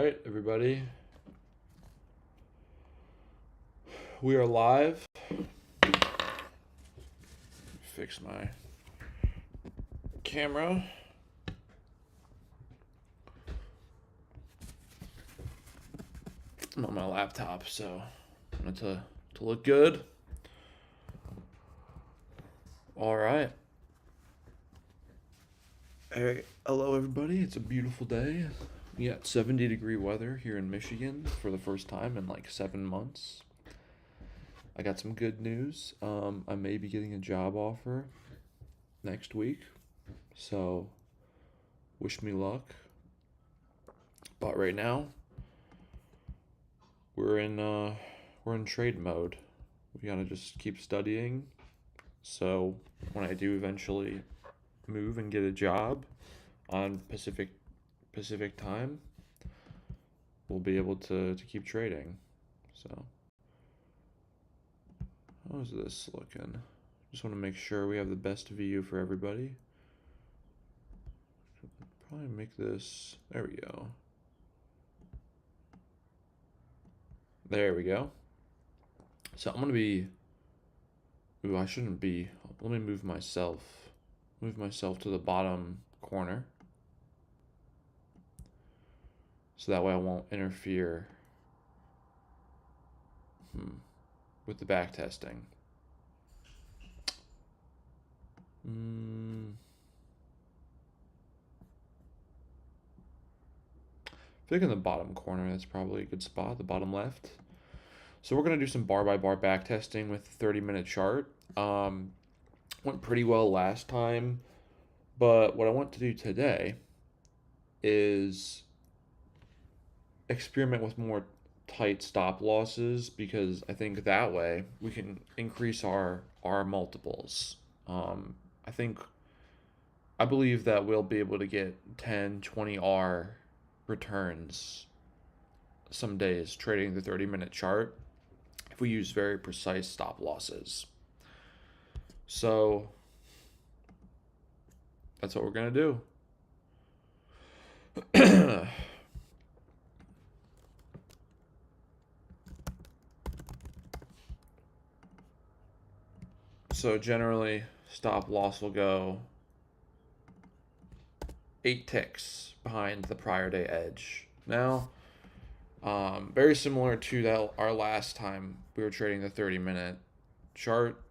right, everybody. We are live. Fix my camera. I'm on my laptop, so I want it to look good. All right. Hey, hello, everybody. It's a beautiful day. We got 70-degree weather here in Michigan for the first time in like 7 months. I got some good news. I may be getting a job offer next week, so wish me luck. But right now, we're in trade mode. We gotta just keep studying. So when I do eventually move and get a job on Pacific time, we'll be able to keep trading. So how's this looking? Just want to make sure we have the best view for everybody. Probably make this, there we go. There we go. So I'm gonna be, ooh, I shouldn't be, let me move myself to the bottom corner. So that way I won't interfere with the back testing. I think in the bottom corner, that's probably a good spot, the bottom left. So we're going to do some bar by bar back testing with a 30-minute chart. Went pretty well last time, but what I want to do today is experiment with more tight stop losses, because I think that way we can increase our multiples. I believe that we'll be able to get 10, 20R returns some days trading the 30-minute chart if we use very precise stop losses. So that's what we're gonna do. So generally, stop loss will go 8 ticks behind the prior day edge. Now, very similar to that our last time we were trading the 30-minute chart.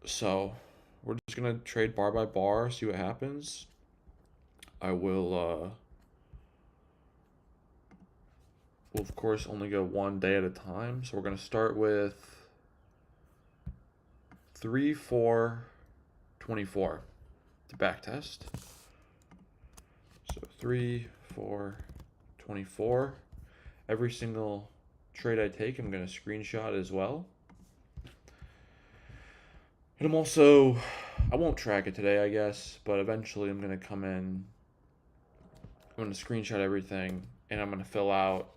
So we're just gonna trade bar by bar, see what happens. I will we'll of course only go one day at a time. So we're gonna start with 3, 4, 24 to back test. So 3, 4, 24. Every single trade I take, I'm going to screenshot as well. And I won't track it today, I guess, but eventually I'm going to come in, I'm going to screenshot everything, and I'm going to fill out,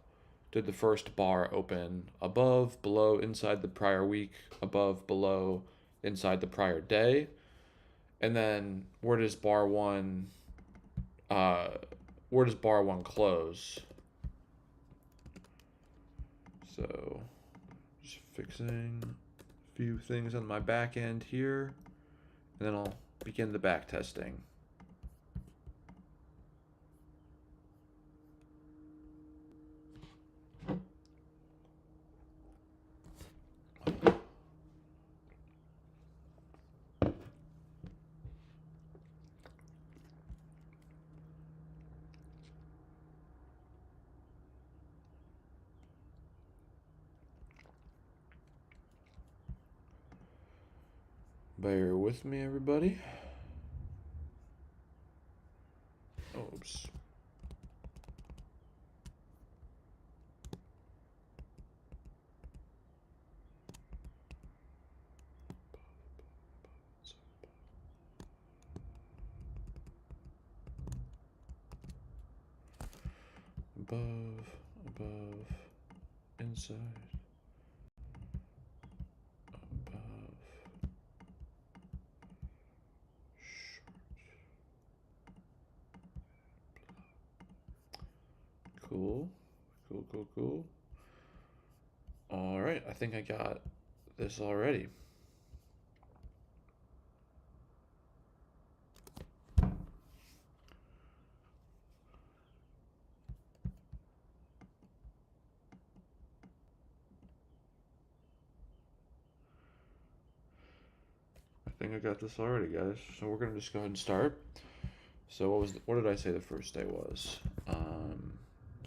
did the first bar open above, below, inside the prior week, above, below, inside the prior day, and then where does bar one close? So just fixing a few things on my back end here, and then I'll begin the back testing. Bear with me, everybody. Oops. Above, inside, above, short, Cool. Cool, cool, cool. All right, I think I got this already. I think I got this already, guys. So we're gonna just go ahead and start. So what did I say the first day was?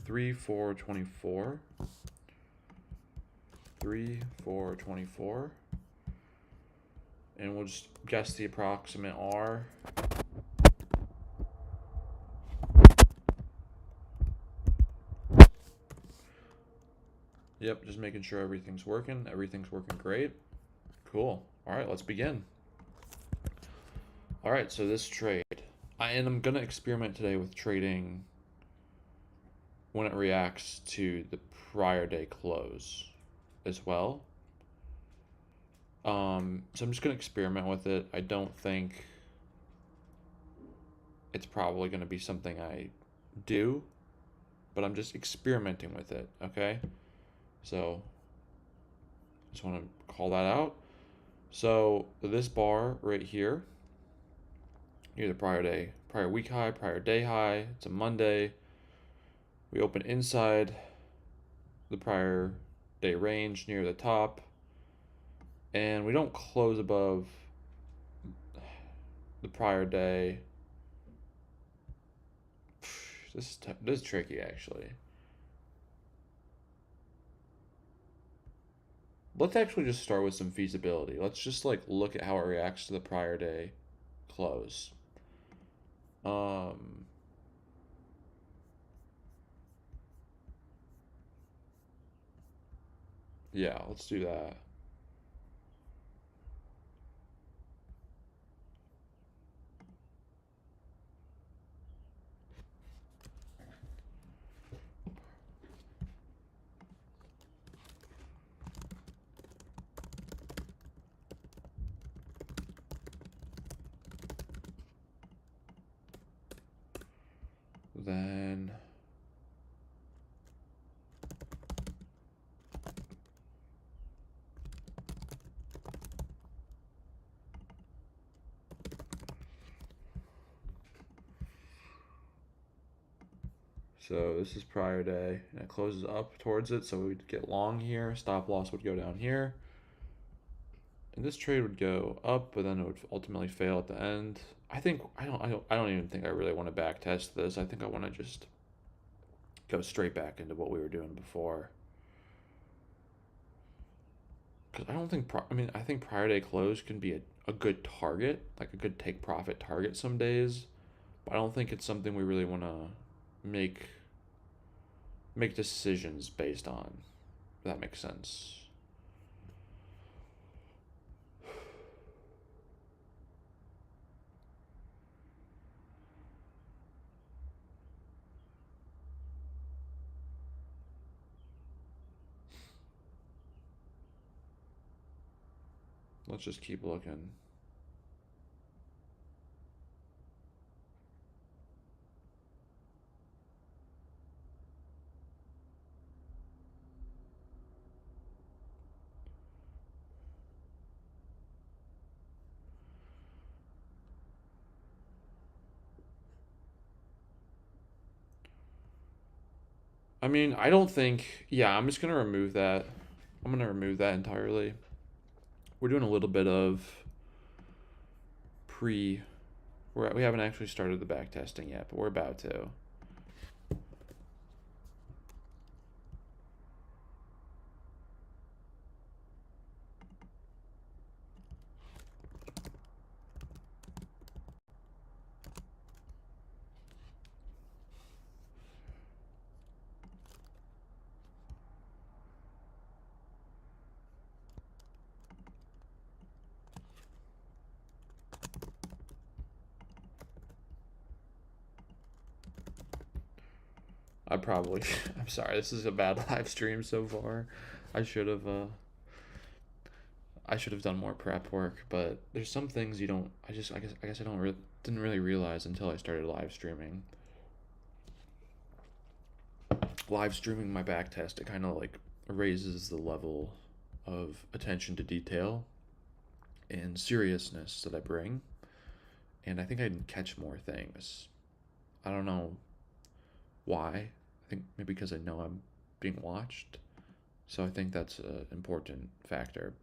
3/4/24. 3/4/24. And we'll just guess the approximate R. Yep, just making sure everything's working. Everything's working great. Cool. All right, let's begin. All right, so this trade. I'm going to experiment today with trading when it reacts to the prior day close as well. So I'm just going to experiment with it. I don't think it's probably going to be something I do, but I'm just experimenting with it, okay? So just want to call that out. So this bar right here, near the prior week high, prior day high, it's a Monday. We open inside the prior day range near the top, and we don't close above the prior day. This is tricky, actually. Let's actually just start with some feasibility. Let's just like look at how it reacts to the prior day close. Yeah, let's do that. Then so this is prior day, and it closes up towards it, so we'd get long here. Stop loss would go down here, and this trade would go up, but then it would ultimately fail at the end. I don't even think I really want to back test this. I think I want to just go straight back into what we were doing before. Because I don't think I think prior day close can be a good target, like a good take profit target some days, but I don't think it's something we really want to make decisions based on. If that makes sense. Let's just keep looking. I mean, I don't think. Yeah, I'm just gonna remove that. I'm gonna remove that entirely. We're doing a little bit of pre. We haven't actually started the back testing yet, but we're about to. I probably. I'm sorry. This is a bad live stream so far. I should have. I should have done more prep work, but there's some things you don't. I guess I didn't really realize until I started live streaming. live streaming my back test, it kind of like raises the level of attention to detail and seriousness that I bring. And I think I can catch more things. I don't know why. I think maybe because I know I'm being watched. So I think that's an important factor.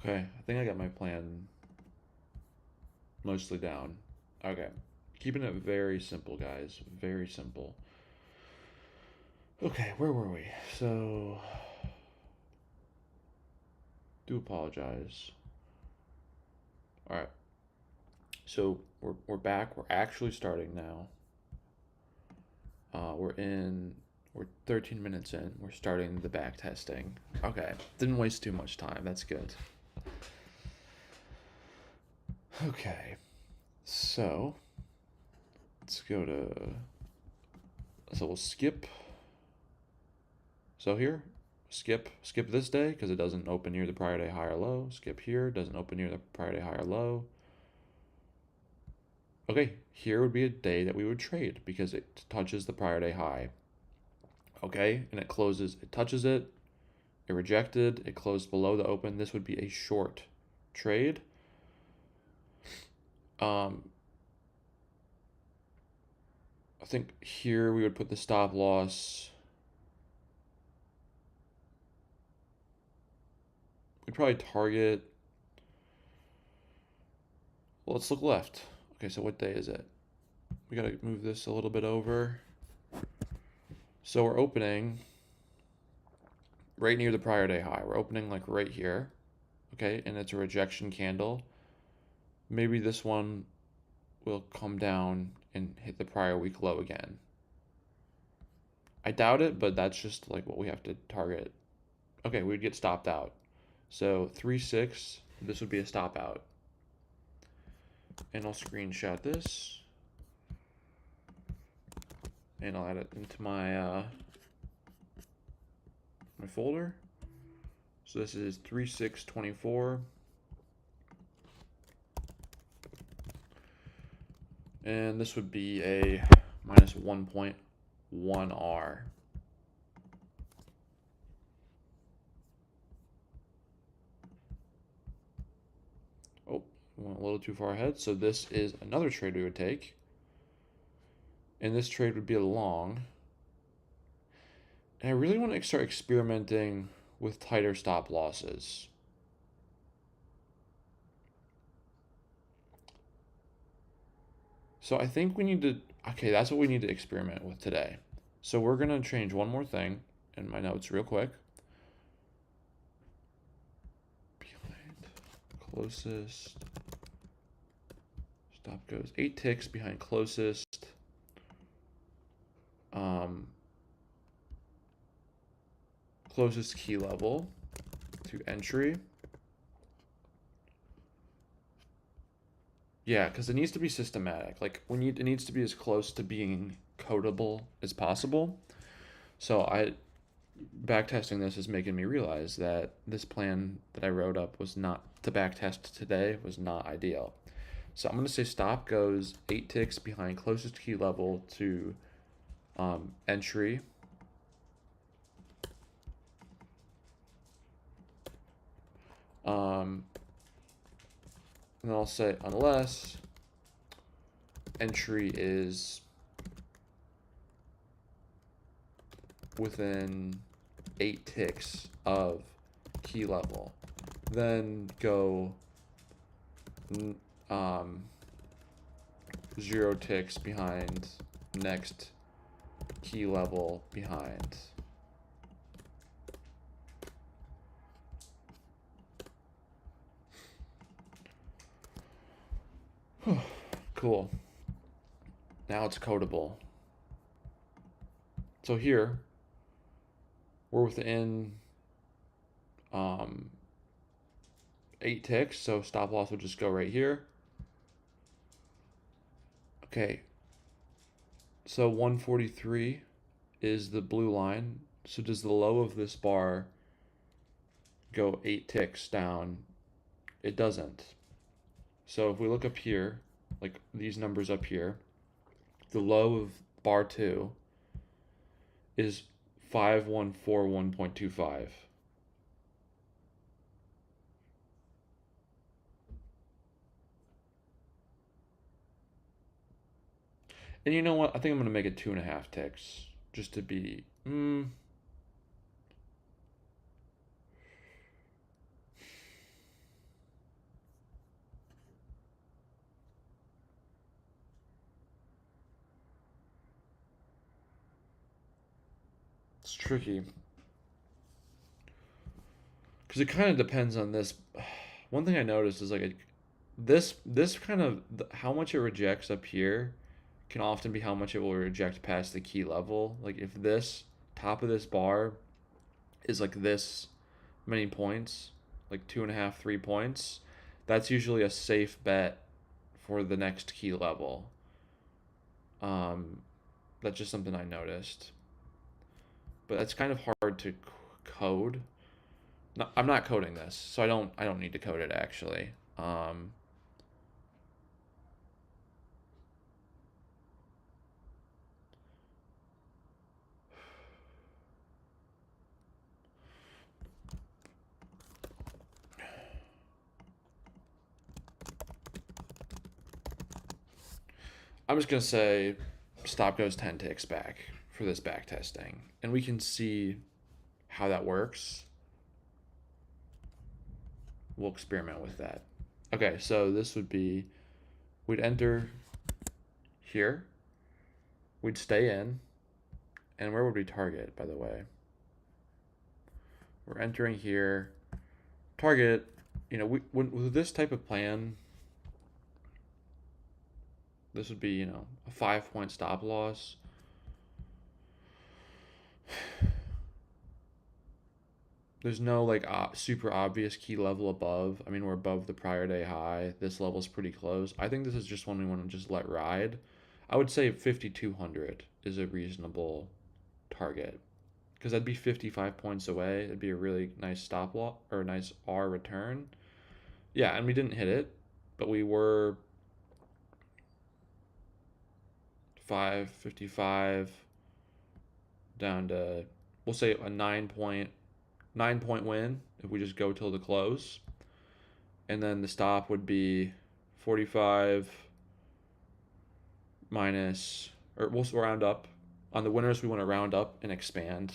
Okay, I think I got my plan mostly down. Okay, keeping it very simple, guys. Very simple. Okay, where were we? So, do apologize. All right, so we're back. We're actually starting now. We're 13 minutes in. We're starting the back testing. Okay, didn't waste too much time. That's good. Okay, so let's go to. So we'll skip. So here, skip this day because it doesn't open near the prior day high or low. Skip here, doesn't open near the prior day high or low. Okay, here would be a day that we would trade because it touches the prior day high. Okay, and it closes, it touches it, it rejected, it closed below the open. This would be a short trade. I think here we would put the stop loss. We'd probably target. Well, let's look left. Okay, so what day is it? We gotta move this a little bit over. So we're opening right near the prior day high. We're opening like right here. Okay, and it's a rejection candle. Maybe this one will come down and hit the prior week low again. I doubt it, but that's just like what we have to target. Okay, we'd get stopped out. So 3-6, this would be a stop out. And I'll screenshot this. And I'll add it into my my folder. So this is 3-6-24. And this would be a minus 1.1R. Oh, went a little too far ahead. So this is another trade we would take. And this trade would be a long. And I really want to start experimenting with tighter stop losses. So I think we need to, okay, that's what we need to experiment with today. So we're going to change one more thing in my notes real quick. Behind closest, stop goes 8 ticks behind closest. Closest key level to entry. Yeah, because it needs to be systematic. Like it needs to be as close to being codable as possible. So backtesting this is making me realize that this plan that I wrote up was not to backtest today was not ideal. So I'm going to say stop goes 8 ticks behind closest key level to entry. And then I'll say unless entry is within 8 ticks of key level, then go 0 ticks behind next key level behind. Cool. Now it's codable. So here, we're within 8 ticks, so stop loss will just go right here. Okay, so 143 is the blue line. So does the low of this bar go 8 ticks down? It doesn't. So if we look up here, like these numbers up here, the low of bar 2 is 5141.25. And you know what? I think I'm going to make it 2.5 ticks just to be. It's tricky. Because it kind of depends on this. One thing I noticed is like this kind of how much it rejects up here can often be how much it will reject past the key level. Like if this top of this bar is like this many points, like 2.5, 3 points, that's usually a safe bet for the next key level. That's just something I noticed. But that's kind of hard to code. No, I'm not coding this, so I don't need to code it actually. I'm just gonna say stop goes 10 ticks back for this back testing, and we can see how that works. We'll experiment with that. Okay, so this would be we'd enter here, we'd stay in, and where would we target, by the way? We're entering here, target, with this type of plan, this would be, a 5-point stop loss. There's no like super obvious key level above. I mean, we're above the prior day high. This level's pretty close. I think this is just one we want to just let ride. I would say 5,200 is a reasonable target because that'd be 55 points away. It'd be a really nice stop loss or a nice R return. Yeah, and we didn't hit it, but we were 555 down to, we'll say a 9-point win if we just go till the close. And then the stop would be 45 minus, or we'll round up. On the winners, we want to round up and expand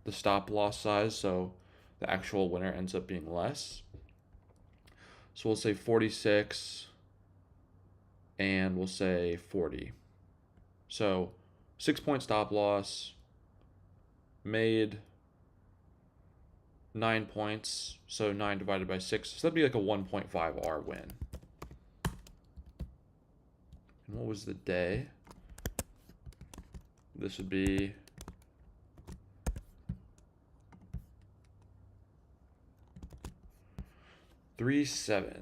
the stop loss size so the actual winner ends up being less. So we'll say 46 and we'll say 40. So 6-point stop loss, made 9 points, so 9 divided by 6, so that'd be like a 1.5 R win. And what was the day? This would be $3.7.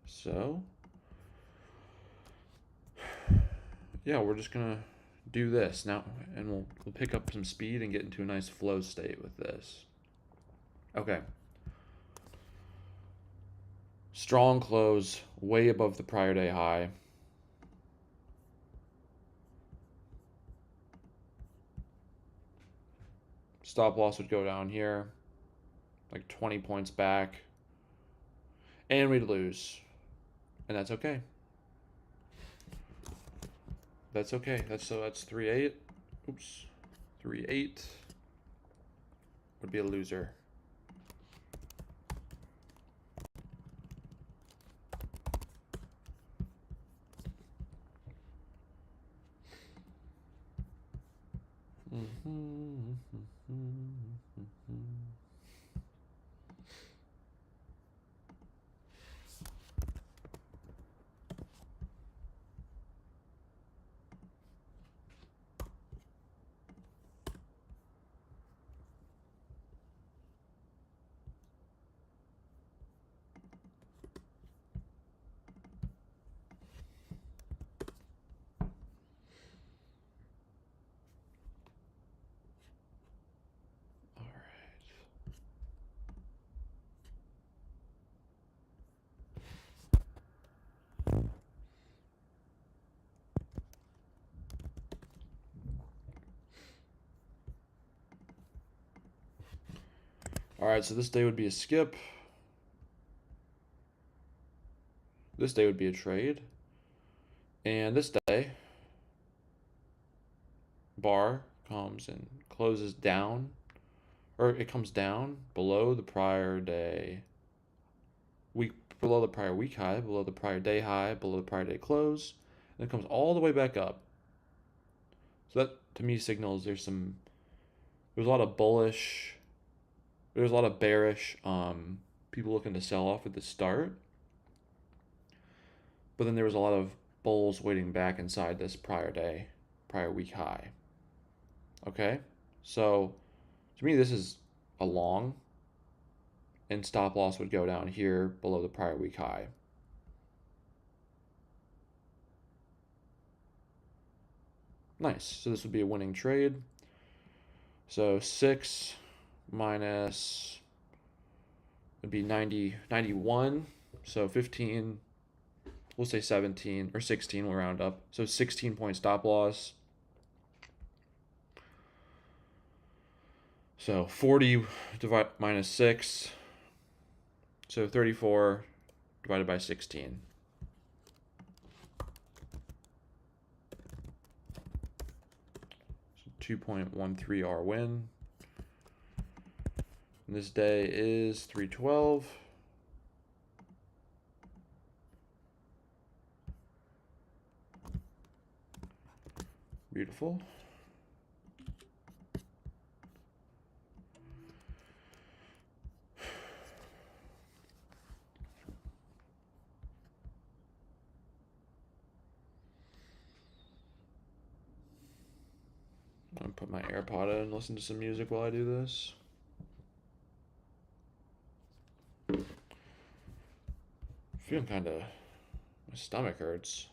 So yeah, we're just gonna do this now, and we'll pick up some speed and get into a nice flow state with this. Okay. Strong close, way above the prior day high. Stop loss would go down here, like 20 points back, and we'd lose, and that's okay. That's okay. That's 3-8. Oops, 3-8 would be a loser. All right, so this day would be a skip. This day would be a trade. And this day, bar comes and closes down, or it comes down below the prior day week, below the prior week high, below the prior day high, below the prior day close, and it comes all the way back up. So that to me signals there's a lot of bullish, there's a lot of bearish people looking to sell off at the start, but then there was a lot of bulls waiting back inside this prior week high. Okay, so to me this is a long, and stop loss would go down here below the prior week high. Nice. So this would be a winning trade. So 6 minus would be 91. So 15, we'll say 17 or 16, we'll round up. So 16-point stop loss. So 40 minus 6. So 34 divided by 16. So 2.13 R win. And this day is 312. Beautiful. I'm gonna put my AirPod in and listen to some music while I do this. Feeling kind of, my stomach hurts.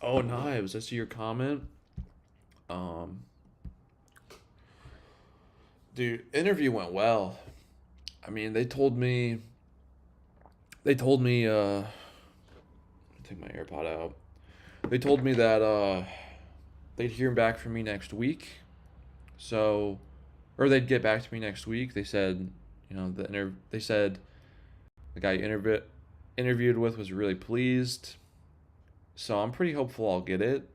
Oh, Knives, I see your comment. Dude, interview went well. I mean, they told me, take my AirPod out. They told me that they'd hear back from me next week. So, or they'd get back to me next week. They said, they said the guy you interviewed with was really pleased. So I'm pretty hopeful I'll get it.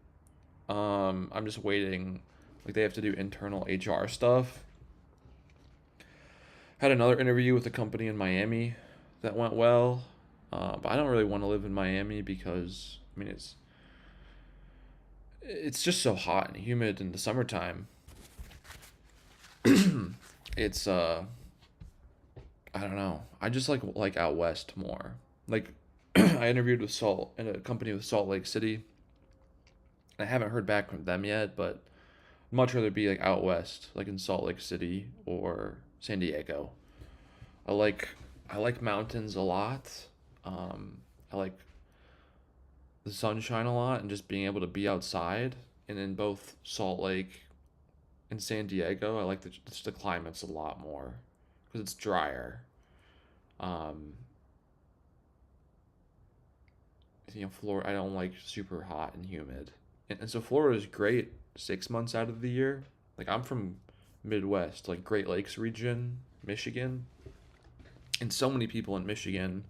I'm just waiting. Like, they have to do internal HR stuff. Had another interview with a company in Miami that went well, but I don't really want to live in Miami because I mean it's just so hot and humid in the summertime. It's I don't know. I just like out west more. Like I interviewed with Salt in a company with Salt Lake City. I haven't heard back from them yet, but I'd much rather be like out west, like in Salt Lake City or San Diego. I like I like mountains a lot. I like the sunshine a lot and just being able to be outside. And in both Salt Lake and San Diego, I like the climates a lot more because it's drier. Um, Florida, I don't like super hot and humid, and so Florida is great 6 months out of the year. Like I'm from Midwest, like Great Lakes region, Michigan, and so many people in Michigan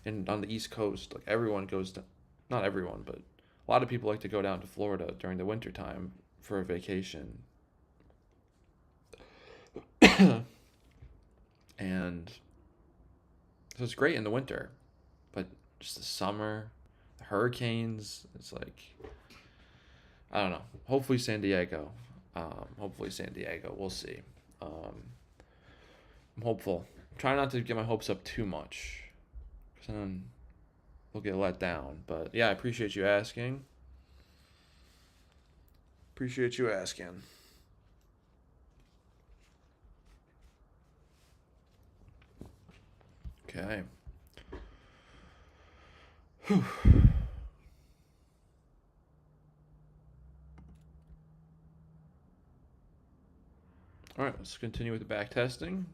and on the East Coast, like everyone goes to, not everyone, but a lot of people like to go down to Florida during the winter time for a vacation. And so it's great in the winter, but just the summer, the hurricanes, it's like I don't know. Hopefully San Diego. Hopefully San Diego. We'll see. Um, I'm hopeful. Try not to get my hopes up too much, because then we'll get let down. But yeah, I appreciate you asking. Appreciate you asking. Okay. Whew. All right, let's continue with the back testing.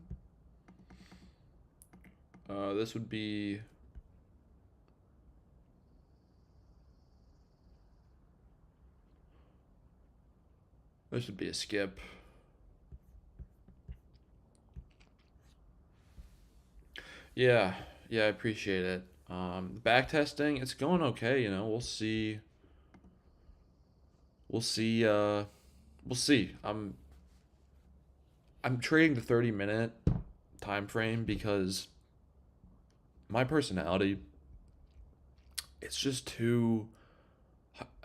This would be a skip. Yeah, yeah, I appreciate it. Back testing, it's going okay. We'll see. We'll see. We'll see. I'm trading the 30-minute time frame because my personality, it's just too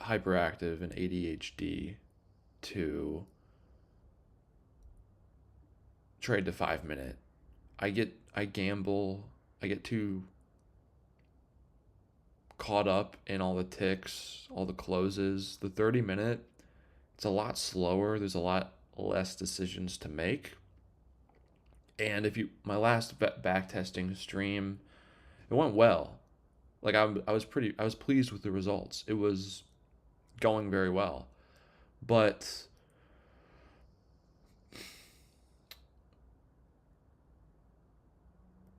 hyperactive and ADHD to trade the 5 minute. I gamble. I get too caught up in all the ticks, all the closes. The 30-minute, it's a lot slower. There's a lot less decisions to make. And if you, my last back testing stream, it went well. Like I was pleased with the results. It was going very well. But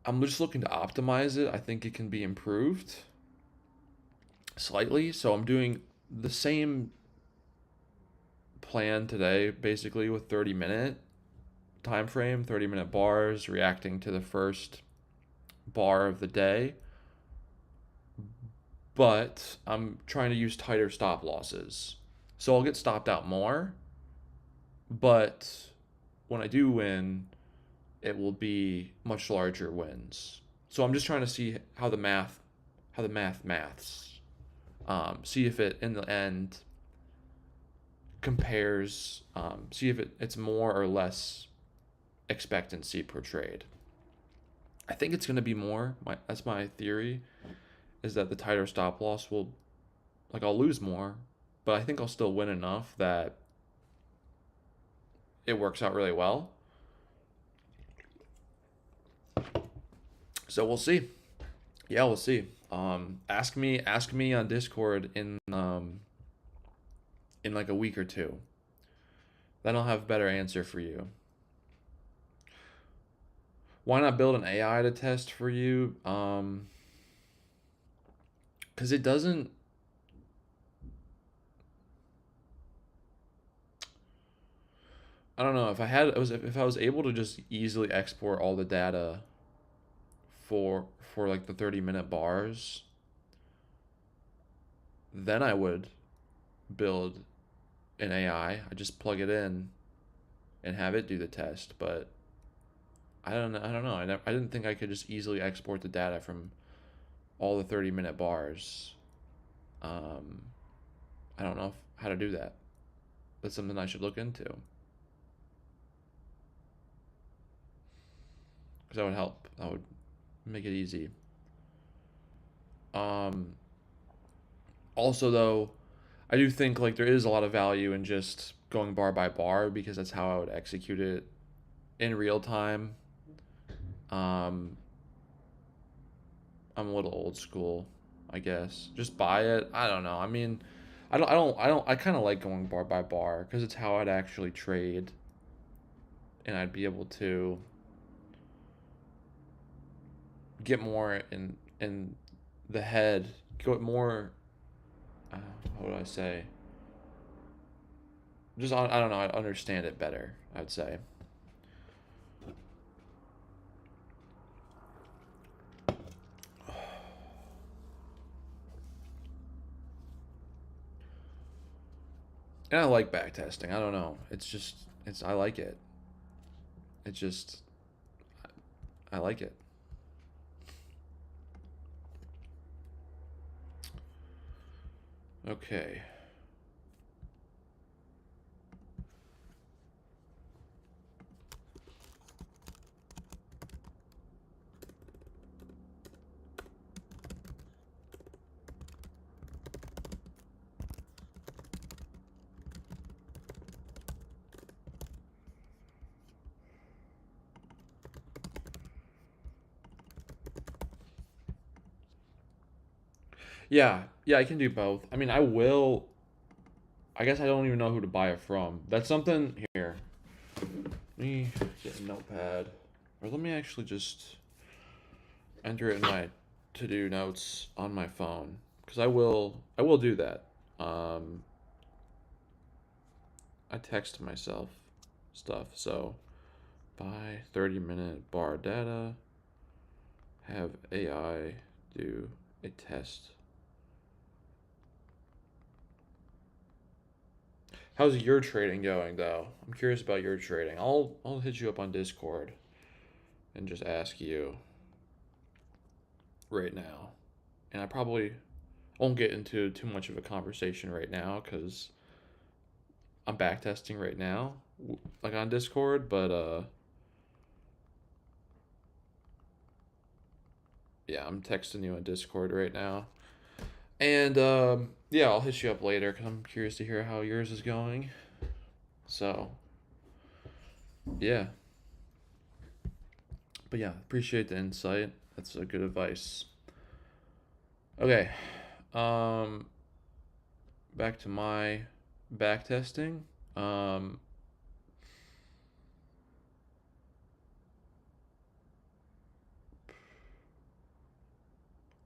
I'm just looking to optimize it. I think it can be improved slightly. So I'm doing the same plan today, basically with 30-minute time frame, 30-minute bars, reacting to the first bar of the day. But I'm trying to use tighter stop losses. So I'll get stopped out more, but when I do win, it will be much larger wins. So I'm just trying to see how the maths. See if it in the end compares. See if it's more or less expectancy per trade. I think it's going to be more. That's my theory. Is that the tighter stop loss will, like, I'll lose more, but I think I'll still win enough that it works out really well. So we'll see. Yeah, we'll see. Ask me on Discord in like a week or two. Then I'll have a better answer for you. Why not build an AI to test for you? Because it doesn't. I don't know if I was able to just easily export all the data for like the 30-minute bars, then I would build an AI. I just plug it in and have it do the test. But I don't know. I didn't think I could just easily export the data from all the 30-minute bars. Um, I don't know how to do that. That's something I should look into. Because that would help. That would make it easy. Um, Also, though, I do think like there is a lot of value in just going bar by bar because that's how I would execute it in real time. Um, I'm a little old school, I guess. Just buy it. I don't know. I mean, I kind of like going bar by bar because it's how I'd actually trade, and I'd be able to get more in the head, get more. Uh, what would I say? Just I don't know. I understand it better, I'd say. And I like backtesting. I don't know. It's just I like it. It's just I like it. Okay. Yeah, yeah, I can do both. I mean, I will. I guess I don't even know who to buy it from. That's something here. Let me get a notepad, or let me actually just enter it in my to-do notes on my phone, because I will do that. Um, I text myself stuff. So buy 30-minute bar data. Have AI do a test. How's your trading going though? I'm curious about your trading. I'll hit you up on Discord and just ask you right now. And I probably won't get into too much of a conversation right now because I'm backtesting right now, like on Discord. But yeah, I'm texting you on Discord right now. And yeah, I'll hit you up later because I'm curious to hear how yours is going. So yeah, but yeah, appreciate the insight. That's a good advice. Okay, um, back to my back testing. Um,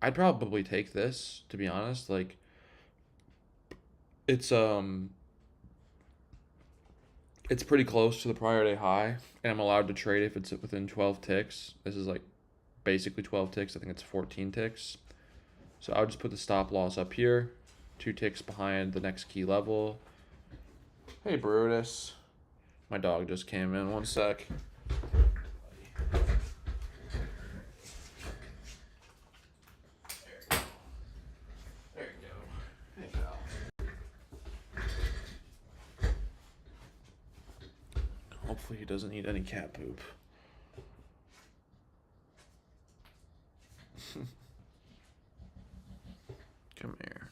I'd probably take this to be honest. Like it's it's pretty close to the prior day high, and I'm allowed to trade if it's within 12 ticks. This is like basically 12 ticks. I think it's 14 ticks. So I'll just put the stop loss up here, 2 ticks behind the next key level. Hey Brutus, my dog just came in. One sec. There you go. Hey pal. Hopefully he doesn't eat any cat poop. Come here.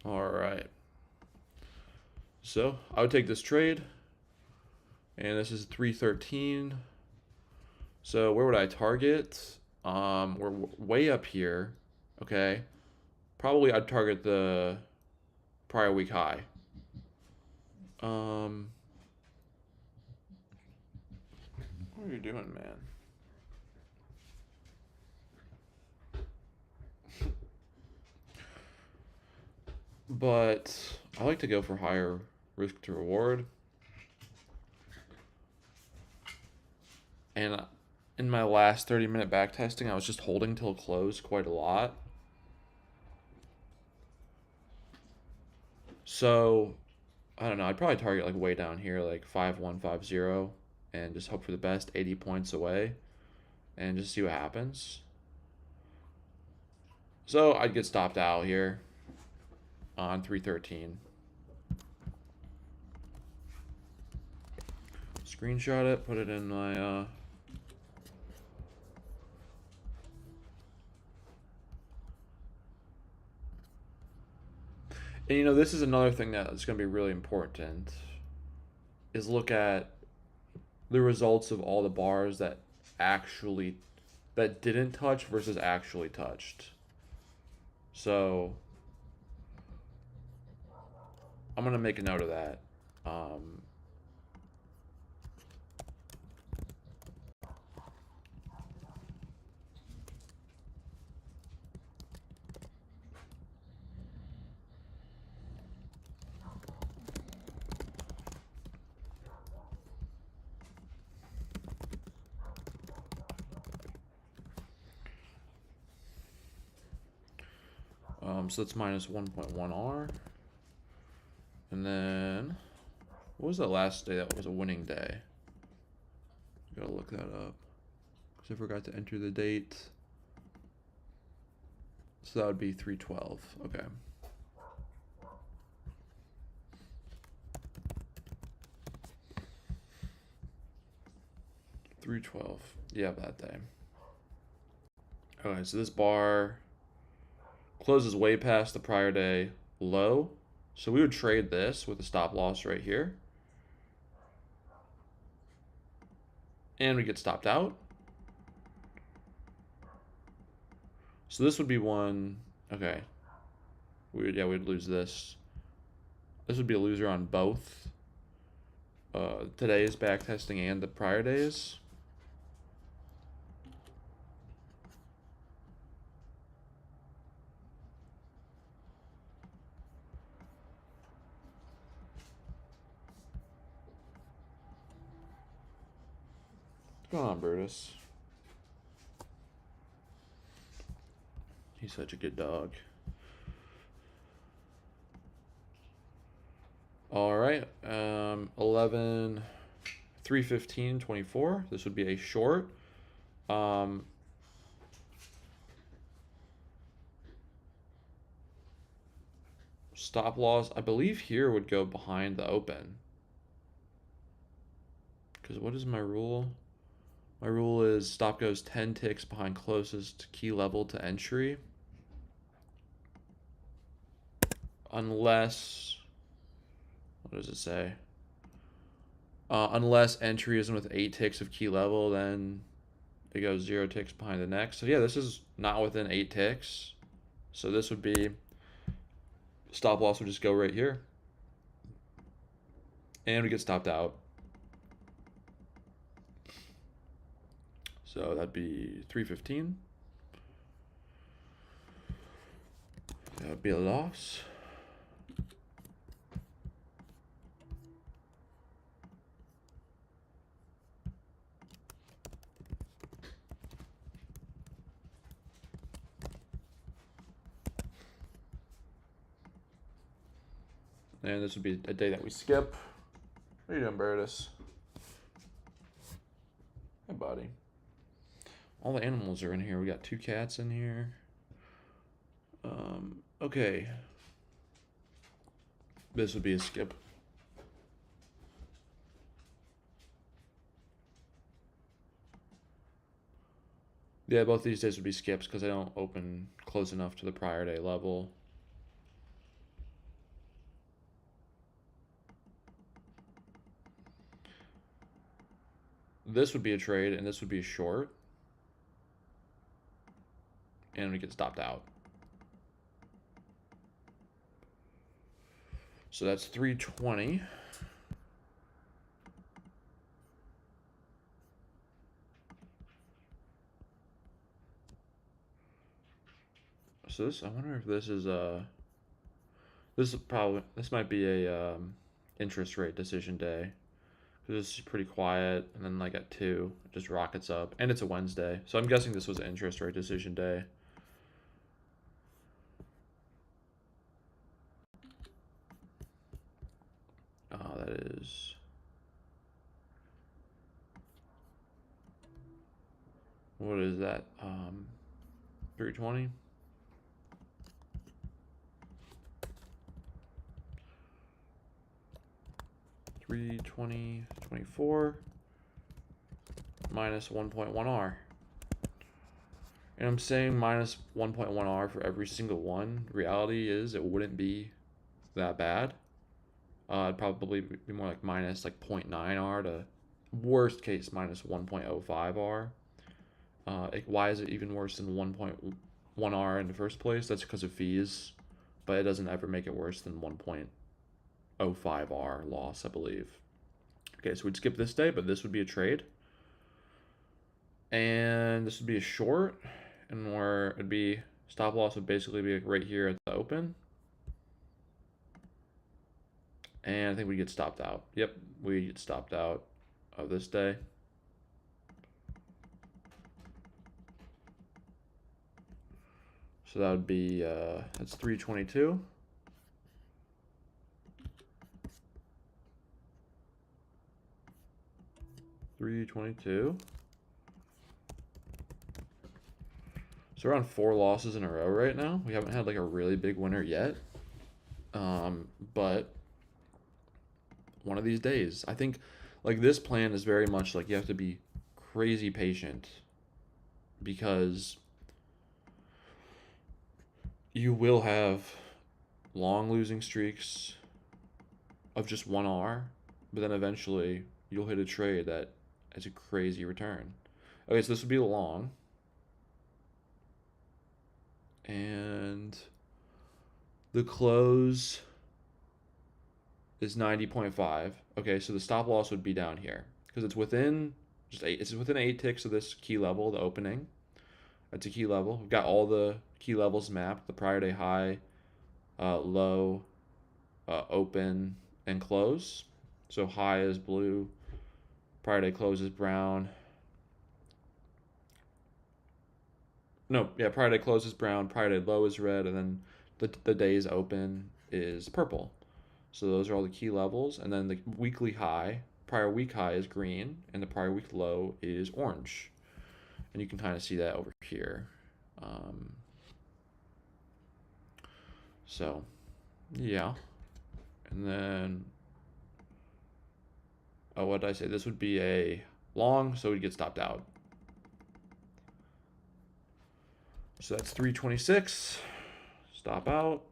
All right. So I would take this trade, and this is 313. So where would I target? We're way up here. Okay. Probably I'd target the prior week high. What are you doing, man? But I like to go for higher risk to reward. And in my last 30-minute back testing, I was just holding till close quite a lot. So I don't know. I'd probably target like way down here, like 5150, and just hope for the best, 80 points away, and just see what happens. So I'd get stopped out here on 313. Screenshot it, put it in my and you know, this is another thing that's going to be really important, is look at the results of all the bars that didn't touch versus actually touched. So I'm going to make a note of that. So that's minus 1.1 R. And then, what was the last day that was a winning day? Gotta look that up, because I forgot to enter the date. So that would be 312. Okay. $3.12. Yeah, that day. Okay, so this bar closes way past the prior day low. So we would trade this with a stop loss right here. And we get stopped out. So this would be one. Okay. We'd lose this. This would be a loser on both today's backtesting and the prior days. What's going on, Brutus? He's such a good dog. All right, 11, 315, 24. This would be a short. Stop loss, I believe here would go behind the open. Because what is my rule? My rule is stop goes 10 ticks behind closest key level to entry. Unless, what does it say? Unless entry isn't with 8 ticks of key level, then it goes 0 ticks behind the next. So yeah, this is not within 8 ticks. So this would be, stop loss would just go right here. And we get stopped out. So that'd be 315. That would be a loss. And this would be a day that we skip. What are you doing, Bertus? Hey, buddy. All the animals are in here. We got 2 cats in here. Okay. This would be a skip. Yeah, both these days would be skips because they don't open close enough to the prior day level. This would be a trade, and this would be a short. And we get stopped out. So that's 320. So this, I wonder if this is this might be a interest rate decision day. This is pretty quiet, and then like at 2, it just rockets up, and it's a Wednesday. So I'm guessing this was an interest rate decision day. that is. What is that? 320. 320, 24 minus 1.1R. And I'm saying minus 1.1R for every single one. Reality is it wouldn't be that bad. It'd probably be more like minus like 0.9R to worst case minus 1.05R. Why is it even worse than 1.1R in the first place? That's because of fees, but it doesn't ever make it worse than 1.05R loss, I believe. Okay, so we'd skip this day, but this would be a trade. And this would be a short, and where it'd be stop loss would basically be right here at the open. And I think we get stopped out. Yep, we get stopped out of this day. So that would be, that's 322. So we're on 4 losses in a row right now. We haven't had like a really big winner yet. But one of these days, I think like this plan is very much like you have to be crazy patient, because you will have long losing streaks of just 1R, but then eventually you'll hit a trade that has a crazy return. Okay, so this would be long. And the close is 90.5. Okay, so the stop loss would be down here because it's within just 8. It's within 8 ticks of this key level, the opening. That's a key level. We've got all the key levels mapped: the prior day high, low, open, and close. So high is blue, prior day close is brown. No, yeah, prior day close is brown, prior day low is red, and then the day's open is purple. So those are all the key levels. And then the weekly high, prior week high is green, and the prior week low is orange. And you can kind of see that over here. So, yeah. And then, oh, what did I say? This would be a long, so we'd get stopped out. So that's 326. Stop out.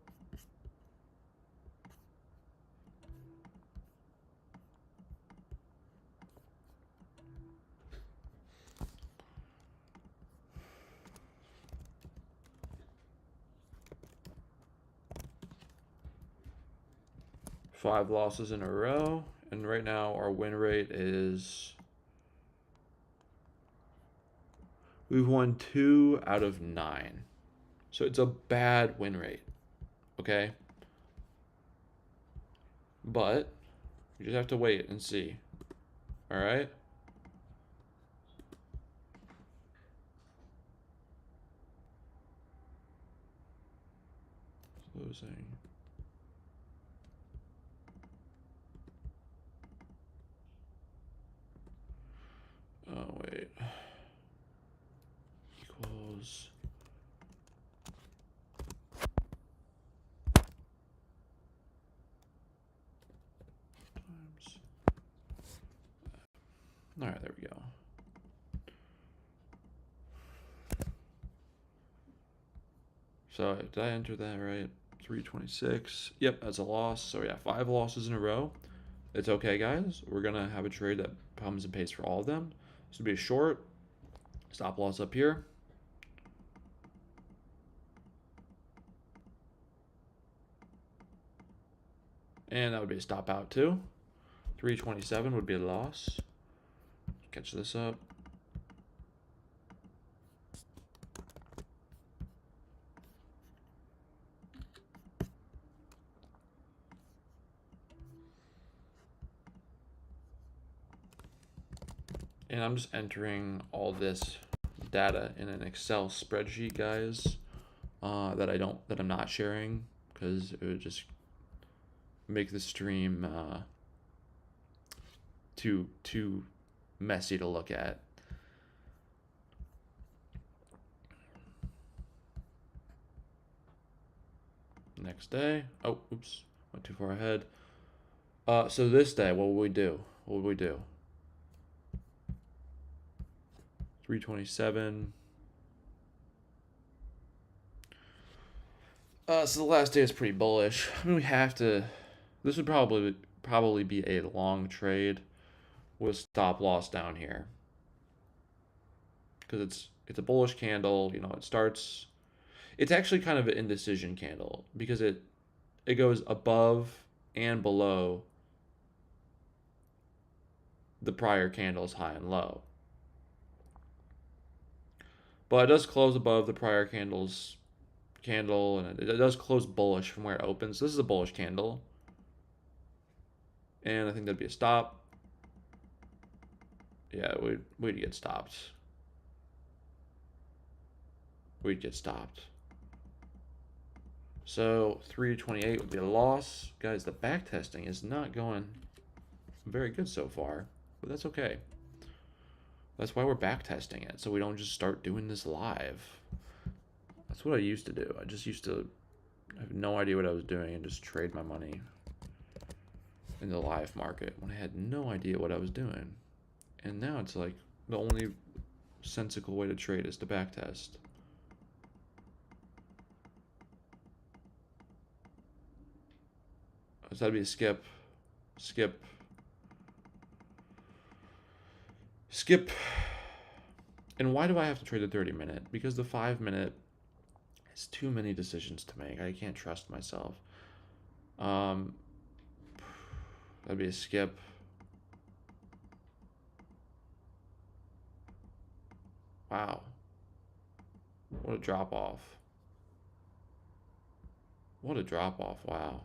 Five losses in a row, and right now our win rate is, we've won 2 out of 9. So it's a bad win rate, okay? But you just have to wait and see. All right? Closing. Oh, wait. Equals. Times. All right, there we go. So did I enter that right? 326. Yep, that's a loss. So yeah, 5 losses in a row. It's okay, guys. We're gonna have a trade that comes and pays for all of them. This would be a short. Stop loss up here. And that would be a stop out too. 327 would be a loss. Catch this up. And I'm just entering all this data in an Excel spreadsheet, guys, that I'm not sharing because it would just make the stream too messy to look at. Next day. Oh, oops. Went too far ahead. So this day, what will we do? What would we do? 327. So the last day is pretty bullish. I mean, we have to. This would probably be a long trade with stop loss down here because it's a bullish candle. You know, it starts. It's actually kind of an indecision candle because it goes above and below the prior candle's high and low. But it does close above the prior candle's candle, and it does close bullish from where it opens. So this is a bullish candle. And I think that'd be a stop. Yeah, we'd get stopped. We'd get stopped. So 328 would be a loss. Guys, the back testing is not going very good so far, but that's okay. That's why we're back testing it, so we don't just start doing this live. That's what I used to do. I just used to have no idea what I was doing and just trade my money in the live market when I had no idea what I was doing. And now it's like the only sensible way to trade is to backtest. So that'd be a skip. Skip. Skip. And why do I have to trade the 30-minute? Because the 5-minute has too many decisions to make. I can't trust myself. That'd be a skip. Wow. What a drop off. What a drop off. Wow.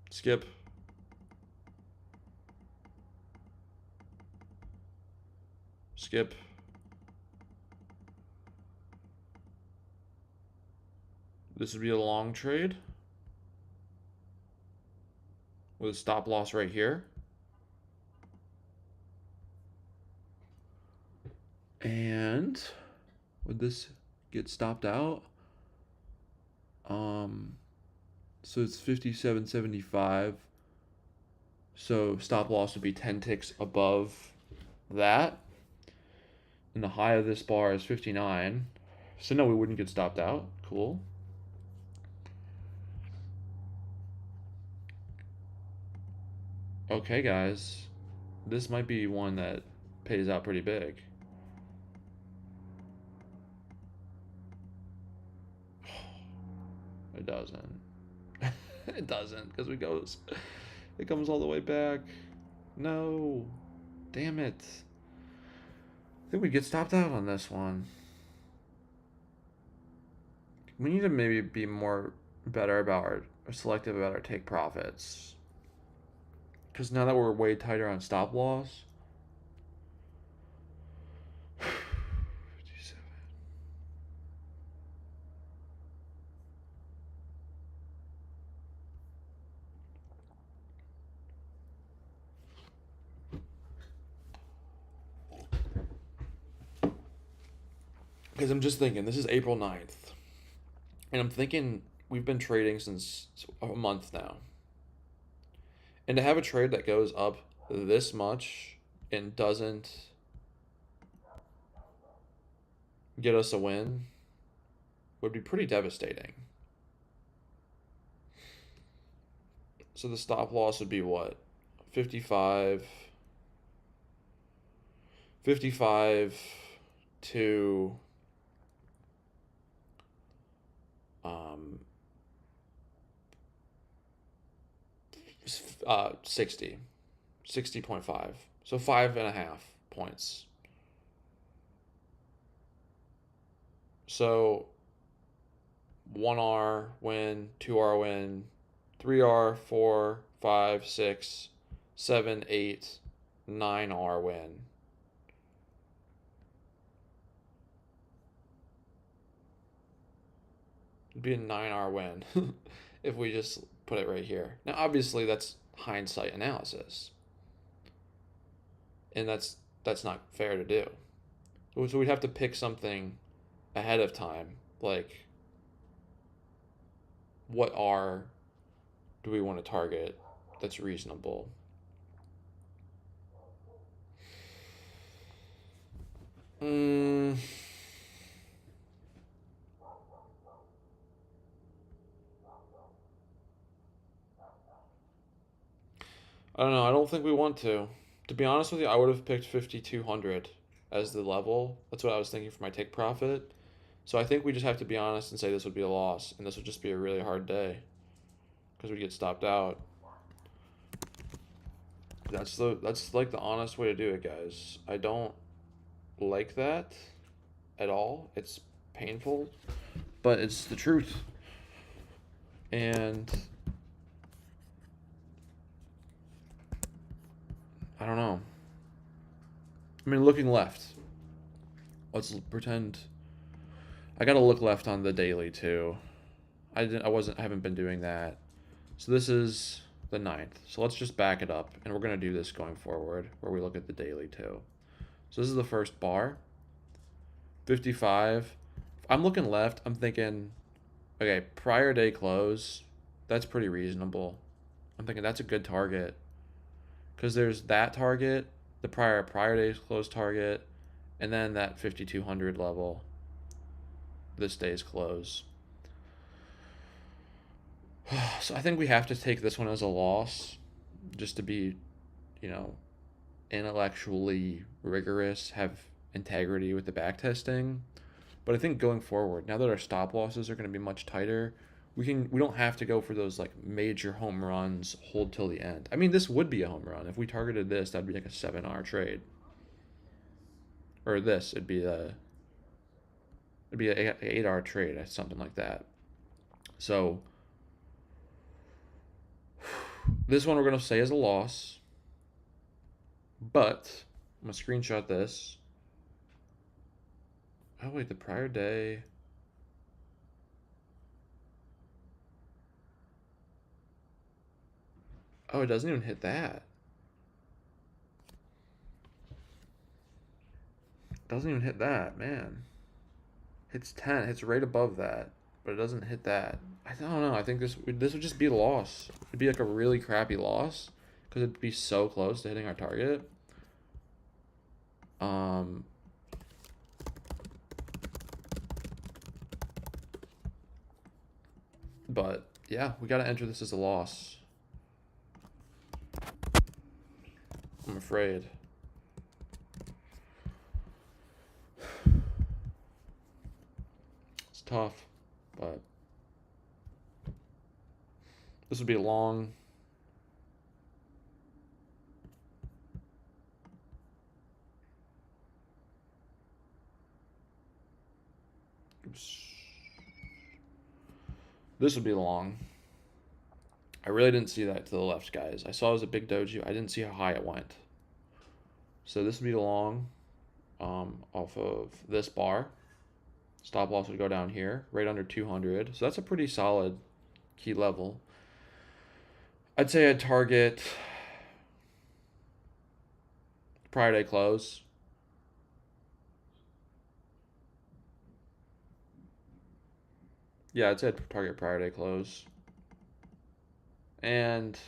Skip. Skip. This would be a long trade with a stop loss right here. And would this get stopped out? So it's 57.75. So stop loss would be 10 ticks above that. And the high of this bar is 59. So no, we wouldn't get stopped out. Cool. Okay, guys. This might be one that pays out pretty big. It doesn't. It doesn't, because it comes all the way back. No. Damn it. I think we get stopped out on this one. We need to maybe be better about or selective about our take profits. Because now that we're way tighter on stop loss. 57. Because I'm just thinking, this is April 9th. And I'm thinking we've been trading since a month now. And to have a trade that goes up this much and doesn't get us a win would be pretty devastating. So the stop loss would be what? 55 to 60.5. So 5.5 points. So 1R win, 2R win, 3R, 4, 5, 6, 7, 8, 9R win. It'd be a 9R win if we just put it right here. Now, obviously, that's hindsight analysis, and that's not fair to do. So we'd have to pick something ahead of time, like what R do we want to target that's reasonable? Mm, I don't know. I don't think we want to. To be honest with you, I would have picked 5,200 as the level. That's what I was thinking for my take profit. So I think we just have to be honest and say this would be a loss, and this would just be a really hard day because we'd get stopped out. That's like the honest way to do it, guys. I don't like that at all. It's painful, but it's the truth. And I don't know. I mean, looking left. Let's pretend I gotta look left on the daily too. I haven't been doing that. So this is the 9th. So let's just back it up, and we're gonna do this going forward, where we look at the daily too. So this is the first bar, 55. If I'm looking left, I'm thinking, okay, prior day close, that's pretty reasonable. I'm thinking that's a good target, because there's that target, the prior day's close target, and then that 5,200 level, this day's close. So I think we have to take this one as a loss, just to be, you know, intellectually rigorous, have integrity with the backtesting. But I think going forward, now that our stop losses are going to be much tighter, we don't have to go for those like major home runs, hold till the end. I mean, this would be a home run if we targeted this. That'd be like a 7R trade, or this it'd be an 8R trade, something like that. So this one we're going to say is a loss, but I'm going to screenshot this. Oh, wait, the prior day. Oh, it doesn't even hit that. Doesn't even hit that, man. Hits 10, hits right above that, but it doesn't hit that. I don't know. I think this would just be a loss. It'd be like a really crappy loss because it'd be so close to hitting our target. But yeah, we got to enter this as a loss. I'm afraid. It's tough, but this would be long. Oops. This would be long. I really didn't see that to the left, guys. I saw it was a big doji. I didn't see how high it went. So this would be the long off of this bar. Stop loss would go down here, right under 200. So that's a pretty solid key level. I'd say I'd target prior day close. Yeah, I'd say I'd target prior day close. And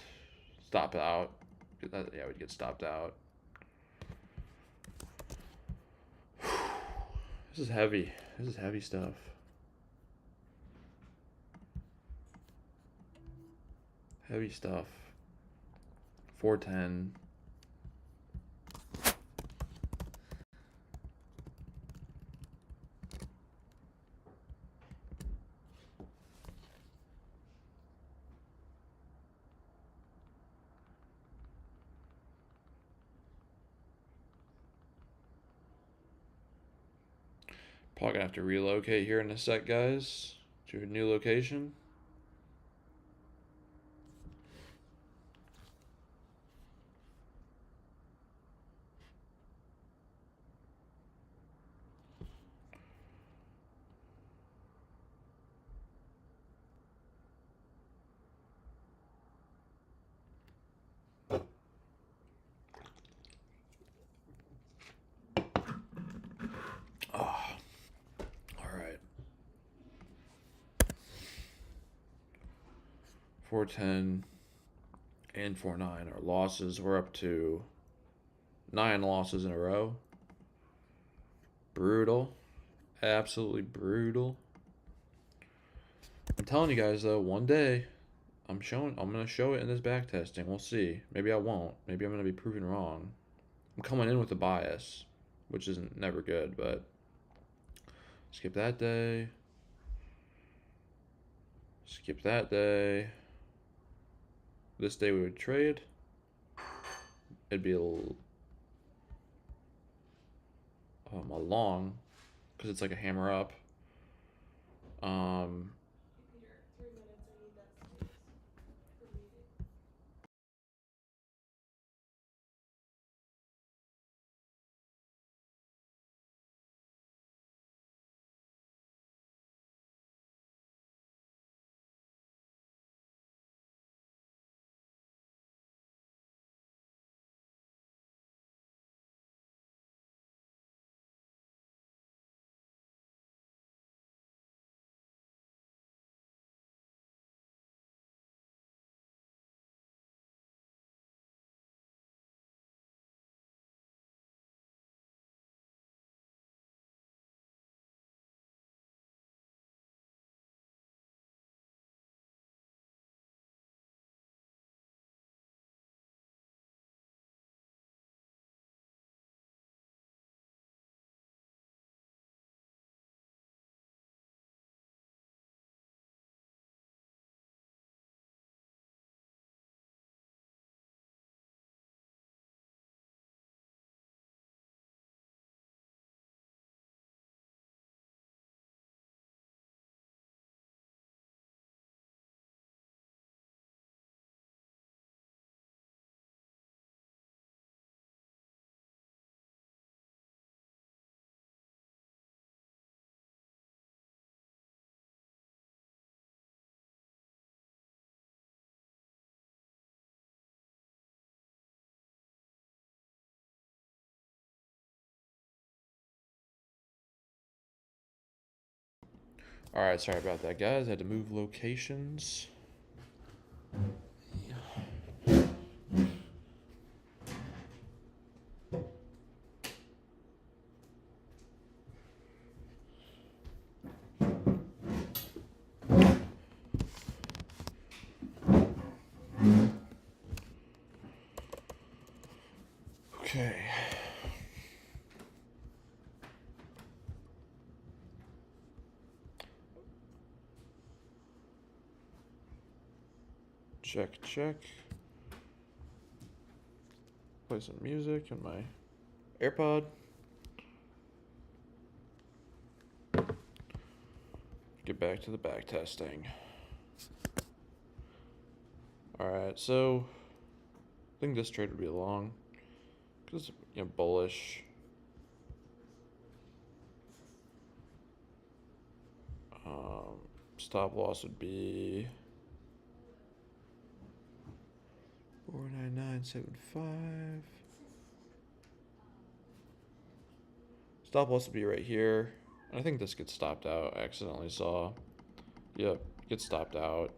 stop out. Yeah, we'd get stopped out. This is heavy. This is heavy stuff. Heavy stuff. 410. Probably gonna have to relocate here in a sec, guys, to a new location. 410 and 4-9 are losses. We're up to 9 losses in a row. Brutal. Absolutely brutal. I'm telling you guys though, one day I'm gonna show it in this back testing. We'll see. Maybe I won't. Maybe I'm gonna be proven wrong. I'm coming in with a bias, which isn't never good, but skip that day. Skip that day. This day we would trade. It'd be a long, because it's like a hammer up. Um, all right, sorry about that, guys. I had to move locations. Okay. Check, check. Play some music in my AirPod. Get back to the back testing. Alright, so I think this trade would be long. Because, bullish. Stop loss would be 49975. Stop loss would be right here. I think this gets stopped out. I accidentally saw. Yep, gets stopped out.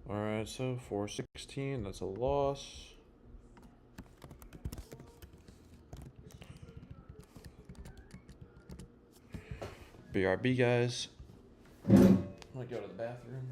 Alright, so 416, that's a loss. BRB, guys. I'm gonna go to the bathroom.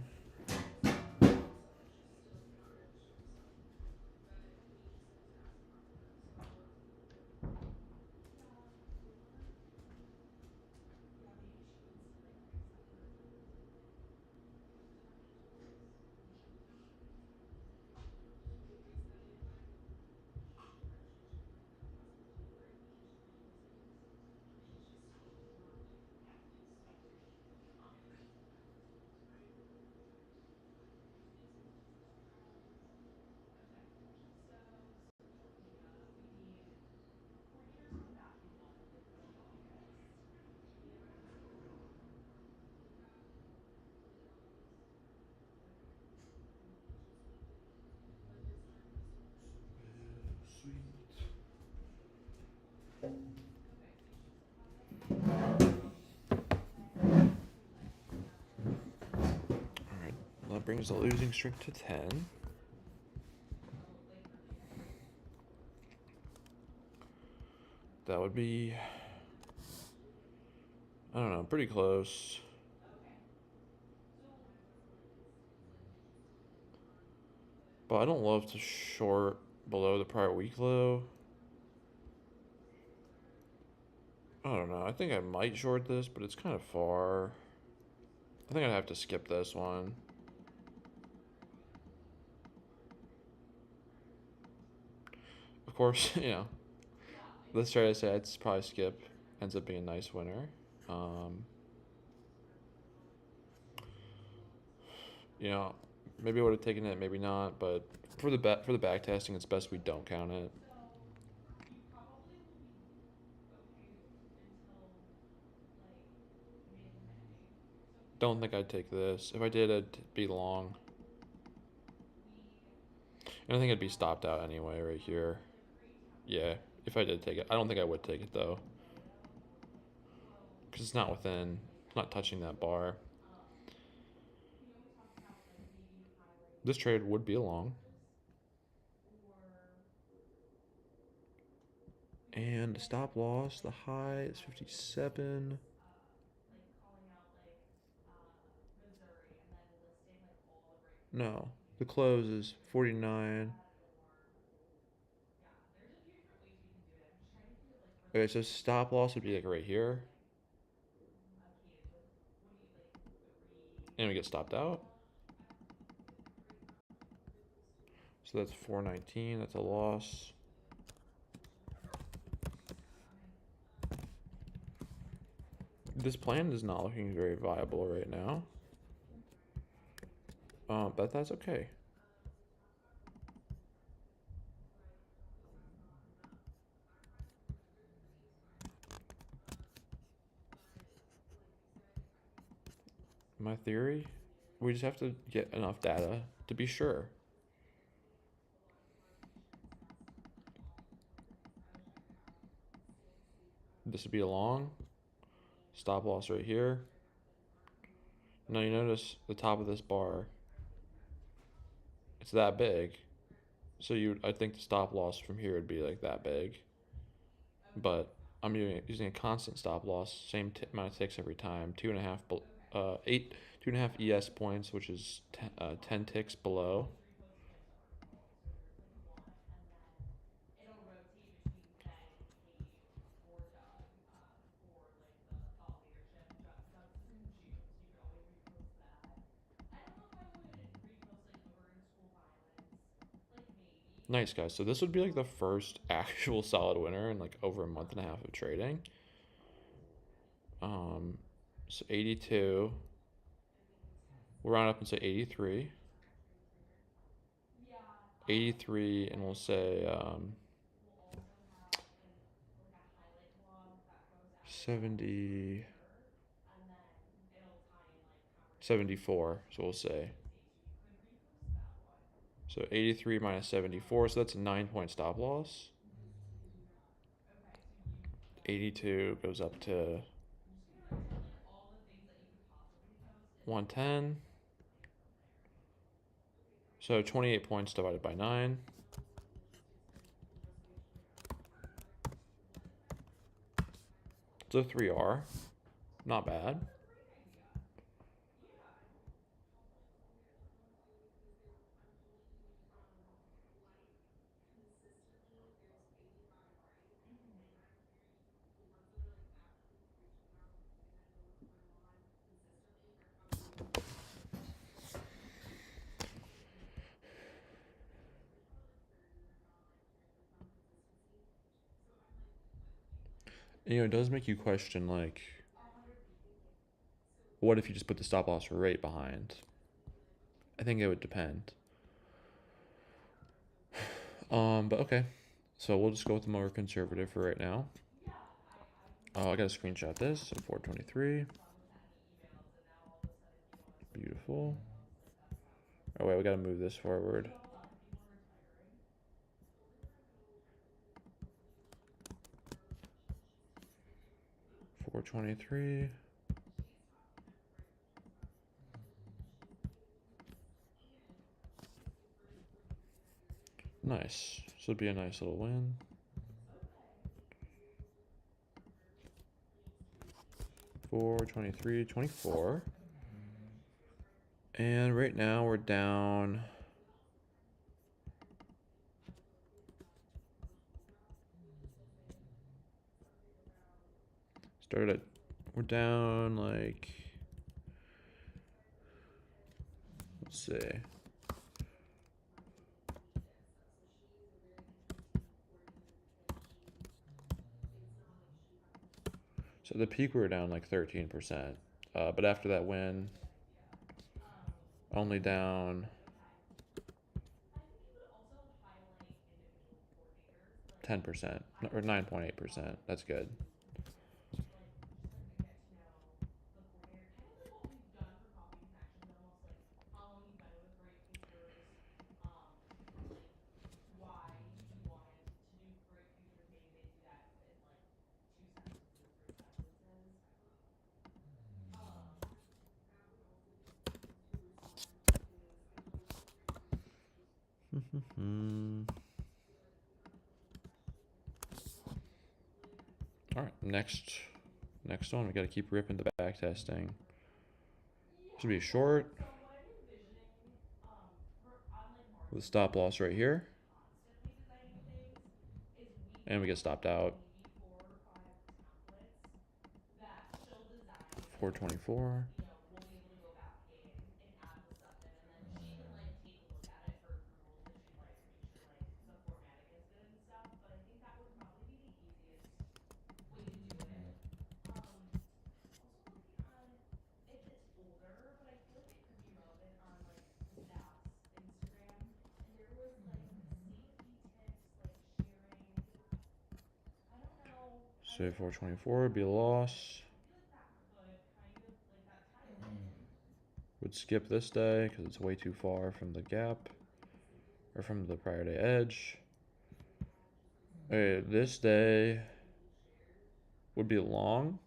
Alright, that brings the losing streak to 10. That would be, I don't know, pretty close. But I don't love to short below the prior week low. I don't know. I think I might short this, but it's kind of far. I think I'd have to skip this one. Of course, you know, let's try to say I'd probably skip. Ends up being a nice winner. You know, maybe I would have taken it, maybe not, but for the back testing, it's best we don't count it. Don't think I'd take this. If I did, it'd be long. And I think it'd be stopped out anyway right here. Yeah, if I did take it. I don't think I would take it though. Because it's not within, it's not touching that bar. This trade would be a long. And stop loss, the high is 57. No, the close is 49. Okay, so stop loss would be like right here. And we get stopped out. So that's 419, that's a loss. This plan is not looking very viable right now. But that's okay. My theory, we just have to get enough data to be sure. This would be a long. Stop loss right here. Now you notice the top of this bar, it's that big. So I think the stop loss from here would be like that big. But I'm using a constant stop loss, same amount of ticks every time. 2.5 ES points, which is 10 ticks below. Nice, guys. So this would be like the first actual solid winner in like over a month and a half of trading. So 82. We'll round up and say 83. 83, and we'll say 70, 74. So we'll say. So 83 minus 74, so that's a 9-point stop loss. 82 goes up to 110. So 28 points divided by 9. It's a 3R. Not bad. You know, it does make you question, like, what if you just put the stop loss right behind? I think it would depend. But okay. So we'll just go with the more conservative for right now. Oh, I gotta screenshot this. So 423. Beautiful. Oh wait, we gotta move this forward. 423. Nice. This would be a nice little win. 423, 24. And right now we're down. We're down like, let's see. So the peak we were down like 13%. But after that win, only down 10% or 9.8%. That's good. All right, next one, we got to keep ripping the back testing. Should be short with stop loss right here, and we get stopped out. 424. So 424 would be a loss. Would skip this day because it's way too far from the gap or from the prior day edge. Okay, this day would be long.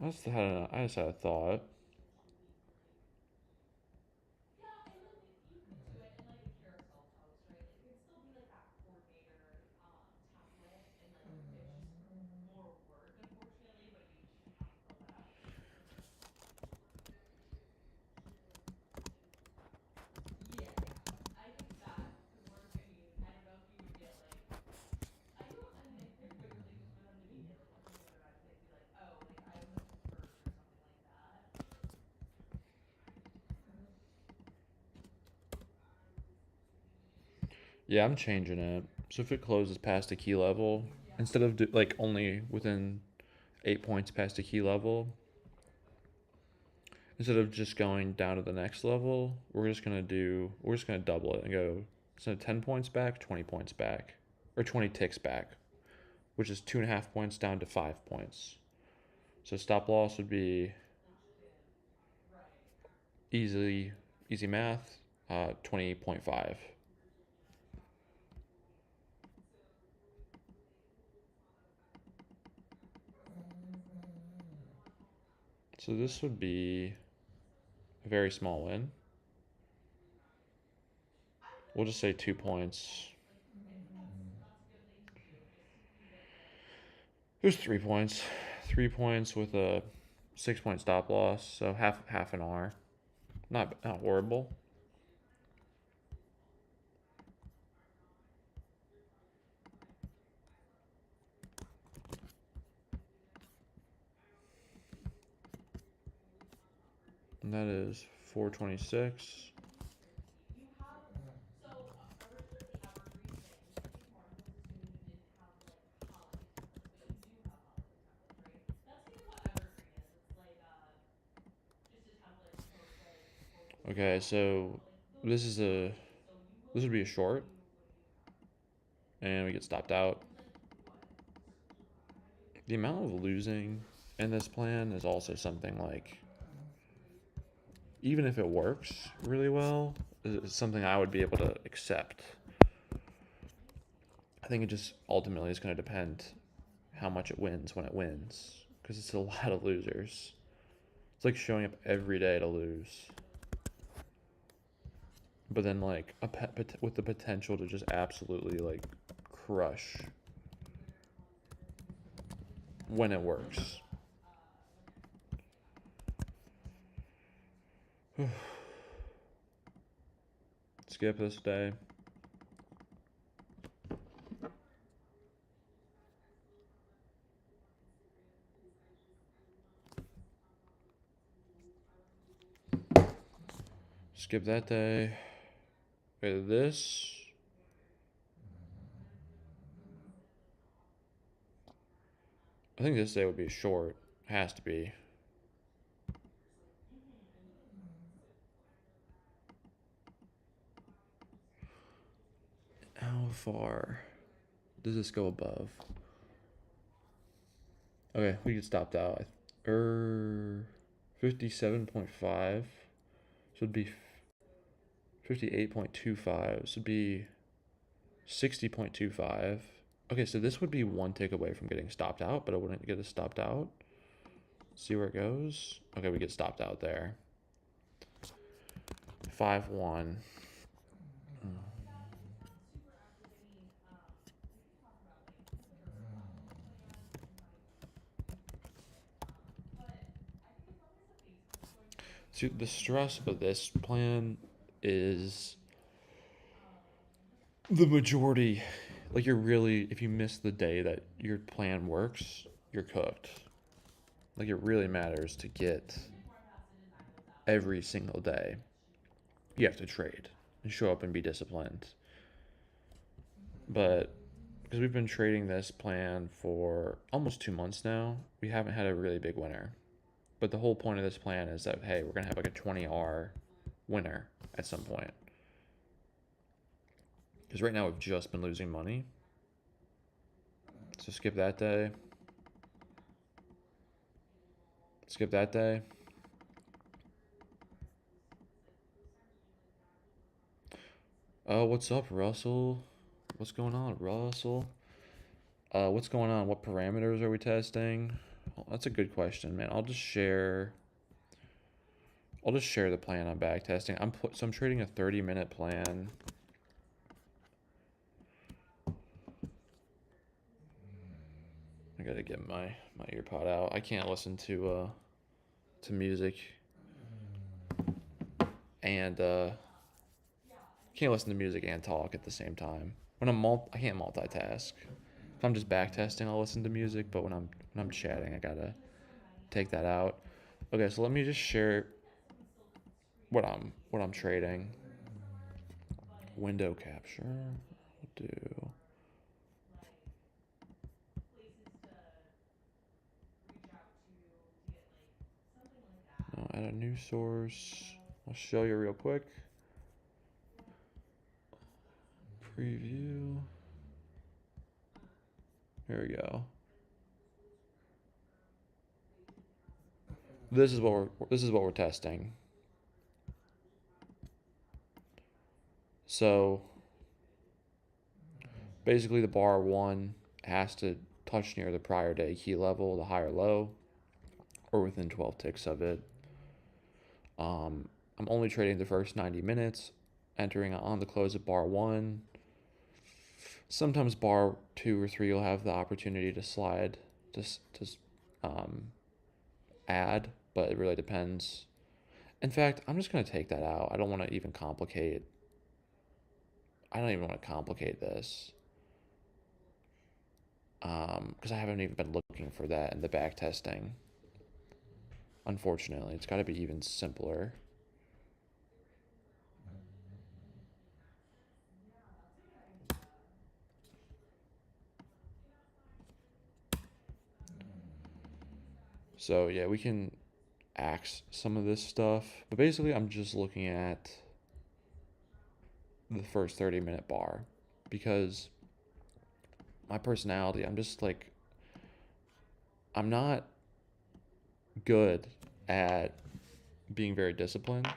I just had a thought. Yeah, I'm changing it. So if it closes past a key level, instead of like only within 8 points past a key level, instead of just going down to the next level, we're just gonna double it and go, instead of 10 points back, 20 points back, or 20 ticks back, which is 2.5 points down to 5 points. So stop loss would be easy math, 20.5. So this would be a very small win. We'll just say 2 points. There's 3 points. 3 points with a 6-point stop loss, so half an R. Not horrible. And that is 426. Okay, so This would be a short, and we get stopped out. The amount of losing in this plan is also something like, even if it works really well, it's something I would be able to accept. I think it just ultimately is going to depend how much it wins when it wins, because it's a lot of losers. It's like showing up every day to lose, but then like with the potential to just absolutely like crush when it works. Skip this day. Skip that day. Okay, this. I think this day would be short. Has to be. How far does this go above? Okay, we get stopped out. 57.5. So it'd be 58.25. This would be 60.25. Okay, so this would be one tick away from getting stopped out, but I wouldn't get us stopped out. See where it goes. Okay, we get stopped out there. 5-1. See, the stress of this plan is the majority. Like, you're really, if you miss the day that your plan works, you're cooked. Like, it really matters to get every single day. You have to trade and show up and be disciplined. But because we've been trading this plan for almost 2 months now, we haven't had a really big winner. But the whole point of this plan is that, hey, we're going to have like a 20R winner at some point. Because right now we've just been losing money. So skip that day. Skip that day. Oh, what's up, Russell? What's going on, Russell? What's going on? What parameters are we testing? Well, that's a good question, man. I'll just share the plan on backtesting. I'm trading a 30-minute plan. I gotta get my earpod out. I can't listen to music and can't listen to music and talk at the same time. When I can't multitask. If I'm just backtesting, I'll listen to music, but when I'm chatting, I gotta take that out. Okay, so let me just share what I'm trading. Window capture. We'll do. No, add a new source. I'll show you real quick. Preview. Here we go. This is what we're testing. So basically the bar 1 has to touch near the prior day key level, the high or low, or within 12 ticks of it. I'm only trading the first 90 minutes, entering on the close of bar 1. Sometimes bar 2 or 3 will have the opportunity to slide, to add, but it really depends. In fact, I'm just going to take that out. I don't want to even complicate. I don't even want to complicate this. Because I haven't even been looking for that in the back testing. Unfortunately, it's got to be even simpler. So yeah, we can axe some of this stuff, but basically I'm just looking at the first 30-minute bar, because my personality, I'm just like, I'm not good at being very disciplined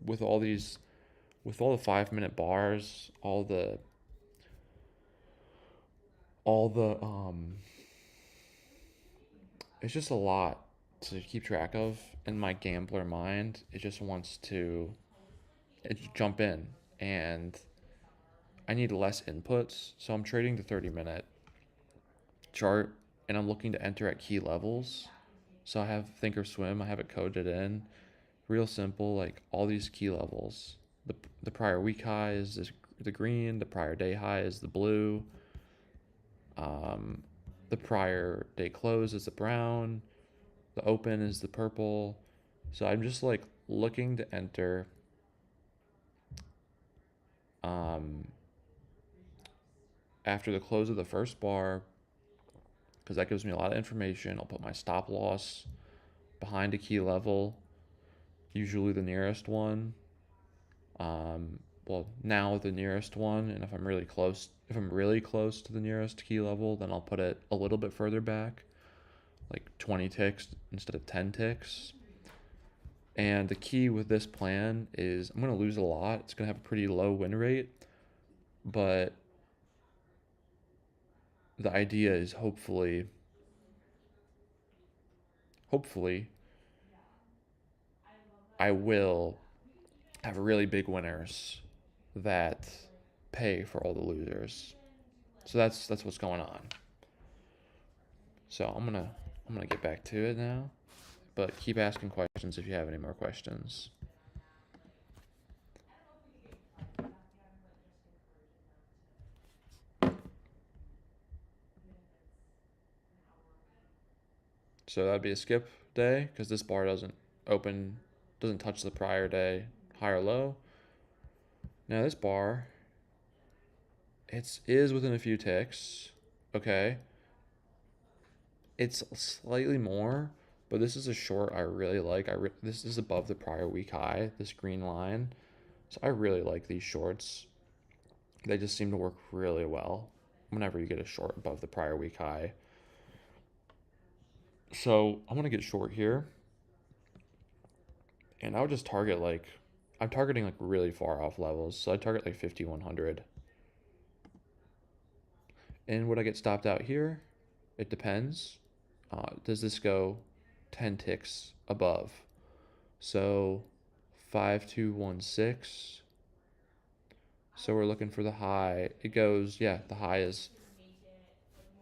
with all these, with all the 5-minute bars, all the it's just a lot to keep track of. In my gambler mind, it just wants to jump in, and I need less inputs, so I'm trading the 30-minute chart, and I'm looking to enter at key levels. So I have Thinkorswim, I have it coded in, real simple, like all these key levels. The prior week high is the green, the prior day high is the blue, the prior day close is the brown, the open is the purple. So I'm just like looking to enter um, after the close of the first bar, because that gives me a lot of information. I'll put my stop loss behind a key level, usually the nearest one. Well, now the nearest one, and if I'm really close to the nearest key level, then I'll put it a little bit further back, like 20 ticks instead of 10 ticks. And the key with this plan is I'm going to lose a lot. It's going to have a pretty low win rate, but the idea is hopefully I will have really big winners that pay for all the losers. So that's what's going on. So I'm gonna get back to it now, but keep asking questions if you have any more questions. So that'd be a skip day because this bar doesn't touch the prior day high or low. Now this bar, is within a few ticks. Okay, it's slightly more, but this is a short I really like. This is above the prior week high, this green line. So I really like these shorts. They just seem to work really well whenever you get a short above the prior week high. So I'm gonna get short here, and I would just target like, I'm targeting like really far off levels. So I target like 5100. And would I get stopped out here? It depends. Does this go 10 ticks above? So 5216. So we're looking for the high. It goes, yeah, the high is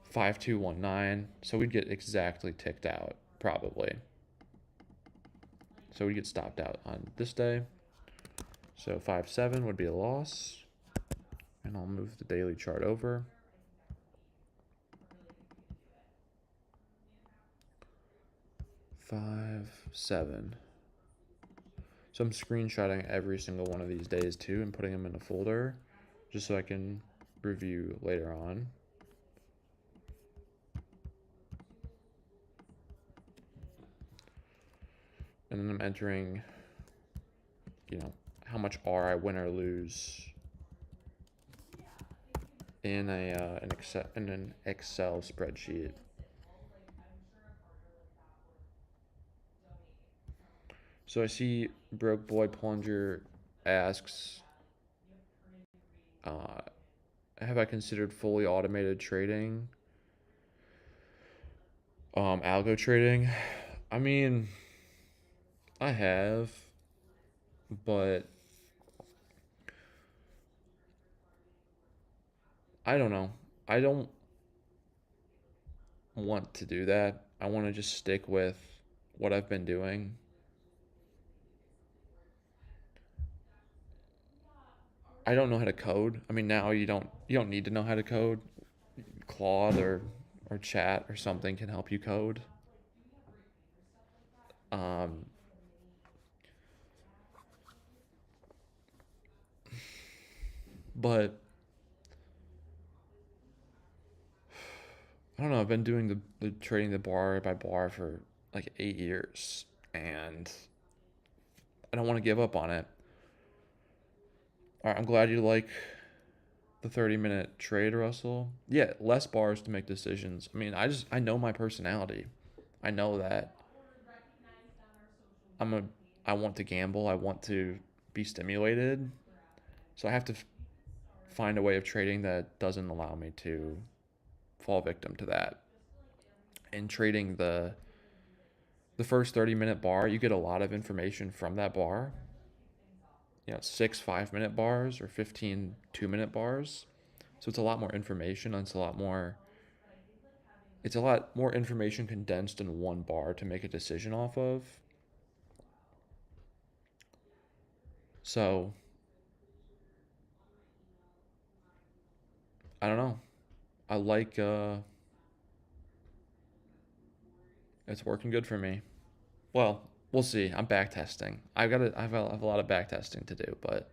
5219. So we'd get exactly ticked out, probably. So we'd get stopped out on this day. So 5-7 would be a loss. And I'll move the daily chart over. 5-7. So I'm screenshotting every single one of these days too and putting them in a folder just so I can review later on. And then I'm entering, how much R I win or lose in an Excel spreadsheet. So I see Broke Boy Plunger asks, have I considered fully automated trading? Algo trading? I mean, I have, but I don't know. I don't want to do that. I want to just stick with what I've been doing. I don't know how to code. I mean, now you don't need to know how to code. Claude or chat or something can help you code. Um, but I don't know. I've been doing the trading the bar by bar for like 8 years, and I don't want to give up on it. All right, I'm glad you like the 30-minute trade, Russell. Yeah, less bars to make decisions. I mean, I know my personality. I know that I'm a I want to gamble. I want to be stimulated. So I have to find a way of trading that doesn't allow me to fall victim to that. And trading the first 30-minute bar, you get a lot of information from that bar. Six 5-minute bars or 15 2-minute bars. So it's a lot more information and it's a lot more information condensed in one bar to make a decision off of. So I don't know. I like it's working good for me. Well, we'll see. I'm back testing. I have a lot of back testing to do, but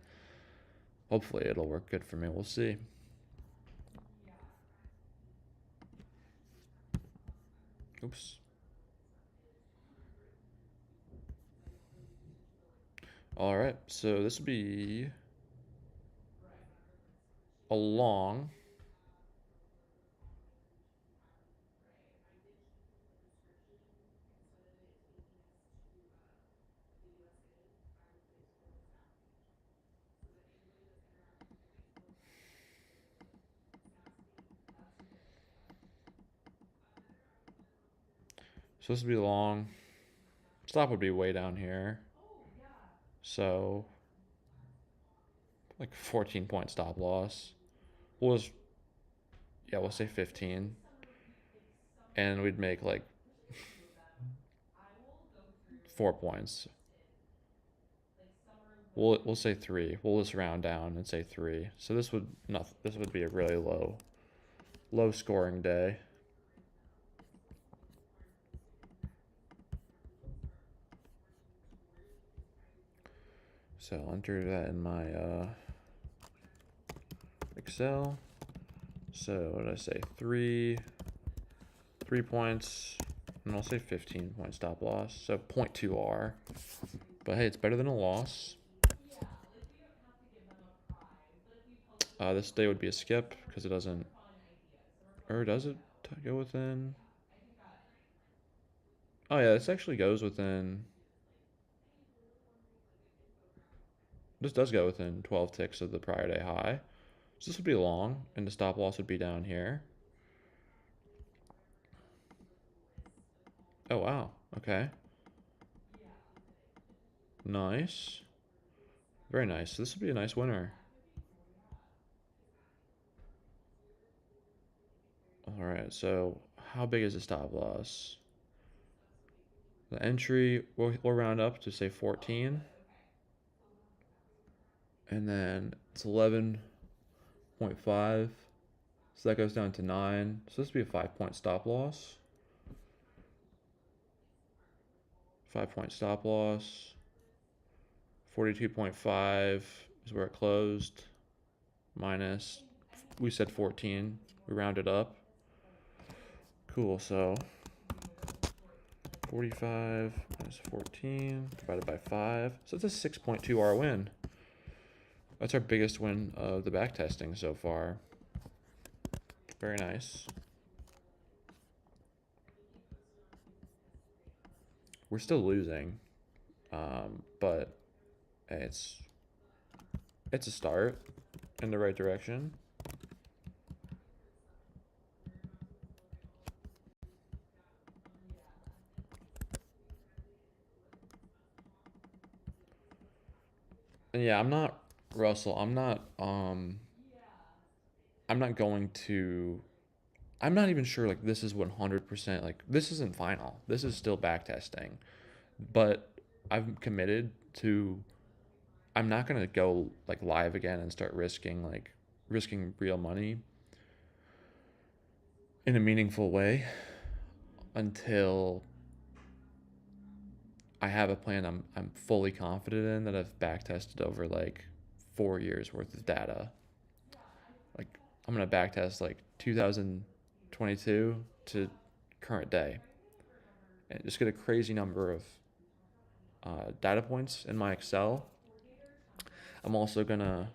hopefully it'll work good for me. We'll see. Oops. All right. So this would be a long. So this would be long. Stop would be way down here. So like 14-point stop loss. We'll just, yeah, we'll say 15. And we'd make like 4 points. We'll say three. We'll just round down and say three. So this would be a really low scoring day. So I'll enter that in my Excel. So what did I say? 3 points, and I'll say 15-point stop loss. So 0.2 R. But hey, it's better than a loss. This day would be a skip because it doesn't, or does it go within? Oh yeah, this actually goes within. This does go within 12 ticks of the prior day high. So this would be long, and the stop loss would be down here. Oh wow. Okay. Nice. Very nice. So this would be a nice winner. All right. So how big is the stop loss? The entry we'll round up to say 14, and then it's 11.5. So that goes down to 9. So this would be a 5-point stop loss. 5-point stop loss. 42.5 is where it closed. Minus, we said 14. We rounded up. Cool. So 45 minus 14 divided by 5. So it's a 6.2 R win. That's our biggest win of the back testing so far. Very nice. We're still losing, but it's a start in the right direction. And yeah, I'm not Russell. I'm not going to. I'm not even sure. Like this is 100%. Like this isn't final. This is still back testing, but I'm committed to. I'm not gonna go like live again and start risking real money in a meaningful way until I have a plan I'm fully confident in that I've back tested over like 4 years worth of data. Like I'm gonna back test like 2022 to current day and just get a crazy number of data points in my Excel. I'm also gonna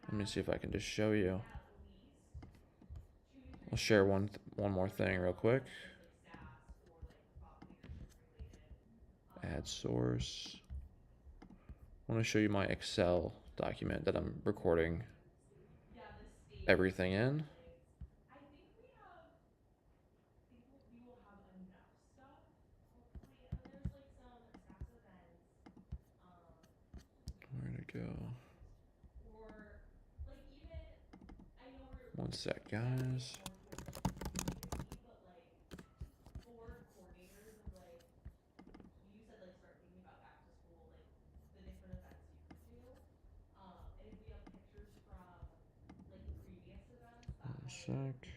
Let me see if I can just show you. I'll share one more thing real quick. Add source. I want to show you my Excel document that I'm recording everything in. Where'd it go? One sec, guys. One sec.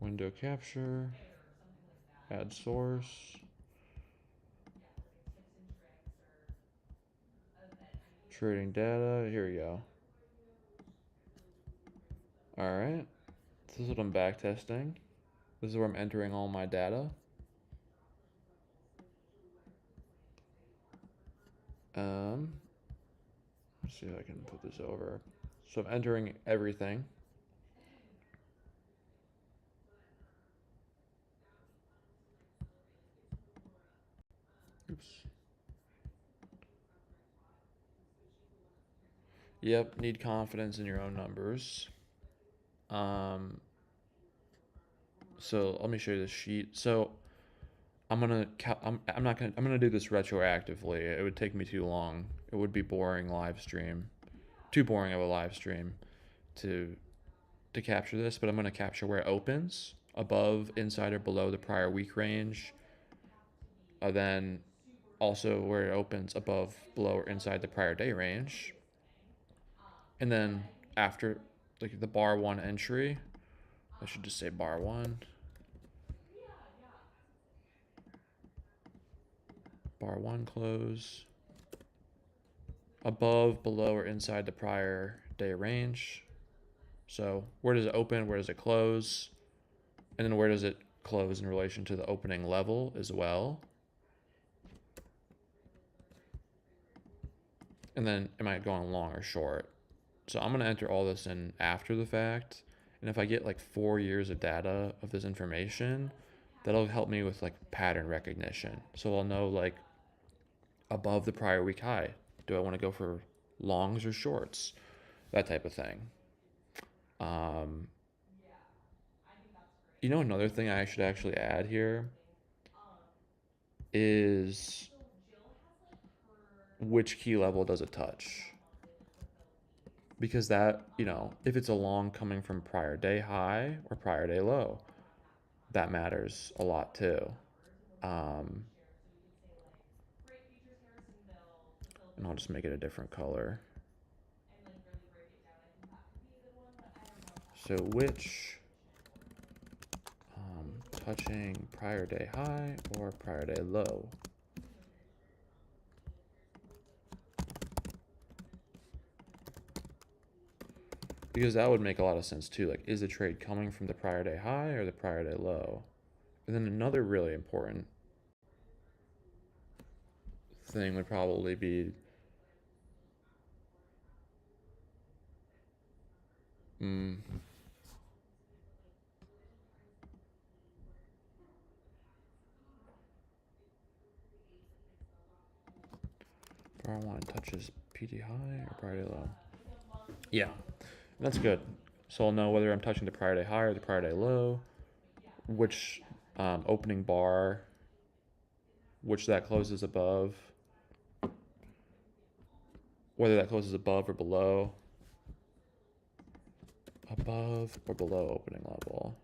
Window capture. Add source. Trading data. Here we go. Alright. This is what I'm backtesting. This is where I'm entering all my data. Let's see if I can put this over. So I'm entering everything. Oops. Yep, need confidence in your own numbers. So let me show you this sheet. So I'm gonna I'm gonna do this retroactively. It would take me too long. It would be boring live stream, too boring of a live stream to capture this. But I'm gonna capture where it opens, above, inside, or below the prior week range. Then also where it opens above, below, or inside the prior day range. And then after like the bar one entry, I should just say bar one. Bar one close. Above, below, or inside the prior day range. So where does it open? Where does it close? And then where does it close in relation to the opening level as well? And then am I going long or short? So I'm going to enter all this in after the fact. And if I get like 4 years of data of this information, that'll help me with like pattern recognition. So I'll know like above the prior week high, do I want to go for longs or shorts? That type of thing. You know, another thing I should actually add here is which key level does it touch? Because that, you know, if it's a long coming from prior day high or prior day low, that matters a lot too. And I'll just make it a different color. So which touching prior day high or prior day low? Because that would make a lot of sense too. Like, is the trade coming from the prior day high or the prior day low? And then another really important thing would probably be bar one touches PT high or prior day low. Yeah, that's good. So I'll know whether I'm touching the prior day high or the prior day low, which opening bar, which that closes above, whether that closes above or below, above or below opening level.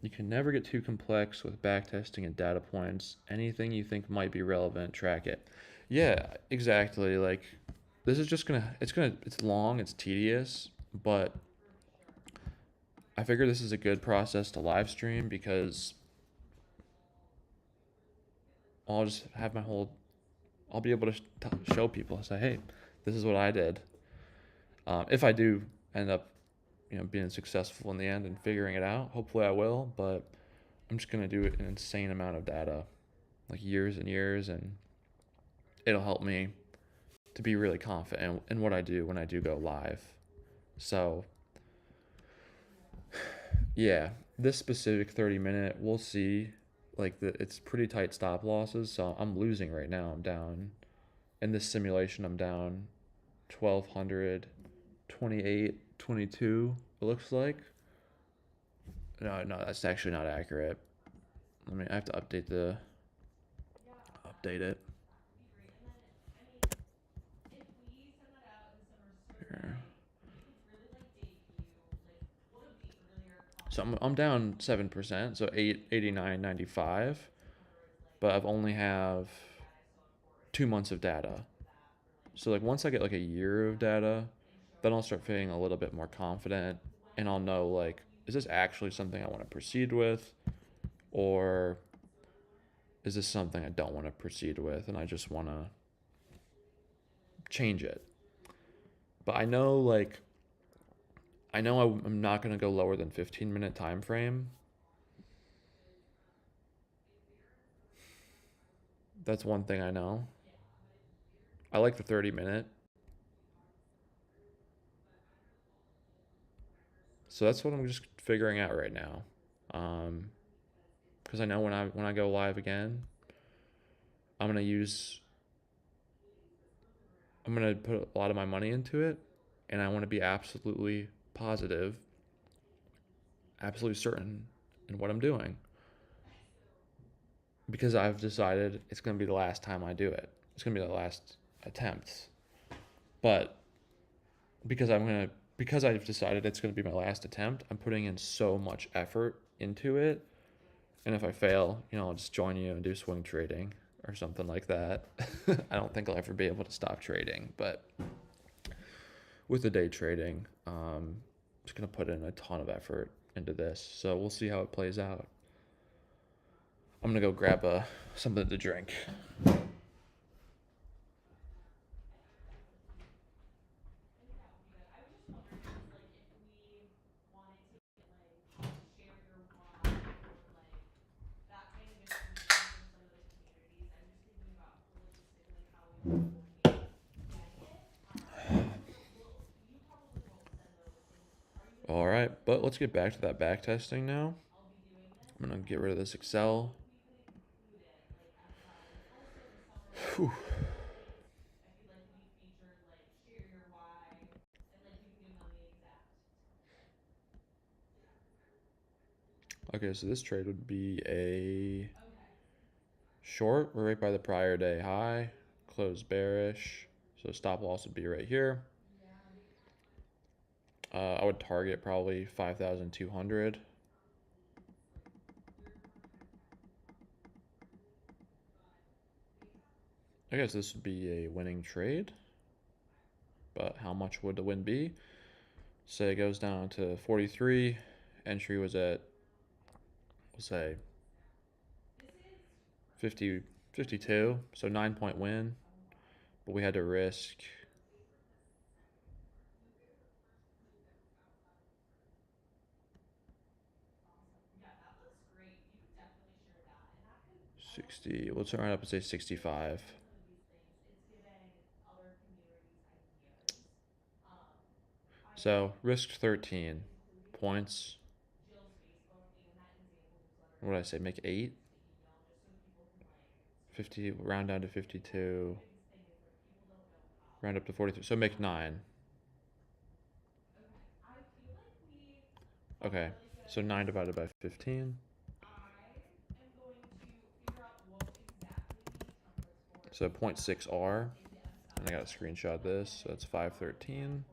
You can never get too complex with backtesting and data points. Anything you think might be relevant, track it. Yeah, exactly. Like, this is just it's long, it's tedious, but I figure this is a good process to live stream because I'll just have I'll be able to show people, say, hey, this is what I did. If I do end up, you know, being successful in the end and figuring it out, hopefully I will, but I'm just going to do an insane amount of data. like years and years, and it'll help me to be really confident in what I do when I do go live. So yeah, this specific 30-minute, we'll see. Like it's pretty tight stop losses, so I'm losing right now. I'm down in this simulation. I'm down 1200, 28, 22. It looks like. No, that's actually not accurate. I have to update it. Here. So I'm down 7%, so 89.95, but I've only have 2 months of data. So like once I get like a year of data, then I'll start feeling a little bit more confident, and I'll know like, is this actually something I want to proceed with, or is this something I don't want to proceed with and I just want to change it? But I know like I'm not going to go lower than 15-minute time frame. That's one thing I know. I like the 30-minute. So that's what I'm just figuring out right now. Because I know when I go live again, I'm gonna use I'm gonna put a lot of my money into it, and I want to be absolutely positive, absolutely certain in what I'm doing, because I've decided it's gonna be the last time I do it. It's gonna be the last attempt. But because I've decided it's gonna be my last attempt, I'm putting in so much effort into it. And if I fail, I'll just join you and do swing trading or something like that. I don't think I'll ever be able to stop trading, but with the day trading, I'm just gonna put in a ton of effort into this. So we'll see how it plays out. I'm gonna go grab something to drink. All right, but let's get back to that back testing now. I'm gonna get rid of this Excel. Whew. Okay, so this trade would be a short. We're right by the prior day high. Close bearish. So stop loss would be right here. I would target probably 5,200. I guess this would be a winning trade. But how much would the win be? Say it goes down to 43. Entry was at, we'll say, 52. So 9-point win. But we had to risk 60. We'll turn it up and say 65. So risked 13 points. What did I say? Make 8? 50, round down to 52. Round up to 43. So make 9. Okay. So 9 divided by 15. So 0.6 R. And I got to screenshot this. So that's 513.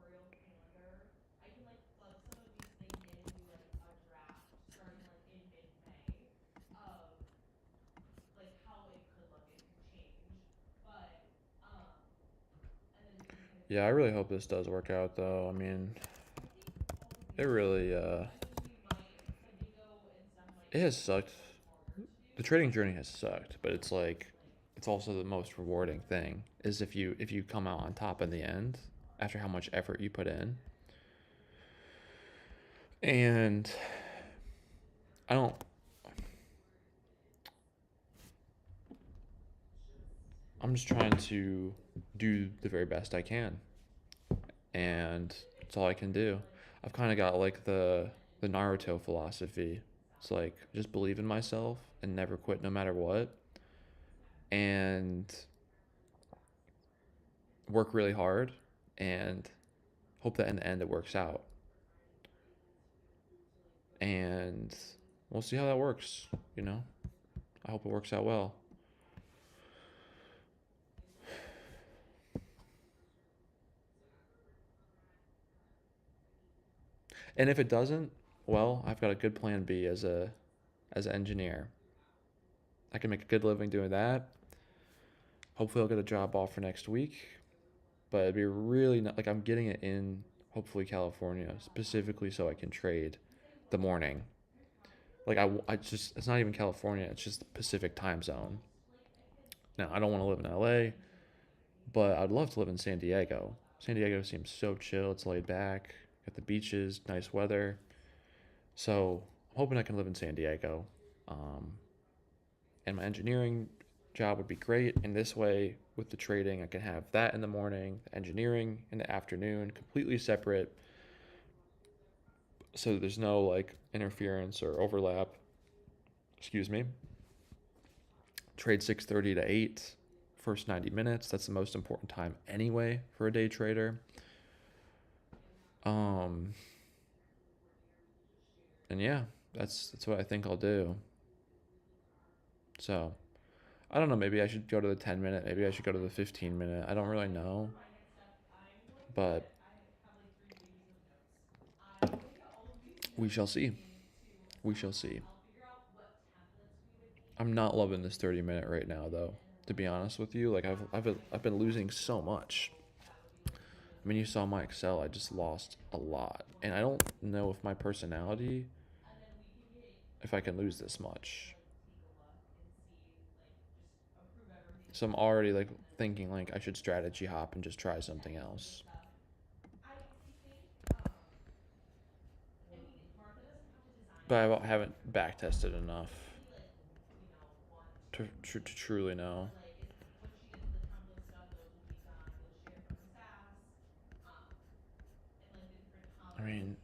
Yeah, I really hope this does work out, though. I mean, it really, it has sucked. The trading journey has sucked, but it's like, it's also the most rewarding thing is if you come out on top in the end after how much effort you put in. And I don't I'm just trying to do the very best I can, and that's all I can do. I've kind of got like the Naruto philosophy. It's like just believe in myself and never quit no matter what, and work really hard, and hope that in the end it works out. And we'll see how that works, you know? I hope it works out well. And if it doesn't, well, I've got a good plan B as an engineer. I can make a good living doing that. Hopefully I'll get a job offer next week, but it'd be really not, like I'm getting it in hopefully California specifically so I can trade the morning. Like I just it's not even California, it's just the Pacific time zone. Now, I don't want to live in LA, but I'd love to live in San Diego. San Diego seems so chill, it's laid back, got the beaches, nice weather. So I'm hoping I can live in San Diego. Um, and my engineering job would be great. And this way, with the trading, I can have that in the morning, the engineering in the afternoon, completely separate. So there's no like interference or overlap. Excuse me. Trade 6:30 to 8, first 90 minutes. That's the most important time anyway for a day trader. Um, and yeah, that's what I think I'll do. So I don't know. Maybe I should go to the 10 minute. Maybe I should go to the 15 minute. I don't really know, but we shall see. We shall see. I'm not loving this 30 minute right now, though. To be honest with you, like I've been losing so much. I mean, you saw my Excel. I just lost a lot, and I don't know if my personality, if I can lose this much. So I'm already like thinking like I should strategy hop and just try something else. But I haven't back tested enough to truly know. I mean,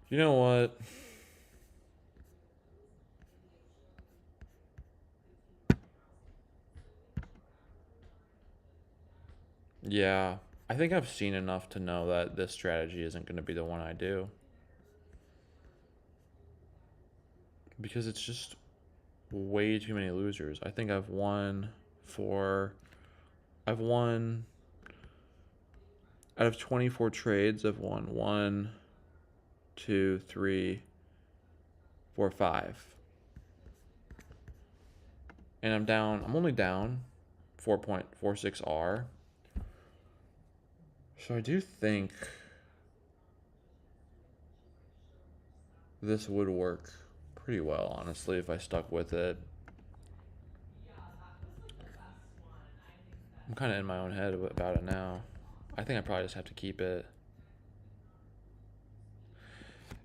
you know what? Yeah, I think I've seen enough to know that this strategy isn't going to be the one I do because it's just way too many losers. I think four. I've won out of 24 trades. I've won one, two, three, four, five, and I'm down. I'm only down 4.46 R. So I do think this would work pretty well, honestly, if I stuck with it. I'm kind of in my own head about it now. I think I probably just have to keep it.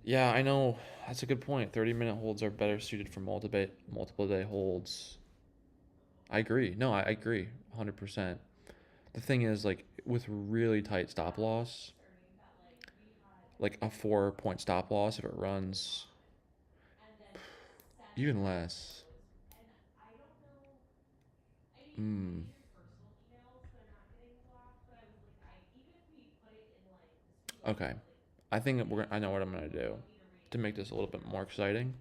Yeah, I know. That's a good point. 30-minute holds are better suited for multiple day holds. I agree. No, I agree 100%. The thing is, like, with really tight stop loss, like a 4 point stop loss, if it runs even less. Hmm. Okay. I know what I'm gonna do to make this a little bit more exciting.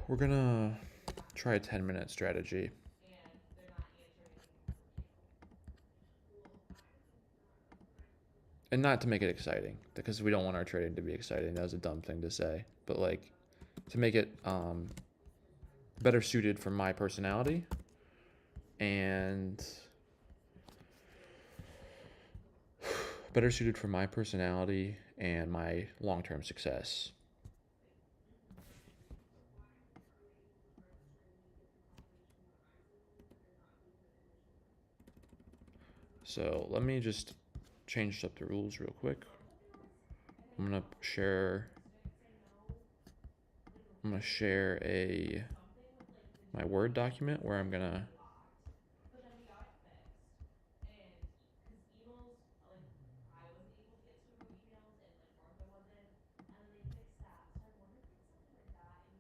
We're gonna try a 10-minute strategy. And not to make it exciting, because we don't want our trading to be exciting. That was a dumb thing to say. But like to make it better suited for my personality and better suited for my personality and my long-term success. So let me just change up the rules real quick. I'm gonna share a my Word document where I'm gonna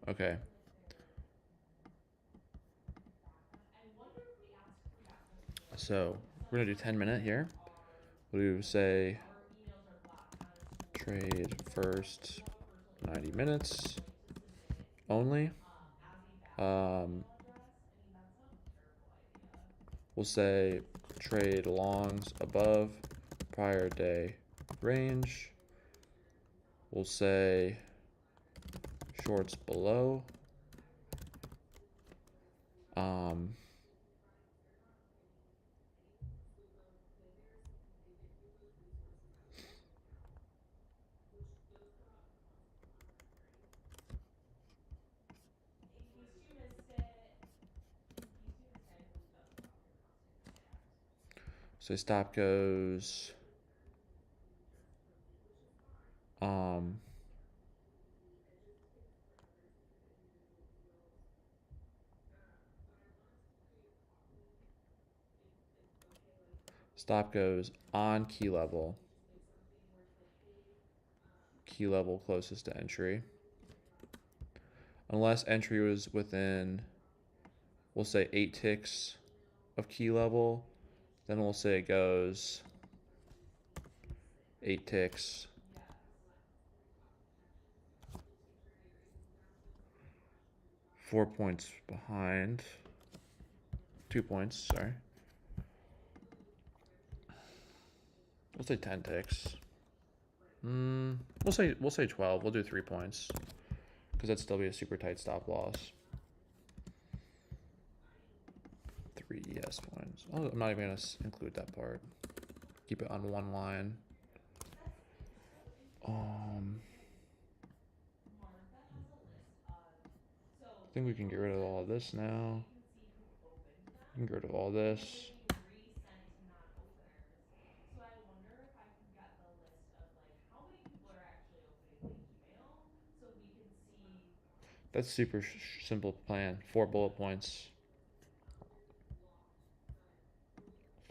okay. So we're gonna do 10-minute here. We'll say trade first 90 minutes only. We'll say trade longs above prior day range. We'll say shorts below. So stop goes stop goes on key level closest to entry, unless entry was within, we'll say 8 ticks of key level, then we'll say it goes 8 ticks. Four points behind. 2 points, sorry. We'll say 10 ticks. We'll say 12. We'll do 3 points, because that'd still be a super tight stop loss. 3 ES points. Oh, I'm not even gonna include that part. Keep it on one line. I think we can get rid of all of this now. We can get rid of all this. That's super simple plan. 4 bullet points.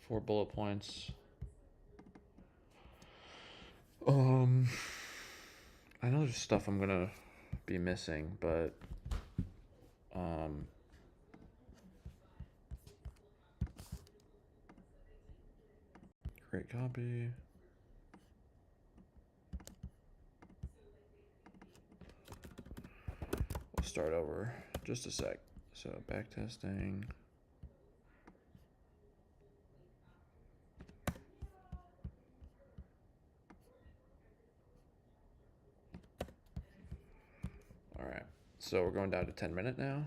4 bullet points. I know there's stuff I'm gonna be missing, but great copy. We'll start over just a sec. So backtesting. All right, so we're going down to 10-minute now.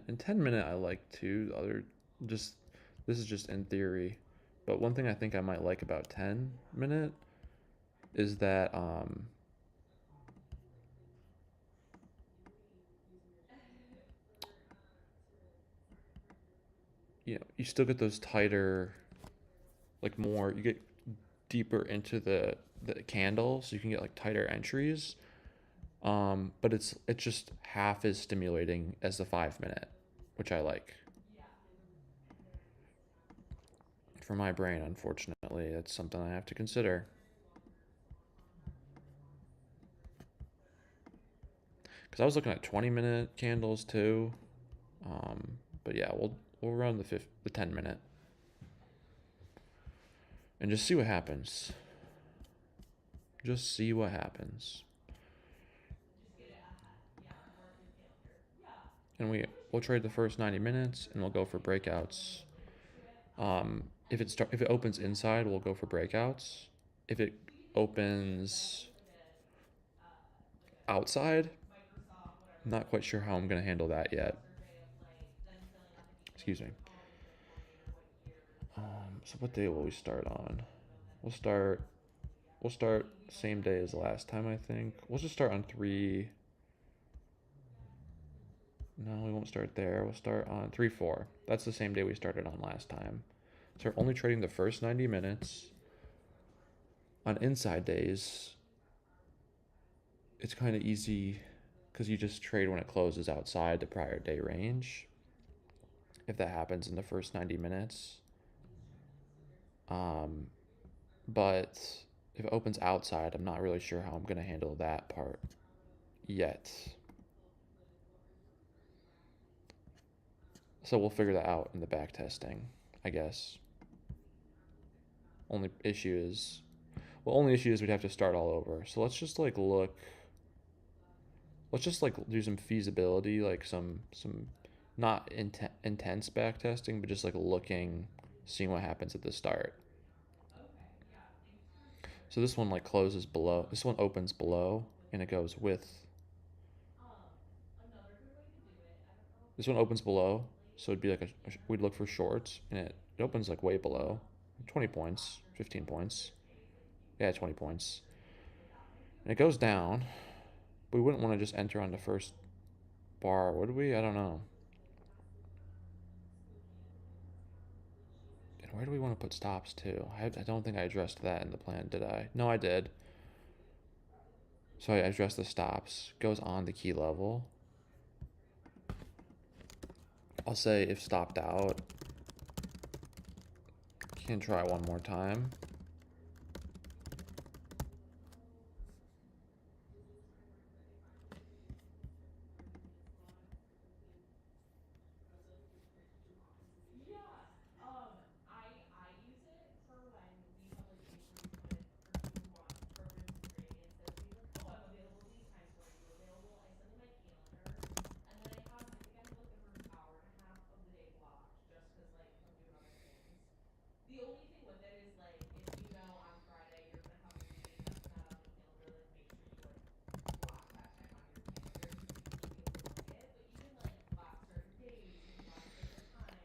In 10-minute, I like too. This is just in theory, but one thing I think I might like about 10-minute is that you still get those tighter, like more. You get deeper into the candle, so you can get like tighter entries. But it's just half as stimulating as the 5-minute, which I like. For my brain, unfortunately, that's something I have to consider. Because I was looking at 20-minute candles too. But yeah, we'll run the 10-minute and just see what happens. Just see what happens. And we'll trade the first 90 minutes and we'll go for breakouts. If it opens inside, we'll go for breakouts. If it opens outside, not quite sure how I'm gonna handle that yet. Excuse me. So what day will we start on? We'll start. We'll start same day as last time, I think. We'll just start on 3. No, we won't start there. We'll start on 3-4. That's the same day we started on last time. So we're only trading the first 90 minutes. On inside days, it's kind of easy because you just trade when it closes outside the prior day range. If that happens in the first 90 minutes. But if it opens outside, I'm not really sure how I'm going to handle that part yet. So we'll figure that out in the back testing, I guess. Only issue is we'd have to start all over. So let's just like look. Let's just like do some feasibility, like some not intense back testing, but just like looking, seeing what happens at the start. So this one like closes below. This one opens below, and it goes with. This one opens below, so it'd be like we'd look for shorts, and it opens like way below, 20 points, 15 points, yeah, 20 points, and it goes down. But we wouldn't want to just enter on the first bar, would we? I don't know. And where do we want to put stops too? I don't think I addressed that in the plan, did I? No, I did. So I addressed the stops. Goes on the key level. I'll say if stopped out. Can try one more time.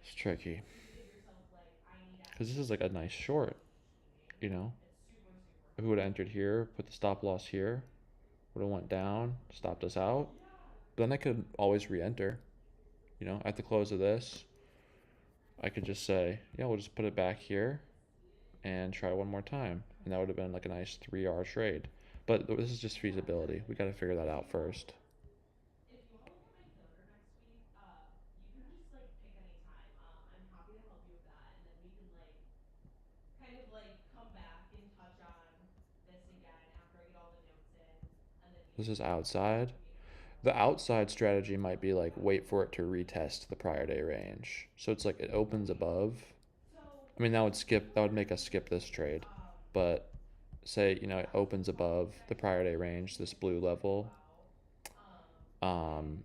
It's tricky. Because this is like a nice short, you know? If we would have entered here, put the stop loss here, would have went down, stopped us out. But then I could always re-enter, at the close of this. I could just say, yeah, we'll just put it back here and try one more time. And that would have been like a nice 3R trade. But this is just feasibility. We got to figure that out first. This is outside. The outside strategy might be like wait for it to retest the prior day range. So it's like it opens above. I mean, that would make us skip this trade. But say, it opens above the prior day range, this blue level. Um,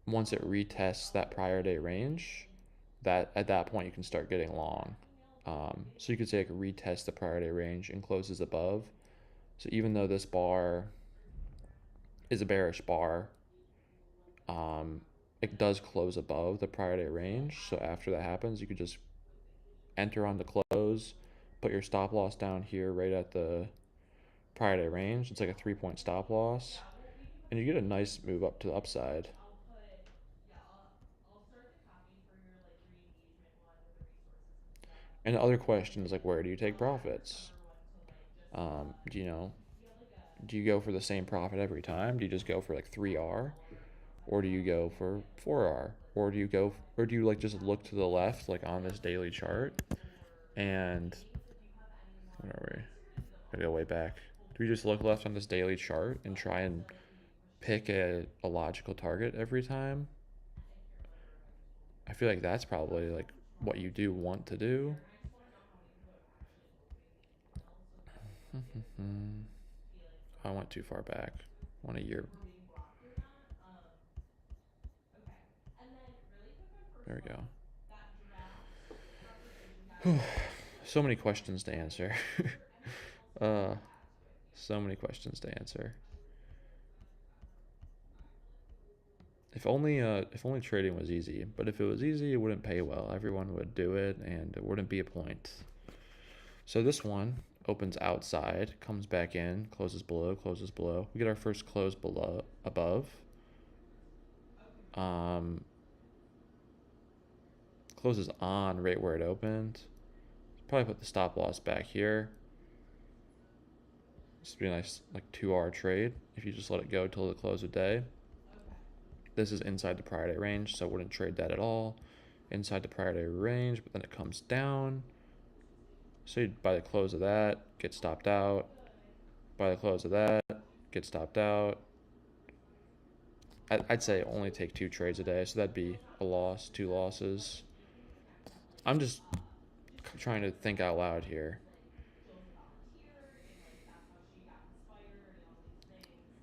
Once it retests that prior day range, that at that point you can start getting long. So you could say like retest the prior day range and closes above. So even though this bar is a bearish bar, it does close above the prior day range. So after that happens, you could just enter on the close, put your stop loss down here right at the prior day range. It's like a 3-point stop loss, and you get a nice move up to the upside. And the other question is like, where do you take profits? Um, do you know? Do you go for the same profit every time? Do you just go for like 3R, or do you go for 4R, or do you like just look to the left like on this daily chart and where are we? Gotta go way back. Do we just look left on this daily chart and try and pick a logical target every time? I feel like that's probably like what you do want to do. I went too far back. One a year. There we go. So many questions to answer. uh, so many questions to answer. If only trading was easy. But if it was easy, it wouldn't pay well. Everyone would do it, and it wouldn't be a point. So this one, opens outside, comes back in, closes below, closes below. We get our first close below, above. Closes on right where it opened. Probably put the stop loss back here. This would be a nice like 2R trade if you just let it go till the close of day. This is inside the prior day range, so I wouldn't trade that at all. Inside the prior day range, but then it comes down. So you'd by the close of that, get stopped out. By the close of that, get stopped out. I'd say only take 2 trades a day, so that'd be a loss, 2 losses. I'm just trying to think out loud here.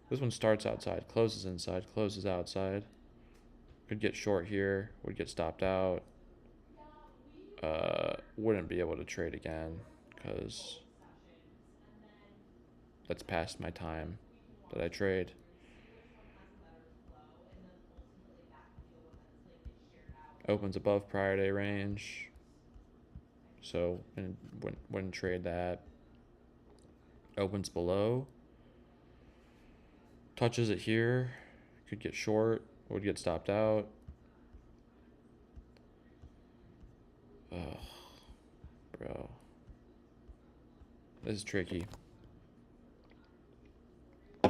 This one starts outside, closes inside, closes outside. Could get short here, would get stopped out. Wouldn't be able to trade again because that's past my time that I trade. Opens above prior day range, so wouldn't trade that. Opens below, touches it here, could get short, would get stopped out. Ugh, bro, this is tricky. I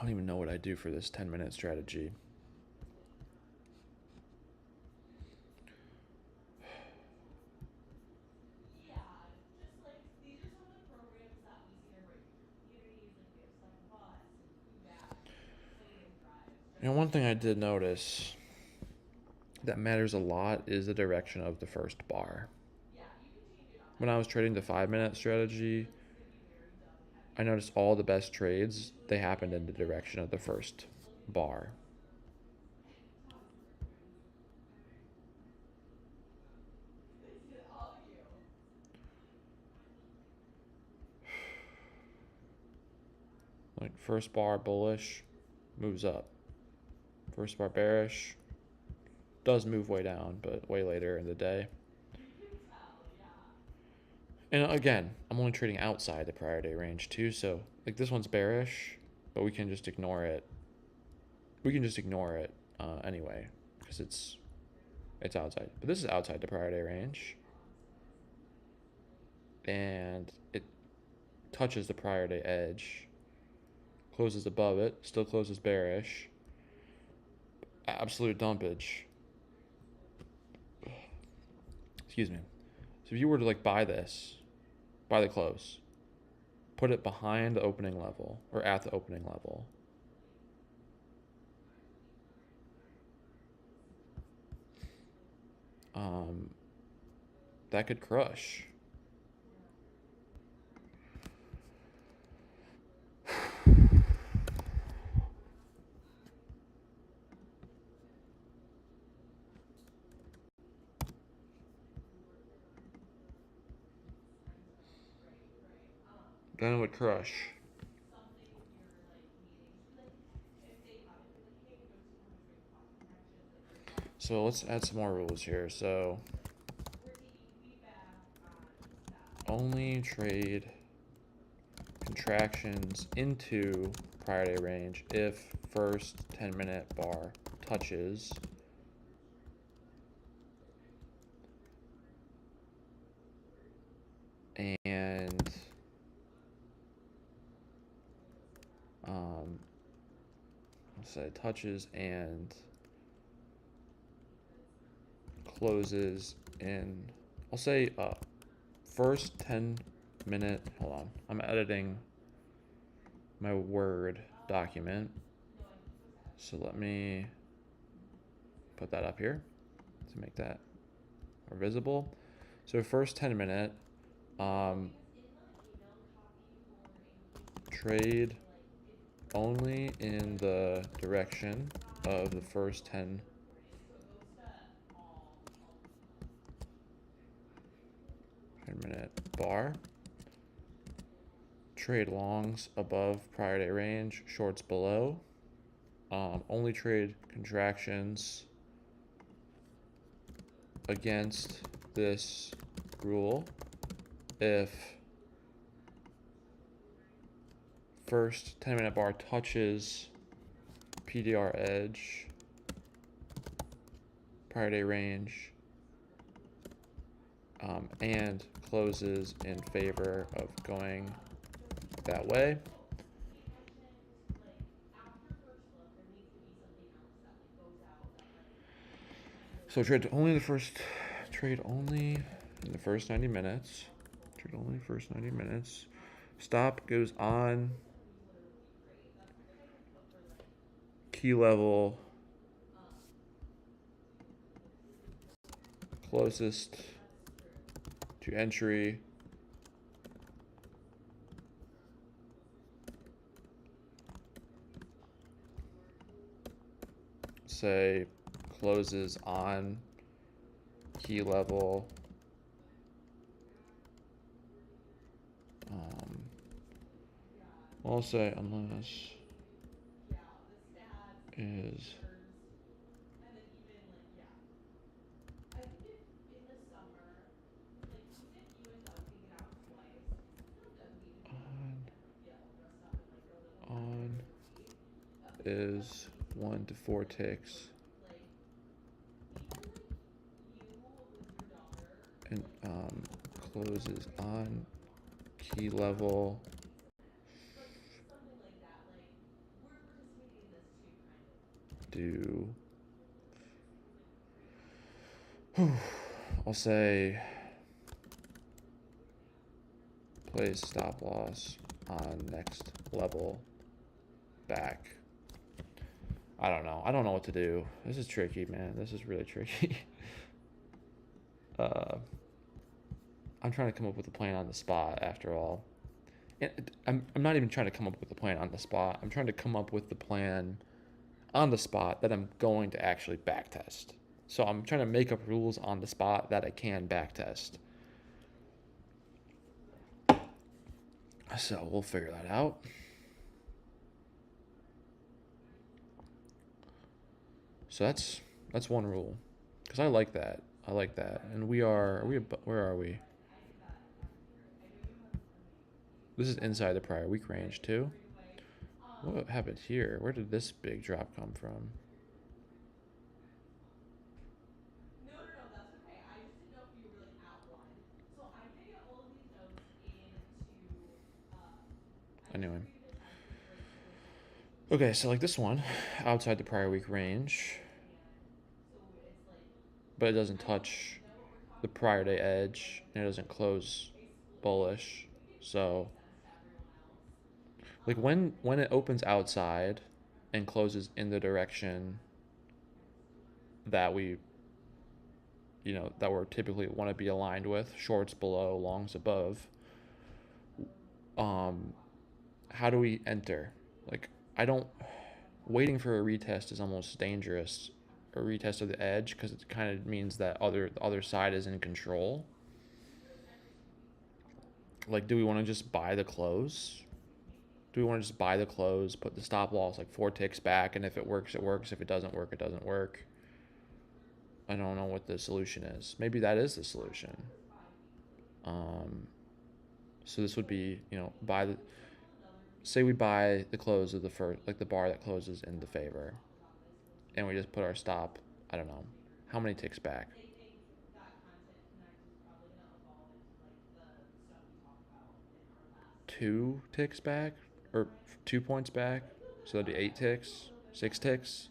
don't even know what I do for this 10-minute strategy. You know, one thing I did notice that matters a lot is the direction of the first bar. When I was trading the 5-minute strategy, I noticed all the best trades, they happened in the direction of the first bar. Like first bar bullish, moves up. First bar bearish, does move way down, but way later in the day. And again, I'm only trading outside the prior day range too, so like this one's bearish, but we can just ignore it. We can just ignore it anyway, because it's outside. But this is outside the prior day range. And it touches the prior day edge. Closes above it, still closes bearish. Absolute dumpage. Excuse me. So if you were to like buy this, buy the close, put it behind the opening level or at the opening level. That could crush. Then it would crush. So let's add some more rules here. So only trade contractions into prior day range if first 10-minute bar touches and let's say touches and closes in, I'll say first 10-minute, hold on, I'm editing my Word document, so let me put that up here to make that more visible. So first 10-minute, trade only in the direction of the first 10-minute bar. Trade longs above prior day range, shorts below. Only trade contractions against this rule if first 10-minute bar touches PDR edge, prior day range, and closes in favor of going that way. So trade only in the first 90 minutes. Trade only first 90 minutes. Stop goes on key level closest to entry. Say closes on key level I'll say unless is on is 1 to 4 ticks and closes on key level do I'll say place stop loss on next level back. I don't know. I don't know what to do. This is tricky, man. This is really tricky. I'm trying to come up with a plan on the spot after all. And I'm not even trying to come up with a plan on the spot. I'm trying to come up with the plan on the spot that I'm going to actually backtest. So I'm trying to make up rules on the spot that I can backtest. So we'll figure that out. So that's one rule, because I like that. I like that. And where are we? This is inside the prior week range too. What happened here? Where did this big drop come from? Anyway. Okay, so like this one, outside the prior week range, but it doesn't touch the prior day edge, and it doesn't close bullish. So like when it opens outside and closes in the direction that we that we're typically want to be aligned with, shorts below, longs above, how do we enter? Like, I don't, waiting for a retest is almost dangerous, a retest of the edge, because it kind of means that the other side is in control. Like, do we want to just buy the close? Do we want to just buy the close, put the stop loss like 4 ticks back, and if it works, it works. If it doesn't work, it doesn't work. I don't know what the solution is. Maybe that is the solution. So this would be, say we buy the close of the first, like the bar that closes in the favor, and we just put our stop, I don't know, how many ticks back? 2 ticks back, or 2 points back, so that'd be 8 ticks, 6 ticks.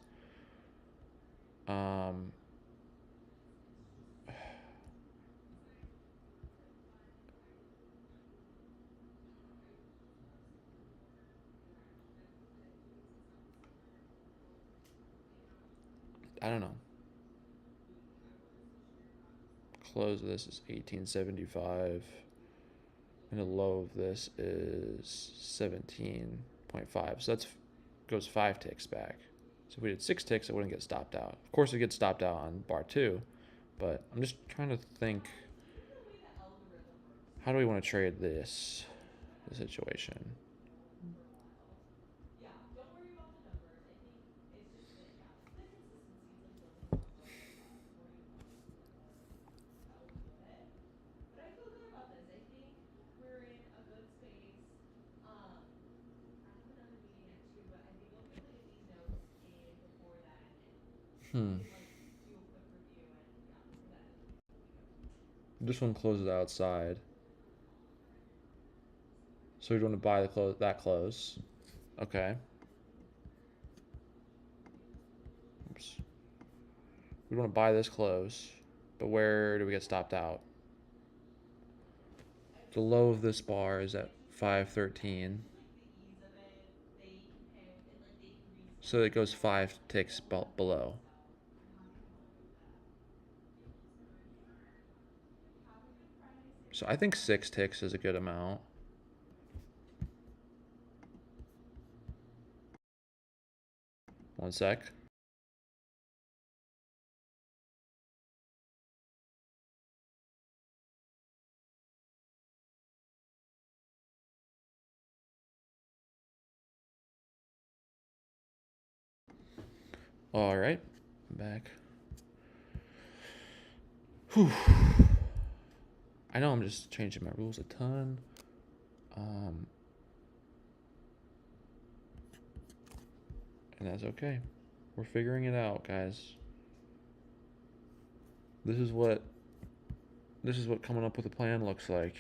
I don't know. Close of this is 1875, and the low of this is 17.5. So that's goes 5 ticks back. So if we did 6 ticks, it wouldn't get stopped out. Of course, it gets stopped out on bar 2, but I'm just trying to think, how do we want to trade this situation? This one closes outside. So we want to buy the close that close. Okay. Oops. We want to buy this close, but where do we get stopped out? The low of this bar is at 513. So it goes 5 ticks below. So I think 6 ticks is a good amount. One sec. All right, I'm back. Whew. I know I'm just changing my rules a ton. And that's okay. We're figuring it out, guys. This is what coming up with a plan looks like.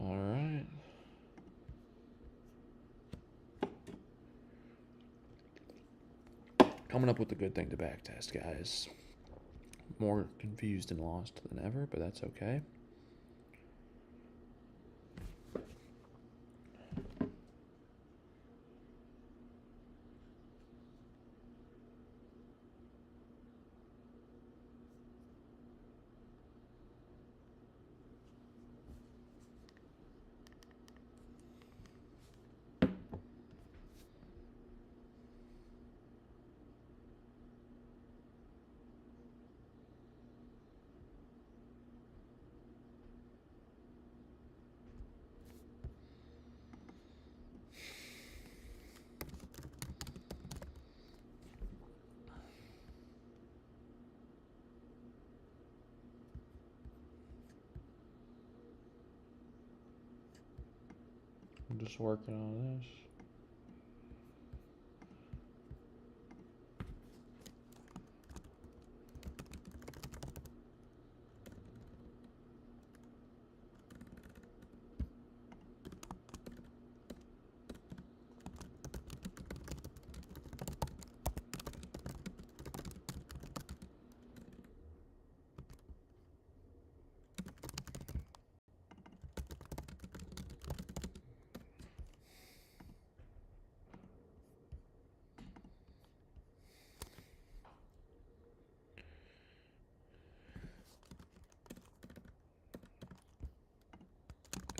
All right. Coming up with a good thing to backtest, guys. More confused and lost than ever, but that's okay. I'm just working on this.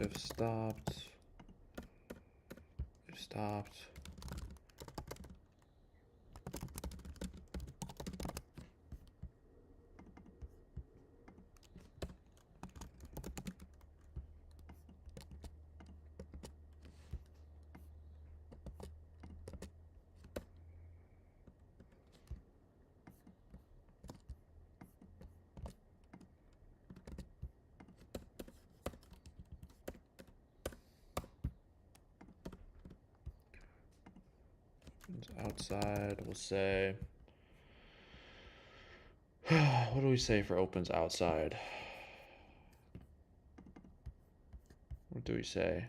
If stopped. If stopped. Outside, we'll say. What do we say for opens outside? What do we say?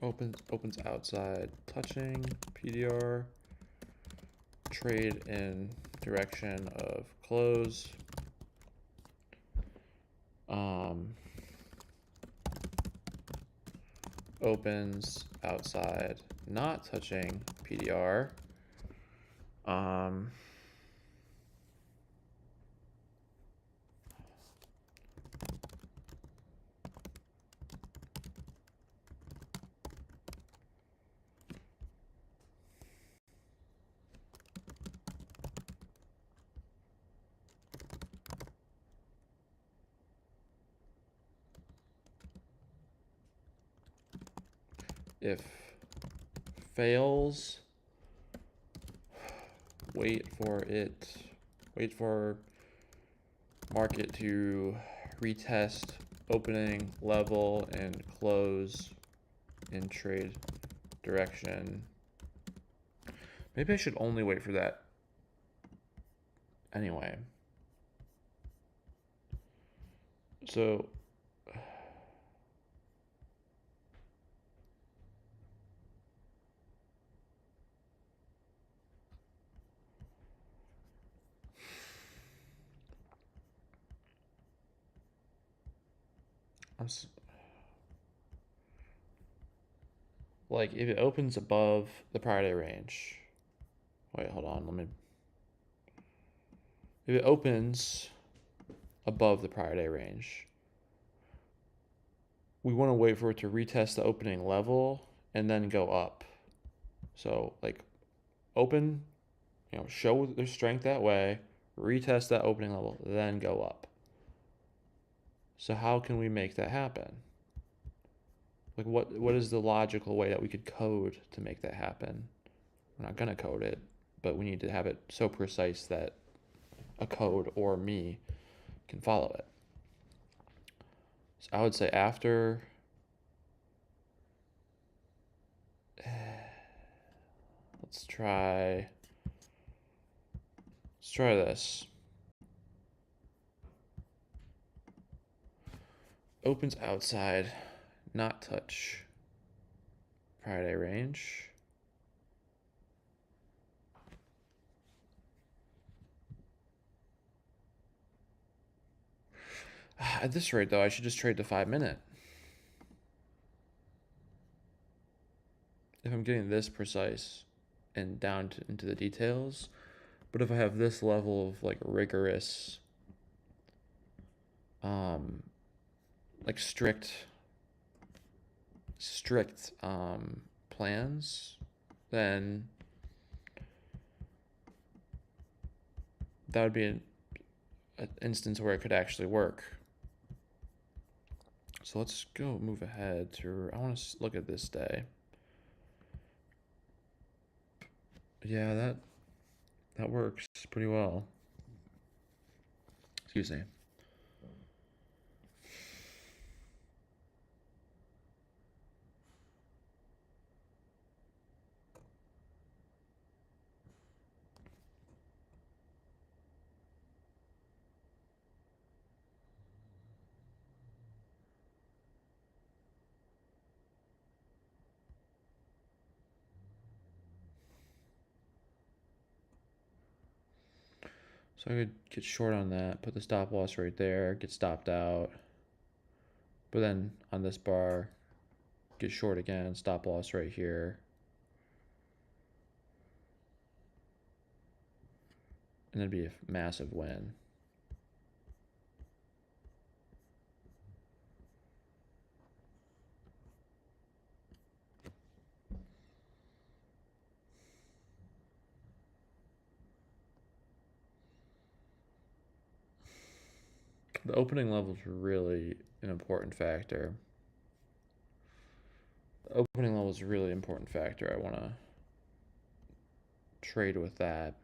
Opens outside, touching, PDR, trade in direction of close. Opens outside, not touching PDR. If fails, wait for market to retest opening level and close in trade direction. Maybe I should only wait for that anyway. So like if it opens above the prior day range. Wait, hold on, if it opens above the prior day range, we want to wait for it to retest the opening level and then go up. So like open, show their strength that way, retest that opening level, then go up. So how can we make that happen? Like what is the logical way that we could code to make that happen? We're not gonna code it, but we need to have it so precise that a code or me can follow it. So I would say after let's try this. Opens outside, not touch prior day range. At this rate, though, I should just trade the 5-minute. If I'm getting this precise and down into the details, but if I have this level of like rigorous, like strict plans, then that would be an instance where it could actually work. So let's go move ahead to, I want to look at this day. Yeah, that works pretty well. Excuse me. So I could get short on that, put the stop loss right there, get stopped out. But then on this bar, get short again, stop loss right here. And that'd be a massive win. The opening level is really an important factor. The opening level is a really important factor. I want to trade with that.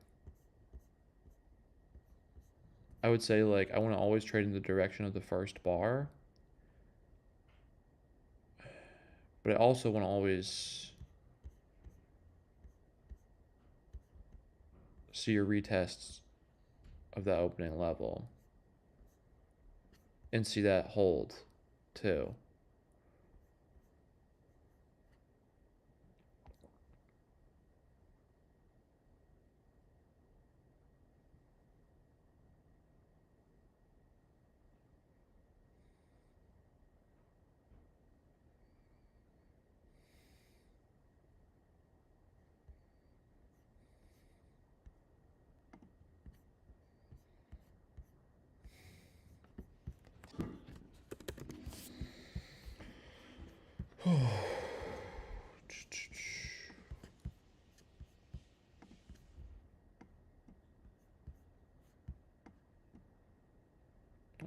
I would say like I want to always trade in the direction of the first bar. But I also want to always see your retests of that opening level and see that hold too.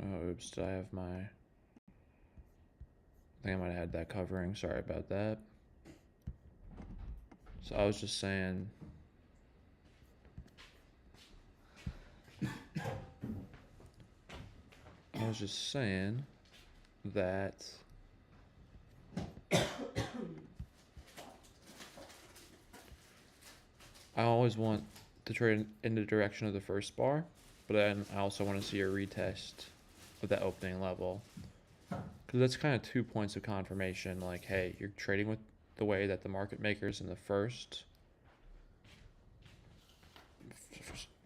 Oh, oops, did I have my... I think I might have had that covering. Sorry about that. So I was just saying, that I always want to trade in the direction of the first bar, but then I also want to see a retest of that opening level. Because that's kind of 2 points of confirmation. Like, hey, you're trading with the way that the market makers in the first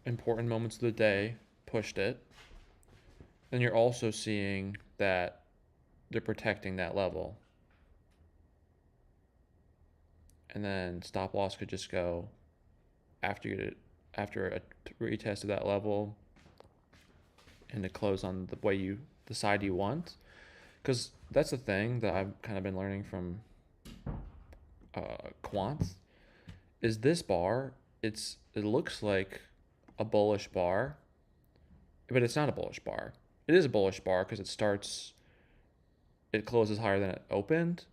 important moments of the day pushed it. Then you're also seeing that they're protecting that level. And then stop loss could just go after a retest of that level and to close on the side you want. Because that's the thing that I've kind of been learning from quants is this bar. It looks like a bullish bar, but it's not a bullish bar. It is a bullish bar because it closes higher than it opened,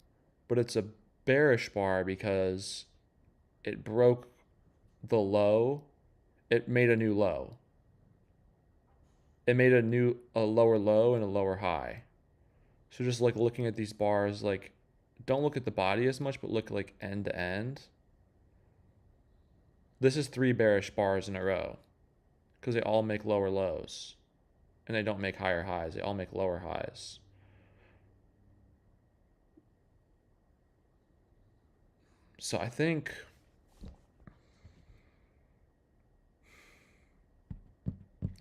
but it's a bearish bar because it broke the low. It made a new low. It made a lower low and a lower high. So just like looking at these bars, like don't look at the body as much, but look like end to end. This is 3 bearish bars in a row because they all make lower lows and they don't make higher highs. They all make lower highs. So I think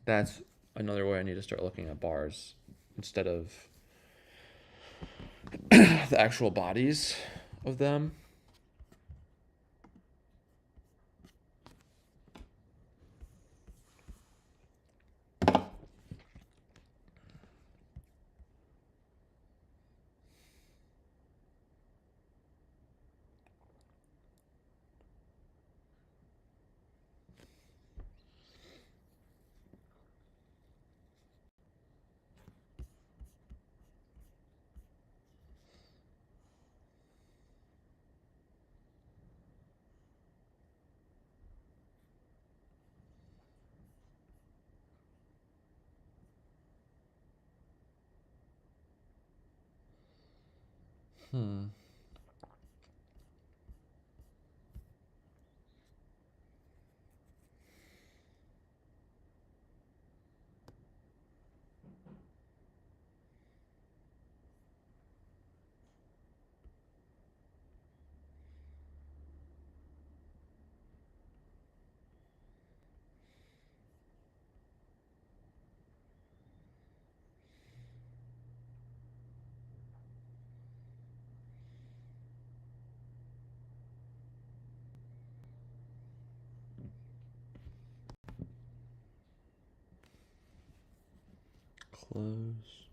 that's another way I need to start looking at bars instead of the actual bodies of them. Close.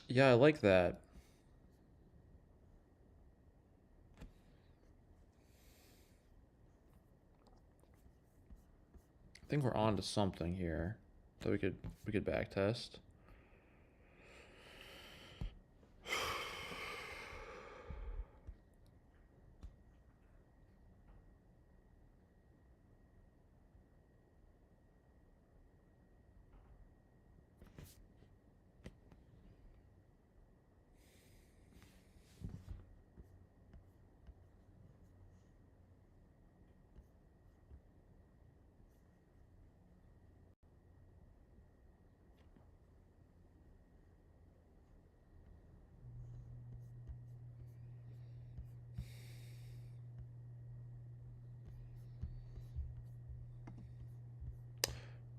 Yeah, I like that. I think we're on to something here that we could back test.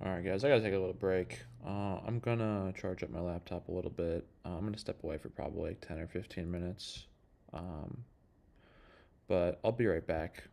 All right, guys, I gotta take a little break. I'm gonna charge up my laptop a little bit. I'm gonna step away for probably like 10 or 15 minutes. Um, but I'll be right back.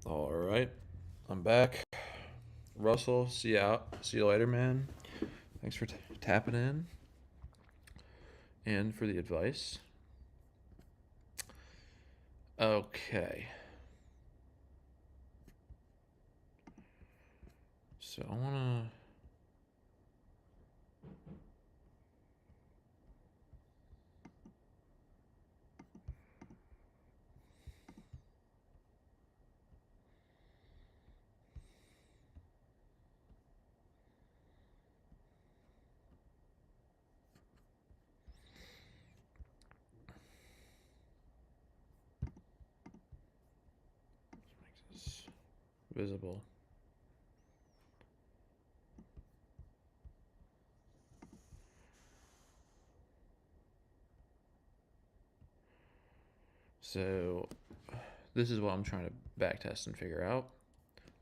All right, I'm back. Russell, see you out. See you later, man. Thanks for tapping in and for the advice. Okay. So I want to. Make this visible. So this is what I'm trying to backtest and figure out.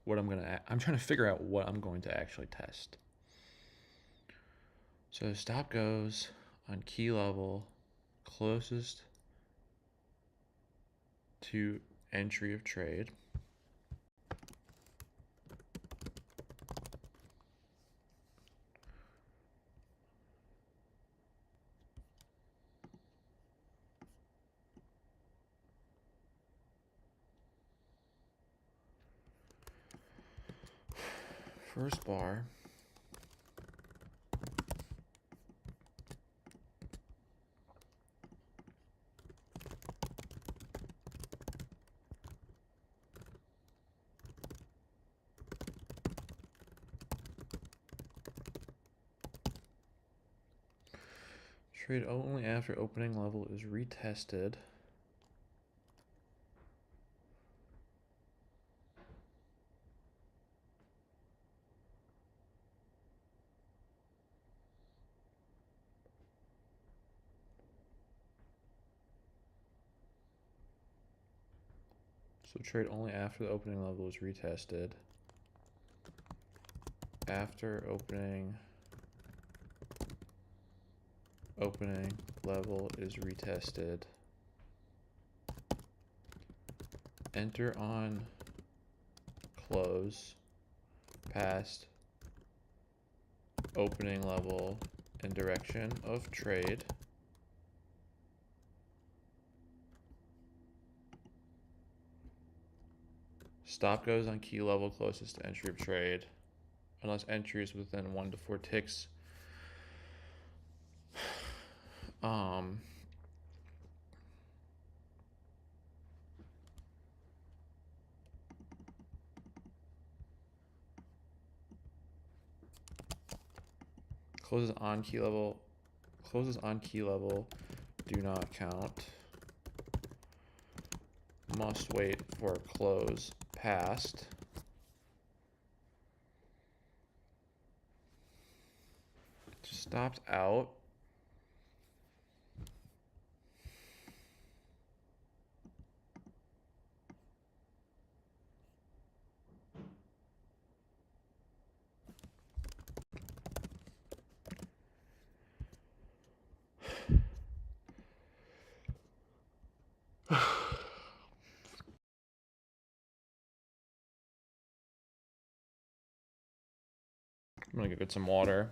I'm trying to figure out what I'm going to actually test. So stop goes on key level closest to entry of trade. First bar. Trade only after opening level is retested. So trade only after the opening level is retested. After opening level is retested. Enter on close past opening level and direction of trade. Stop goes on key level closest to entry of trade, unless entry is within 1 to 4 ticks. Closes on key level do not count. Must wait for close past. Stopped out. I'm gonna go get some water.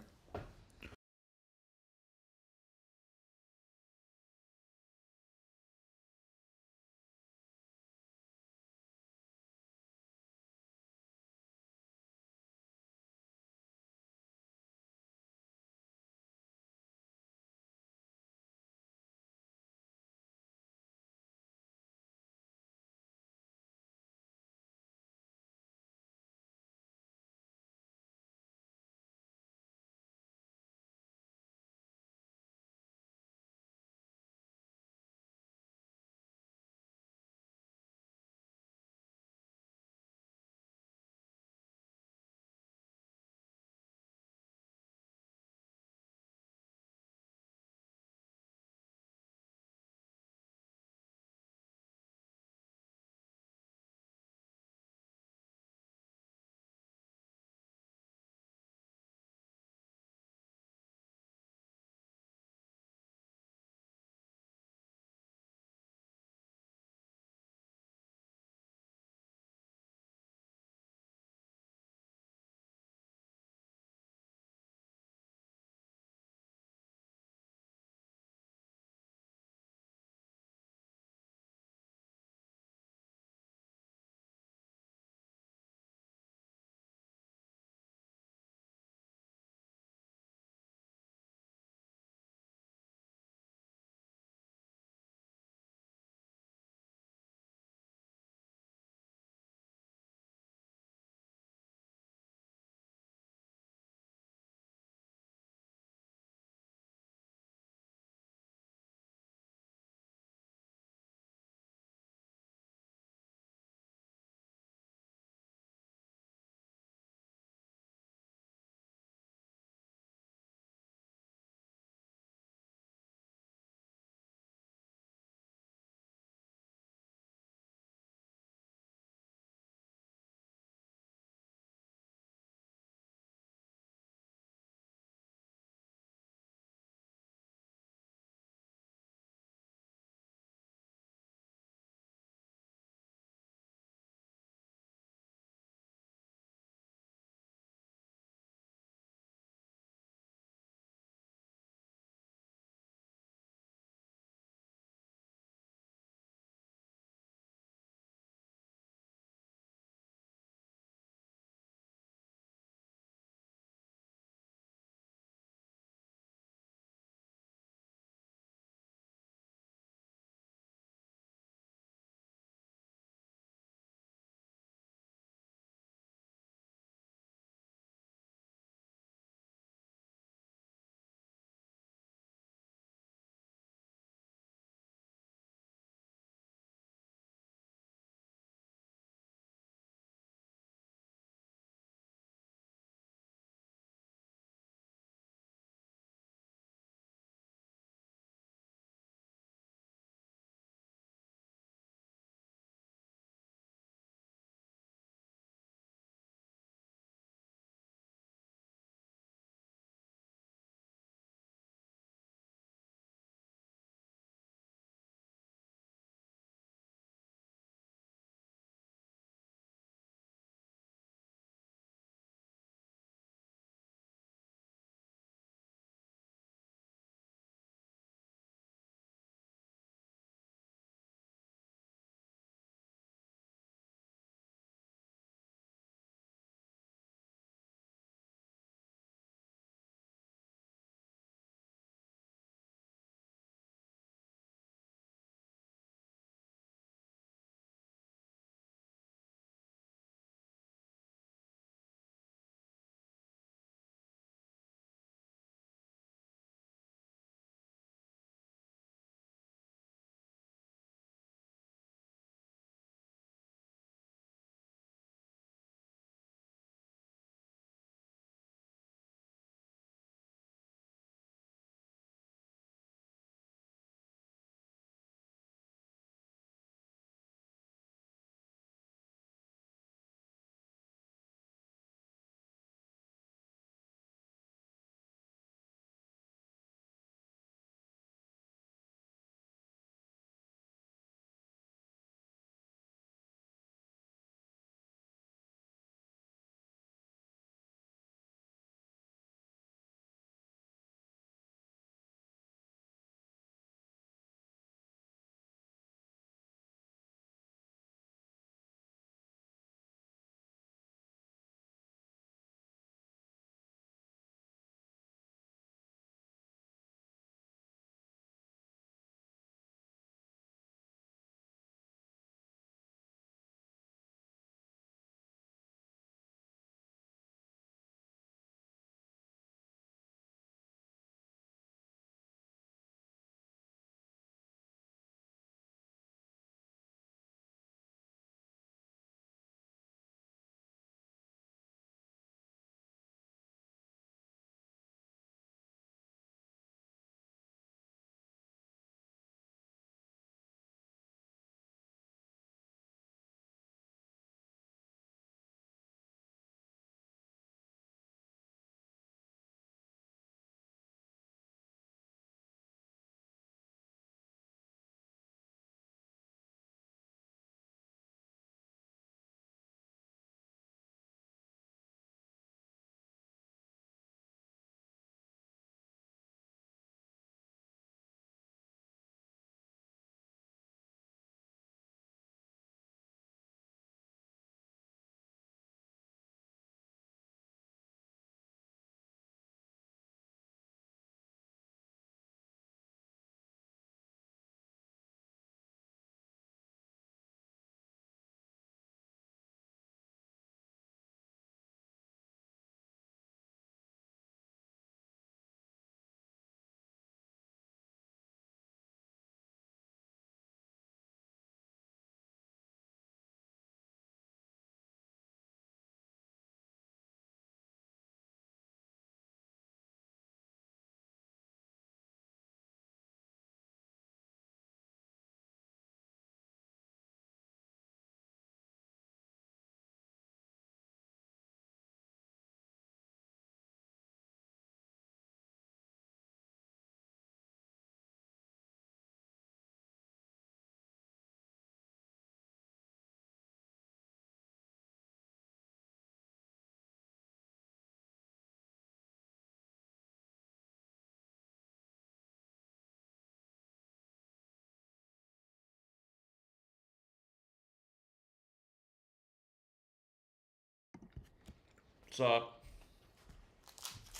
What's up?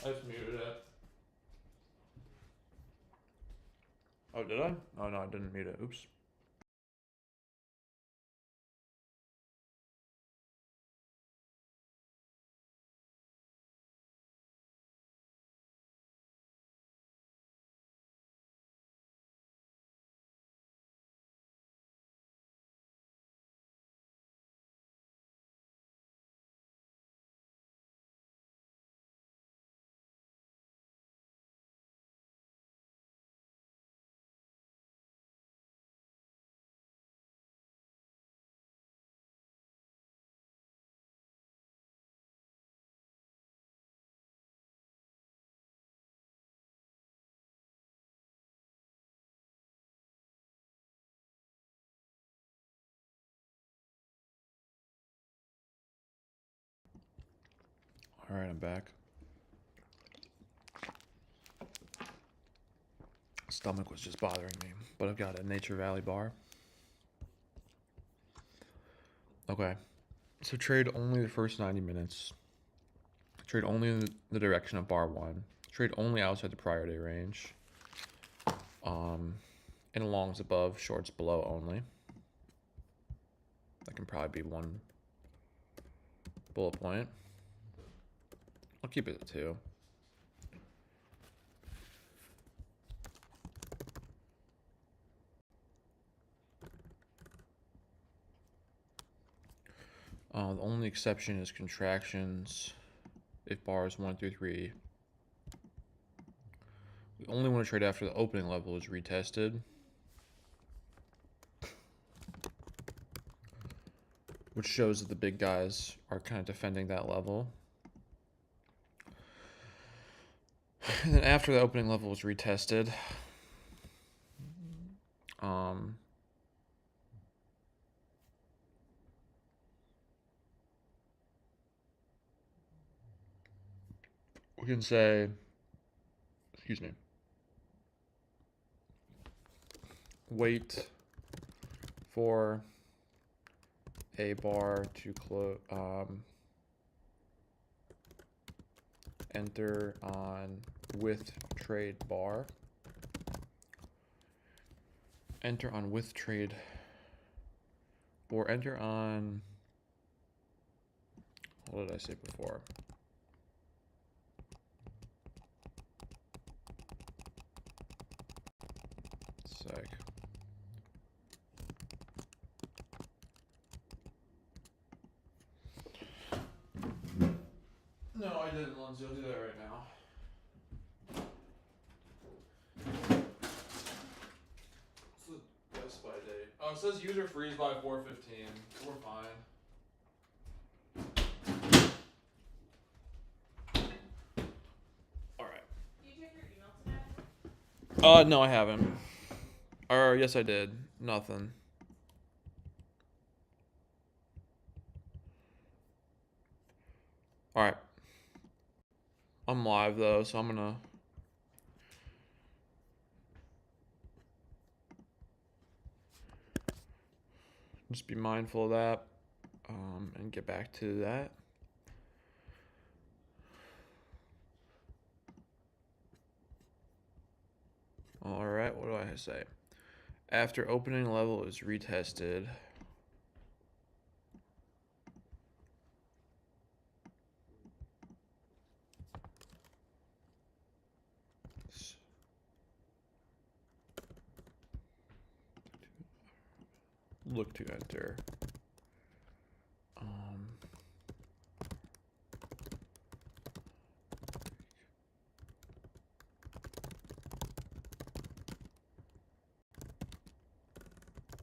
I just muted it. Oh, did I? Oh, no, I didn't mute it. Oops. All right, I'm back. Stomach was just bothering me, but I've got a Nature Valley bar. Okay, so trade only the first 90 minutes. Trade only in the direction of bar 1. Trade only outside the prior day range. And longs above, shorts below only. That can probably be one bullet point. I'll keep it at 2. The only exception is contractions. If bars 1 through 3. We only want to trade after the opening level is retested. Which shows that the big guys are kind of defending that level. And then after the opening level was retested, we can say, excuse me, wait for a bar to close, enter on with trade bar, enter on with trade, or enter on, what did I say before? Sec. No, I didn't, Lindsay. I'll do that right now. What's the best by date? Oh, it says user freeze by 4:15. So we're fine. All right. Did you check your email today? No, I haven't. Or yes, I did. Nothing. All right. I'm live though, so I'm gonna just be mindful of that, and get back to that. All right. What do I say? After opening level is retested. Look to enter.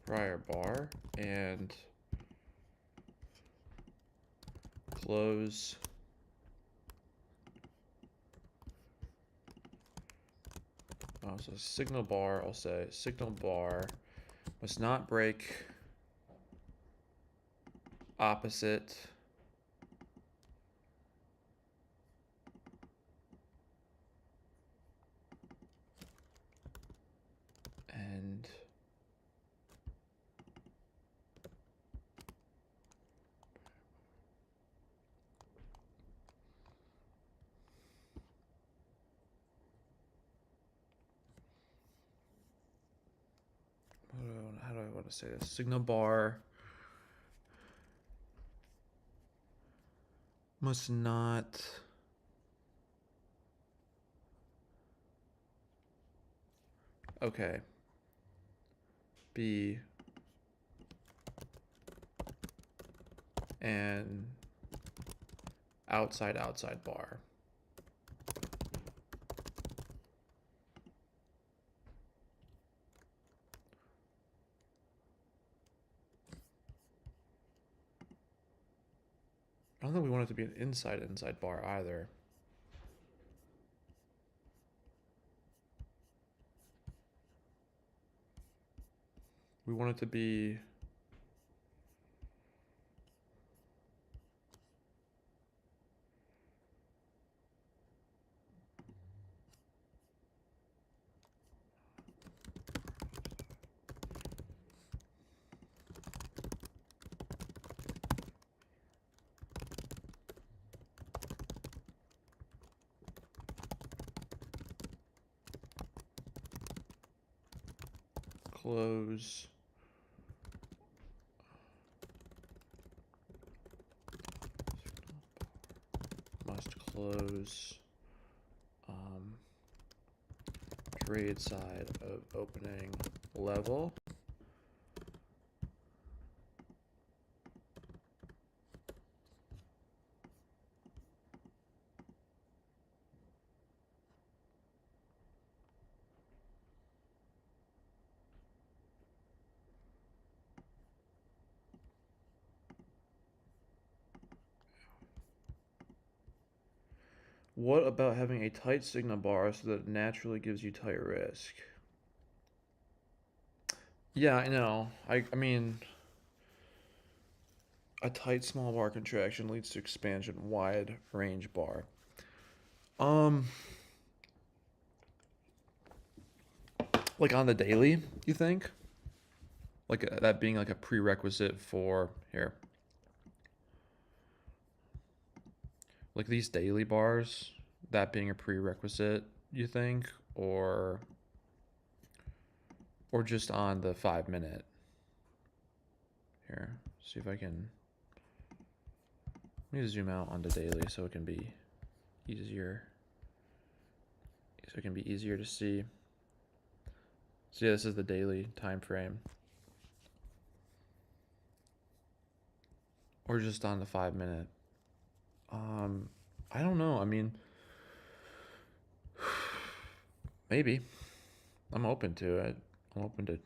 Prior bar and close so signal bar, I'll say signal bar must not break opposite and to say this? Signal bar must not be an outside bar. I don't think we want it to be an inside bar either. We want it to be close must close trade side of opening level. What about having a tight signal bar so that it naturally gives you tight risk? Yeah, I know. I mean, a tight small bar contraction leads to expansion wide range bar. Like on the daily, you think? Like that being like a prerequisite for here. Like these daily bars, that being a prerequisite, you think, or just on the 5 minute. Here, see if I can. Let me zoom out on the daily so it can be easier. So it can be easier to see. So yeah, this is the daily time frame. Or just on the 5 minute. I don't know. I mean, maybe. I'm open to it. I'm open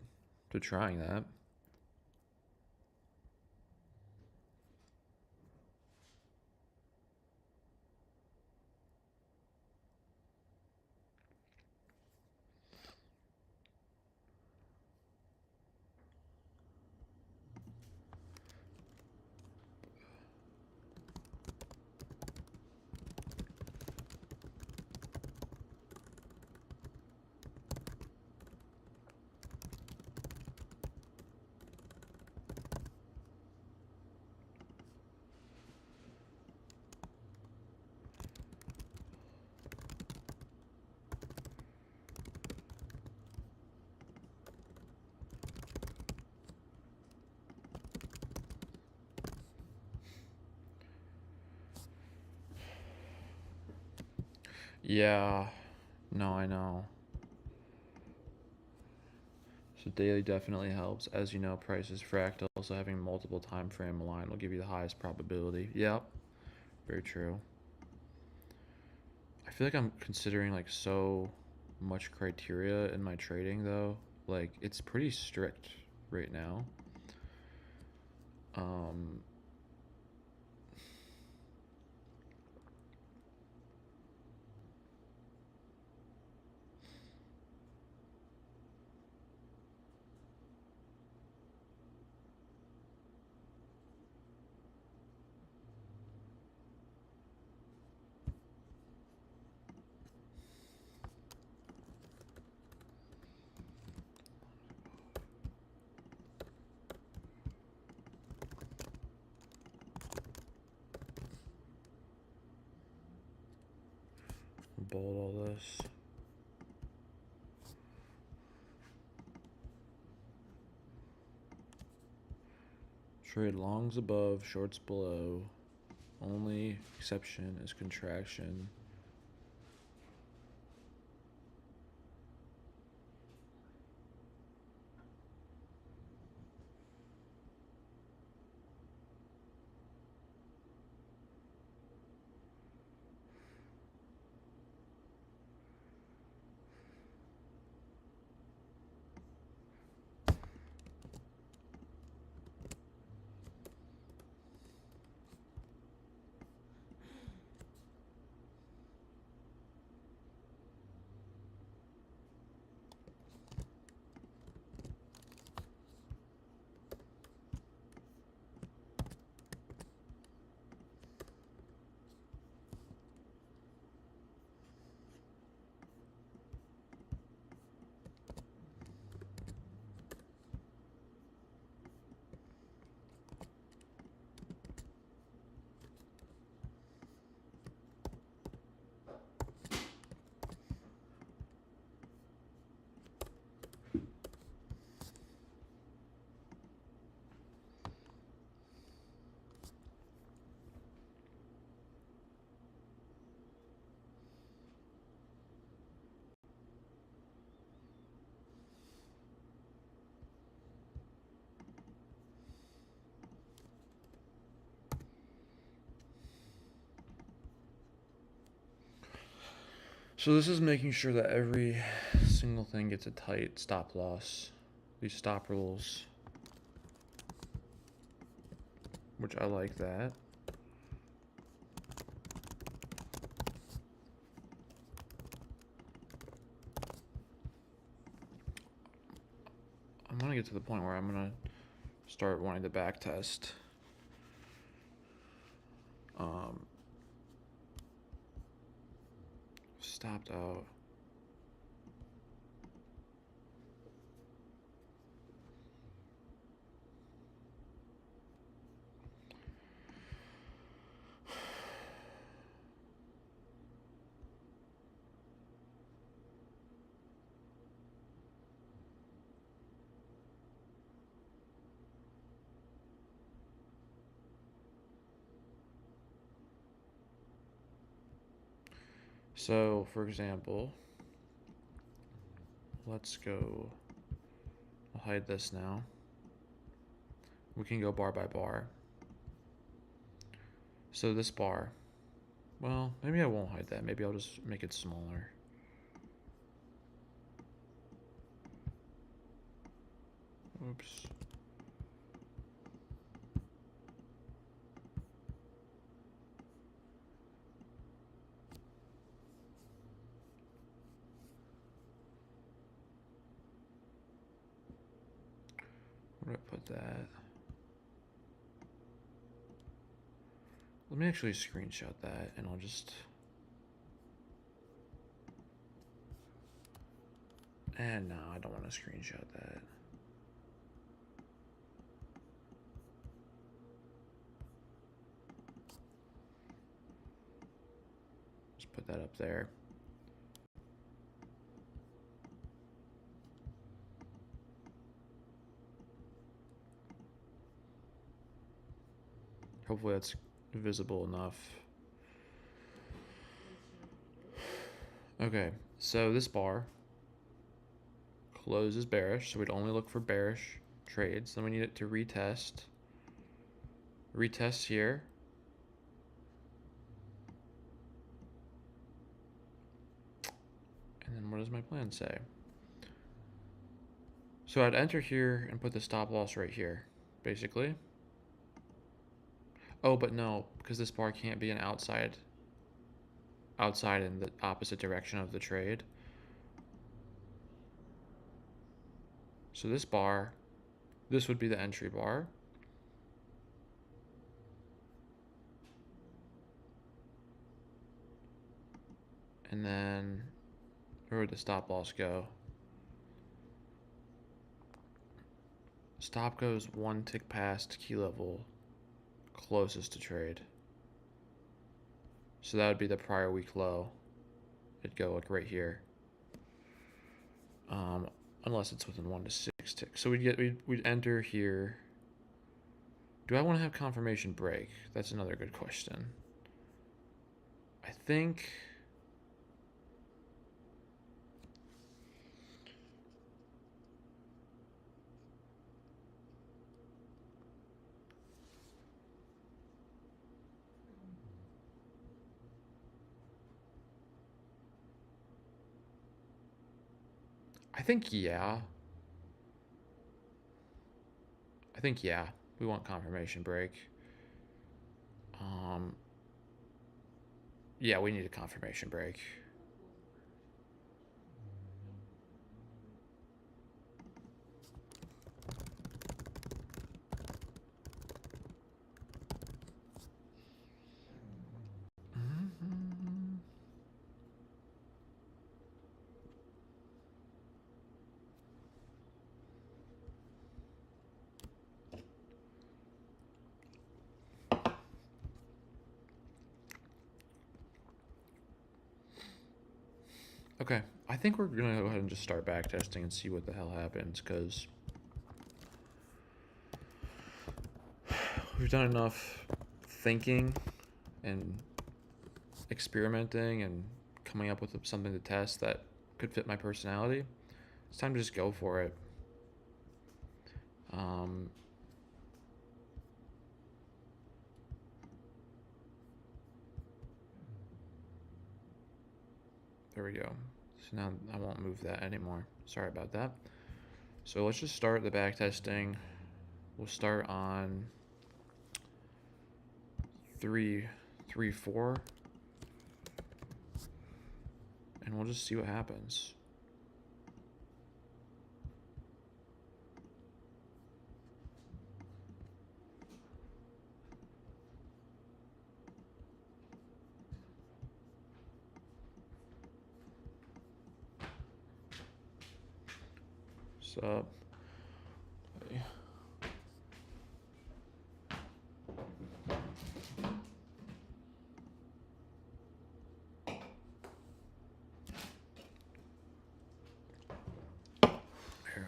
to trying that. Yeah, no, I know. So daily definitely helps. As you know, price is fractal, so having multiple time frame aligned will give you the highest probability. Yep, very true. I feel like I'm considering like so much criteria in my trading though. Like it's pretty strict right now. Um bold all this. Trade longs above, shorts below. Only exception is contraction. So this is making sure that every single thing gets a tight stop loss. These stop rules, which I like that. I'm gonna get to the point where I'm gonna start wanting to back test. Stopped out. So, for example, let's go, I'll hide this now. We can go bar by bar. So this bar, well, maybe I won't hide that. Maybe I'll just make it smaller. Oops. Where do I put that? Let me actually screenshot that and I'll just... And no, I don't want to screenshot that. Just put that up there. Hopefully that's visible enough. Okay, so this bar closes bearish, so we'd only look for bearish trades. Then we need it to retest. Retest here. And then what does my plan say? So I'd enter here and put the stop loss right here, basically. Oh, but no, because this bar can't be an outside in the opposite direction of the trade. So this bar, this would be the entry bar. And then where would the stop loss go? Stop goes one tick past key level closest to trade. So that would be the prior week low. It'd go like right here. Unless it's within 1 to 6 ticks. So we'd enter here. Do I want to have confirmation break? That's another good question. I think... yeah. I think yeah. We want confirmation break. Yeah, we need a confirmation break. Okay, I think we're gonna go ahead and just start backtesting and see what the hell happens, because we've done enough thinking and experimenting and coming up with something to test that could fit my personality. It's time to just go for it. There we go. So now I won't move that anymore. Sorry about that. So let's just start the backtesting. We'll start on 3, 3, 4. And we'll just see what happens. What's up? Hey. Here.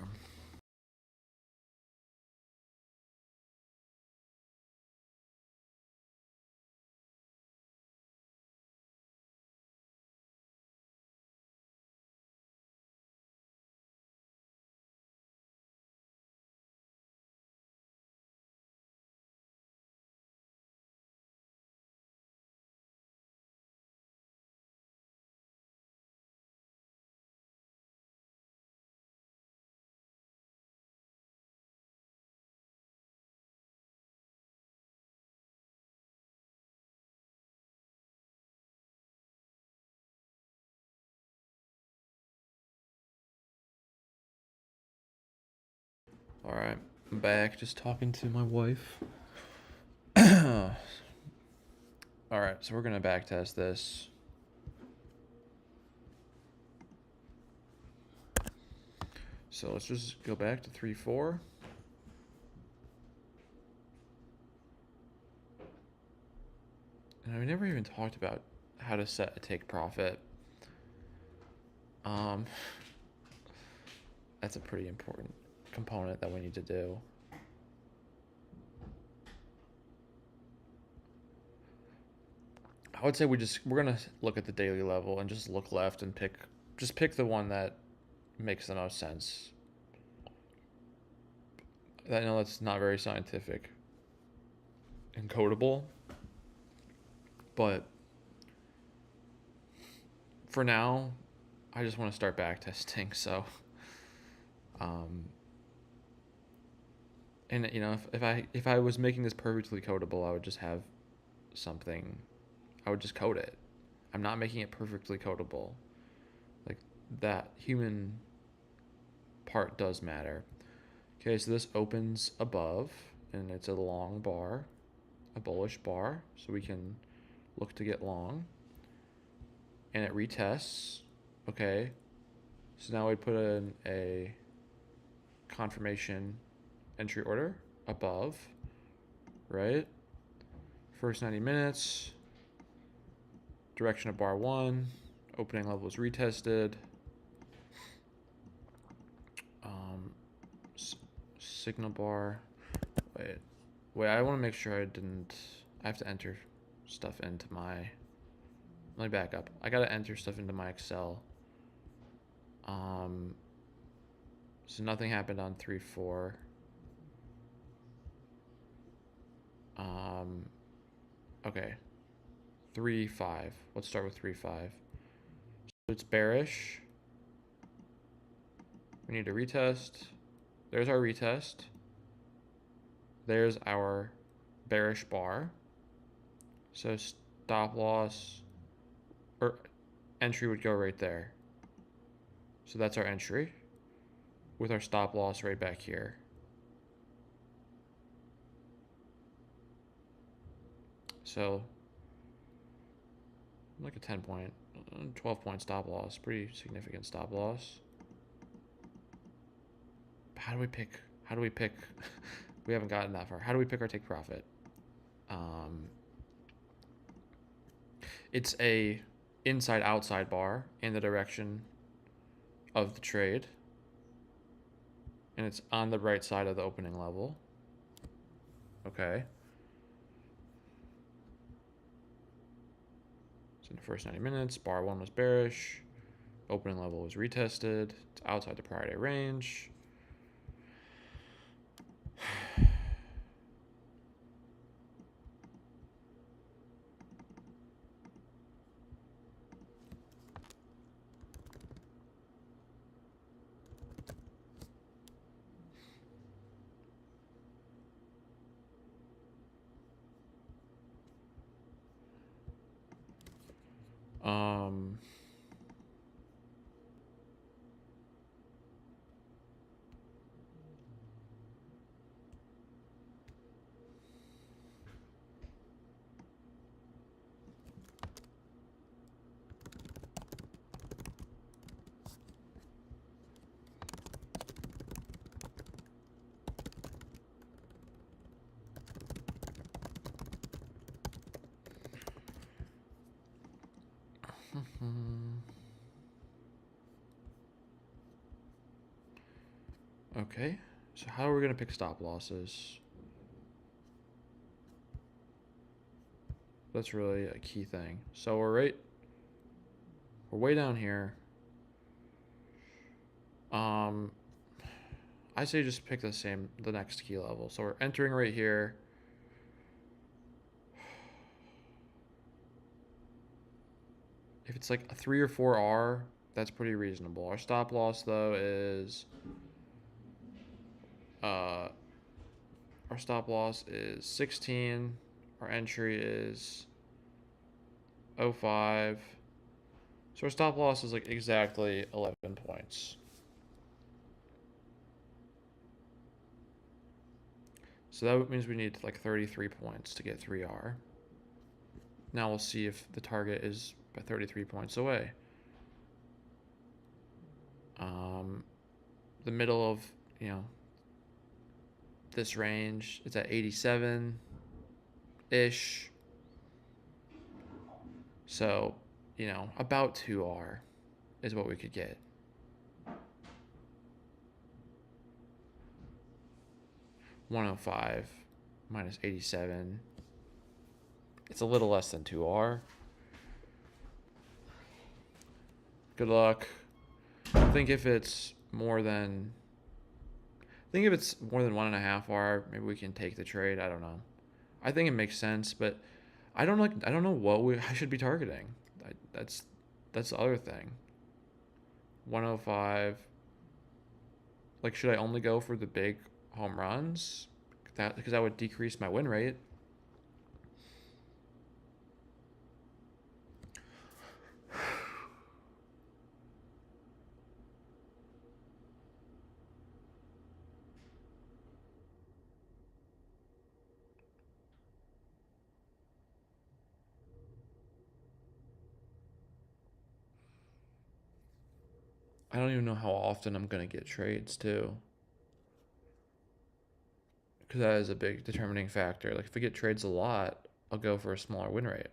All right, I'm back. Just talking to my wife. All right, so we're gonna backtest this. So let's just go back to 3, 4. And we never even talked about how to set a take profit. That's a pretty important component that we need to do. I would say we're gonna look at the daily level and just look left and pick the one that makes the most sense. I know that's not very scientific and codable, but for now, I just want to start backtesting. So, and you know, if I was making this perfectly codable, I would just have something. I would just code it. I'm not making it perfectly codable. Like, that human part does matter. Okay, so this opens above, and it's a long bar, a bullish bar, so we can look to get long. And it retests. Okay, so now we put in a confirmation entry order above, right? First 90 minutes, direction of bar 1, opening level is retested. Signal bar, wait, Wait, I want to make sure I didn't. I have to enter stuff into my. Let me back up. I gotta enter stuff into my Excel. Um. So nothing happened on 3-4. Um. Okay. 3-5. Let's start with 3-5. So it's bearish. We need to retest. There's our retest. There's our bearish bar. So stop loss or entry would go right there. So that's our entry with our stop loss right back here. So like a 10 point, 12 point stop loss, pretty significant stop loss. How do we pick? We haven't gotten that far. How do we pick our take profit? It's a inside outside bar in the direction of the trade, and it's on the right side of the opening level. Okay. So in the first 90 minutes, bar 1 was bearish, opening level was retested, it's outside the prior day range. Um, okay, so how are we going to pick stop losses? That's really a key thing. So we're way down here. I say just pick the next key level. So we're entering right here. If it's like a 3 or 4R, that's pretty reasonable. Our stop loss though is our stop loss is 16. Our entry is 0.5. So our stop loss is like exactly 11 points. So that means we need like 33 points to get 3R. Now we'll see if the target is by 33 points away. The middle of, this range, it's at 87-ish. So, about 2R is what we could get. $105 minus 87. It's a little less than 2R. Good luck. I think if it's more than 1.5R, maybe we can take the trade. I don't know. I think it makes sense, but I don't know what I should be targeting. That's the other thing. 105. Like, should I only go for the big home runs? Because that would decrease my win rate. I don't even know how often I'm going to get trades, too. Because that is a big determining factor. Like, if I get trades a lot, I'll go for a smaller win rate.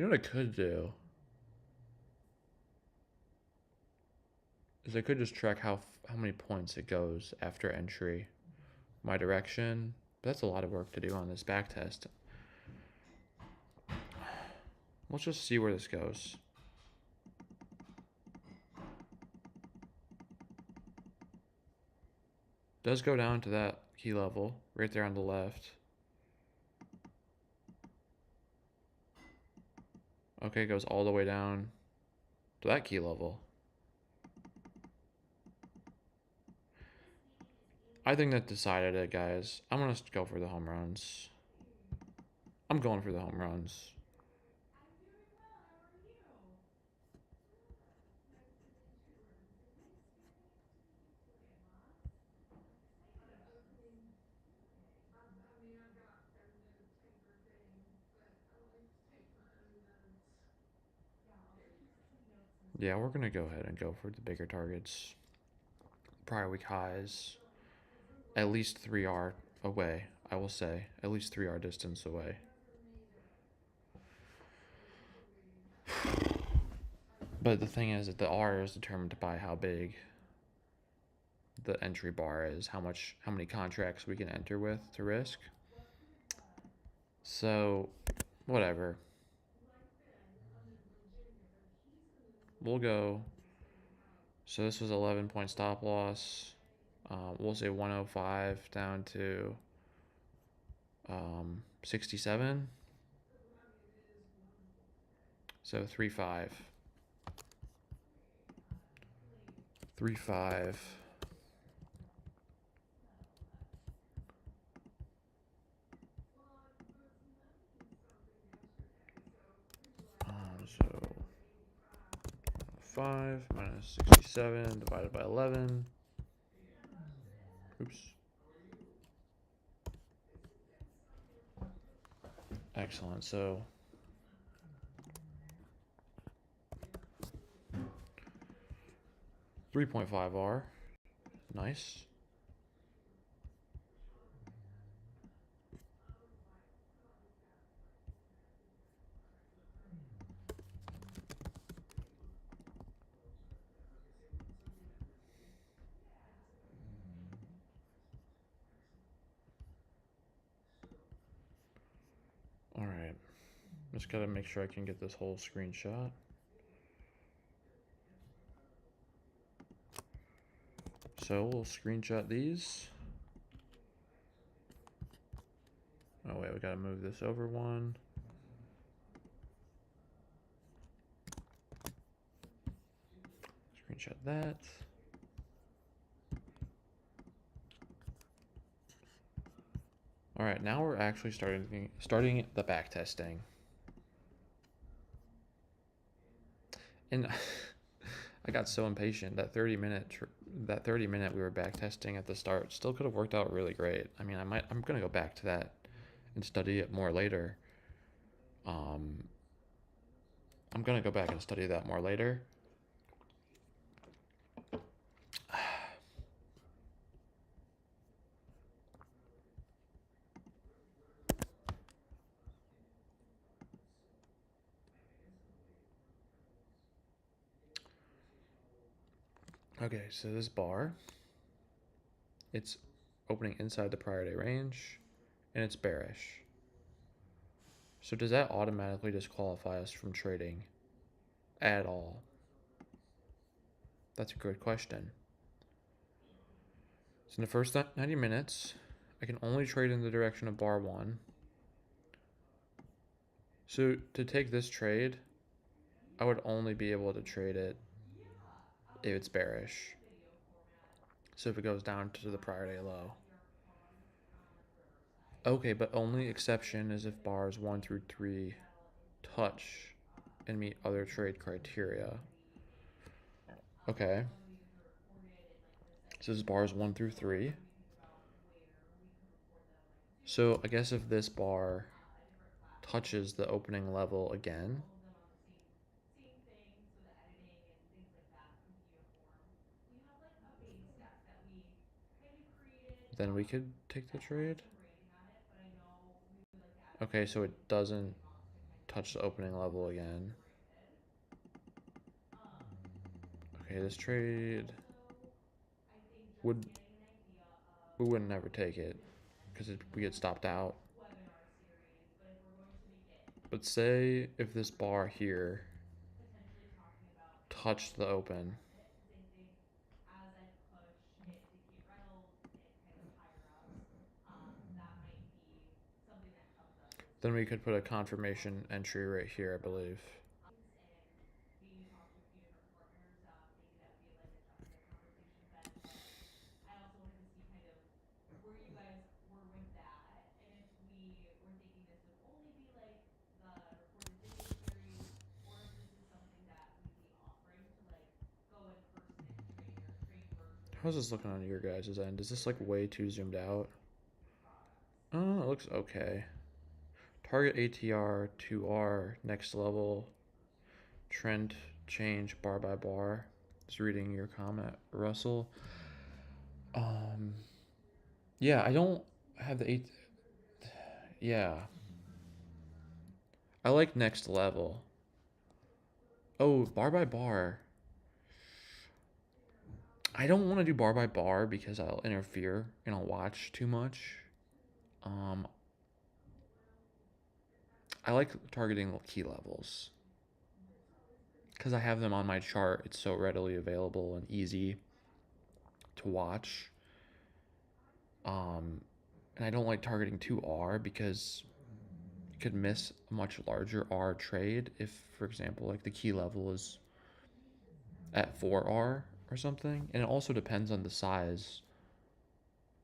You know what I could do? Is I could just track how many points it goes after entry, my direction. But that's a lot of work to do on this back test. Let's just see where this goes. Does go down to that key level right there on the left. Okay, goes all the way down to that key level. I think that decided it, guys. I'm gonna go for the home runs. I'm going for the home runs. Yeah, we're gonna go ahead and go for the bigger targets. Prior week highs. At least 3R away, I will say. At least 3R distance away. But the thing is that the R is determined by how big the entry bar is, how many contracts we can enter with to risk. So, whatever. We'll go. So this was 11-point stop loss. We'll say 105 down to 67. So 3.5. 3.5. So 5 minus 67 divided by 11. Oops. Excellent. So 3.5R. Nice. All right. Just gotta make sure I can get this whole screenshot. So we'll screenshot these. Oh wait, we gotta move this over one. Screenshot that. All right, now we're actually starting the back testing. And I got so impatient. That 30 minute we were back testing at the start still could have worked out really great. I mean, I'm gonna go back to that and study it more later. I'm gonna go back and study that more later. Okay, so this bar, it's opening inside the prior day range, and it's bearish. So does that automatically disqualify us from trading at all? That's a good question. So in the first 90 minutes, I can only trade in the direction of bar 1. So to take this trade, I would only be able to trade it if it's bearish. So if it goes down to the prior day low. Okay, but only exception is if bars 1 through 3 touch and meet other trade criteria. Okay. So this is bars 1 through 3. So I guess if this bar touches the opening level again, then we could take the trade. Okay, so it doesn't touch the opening level again. Okay, this trade would we wouldn't never take it because we get stopped out. But say if this bar here touched the open, then we could put a confirmation entry right here, I believe. How's this looking on your guys' end? Is this like way too zoomed out? Oh, it looks okay. Target ATR 2R next level. Trend change bar by bar. Just reading your comment, Russell. Yeah, I don't have the eight. Yeah, I like next level. Oh, bar by bar. I don't want to do bar by bar because I'll interfere and I'll watch too much. Um, I like targeting key levels because I have them on my chart. It's so readily available and easy to watch. And I don't like targeting 2R because you could miss a much larger R trade if, for example, like the key level is at 4R or something. And it also depends on the size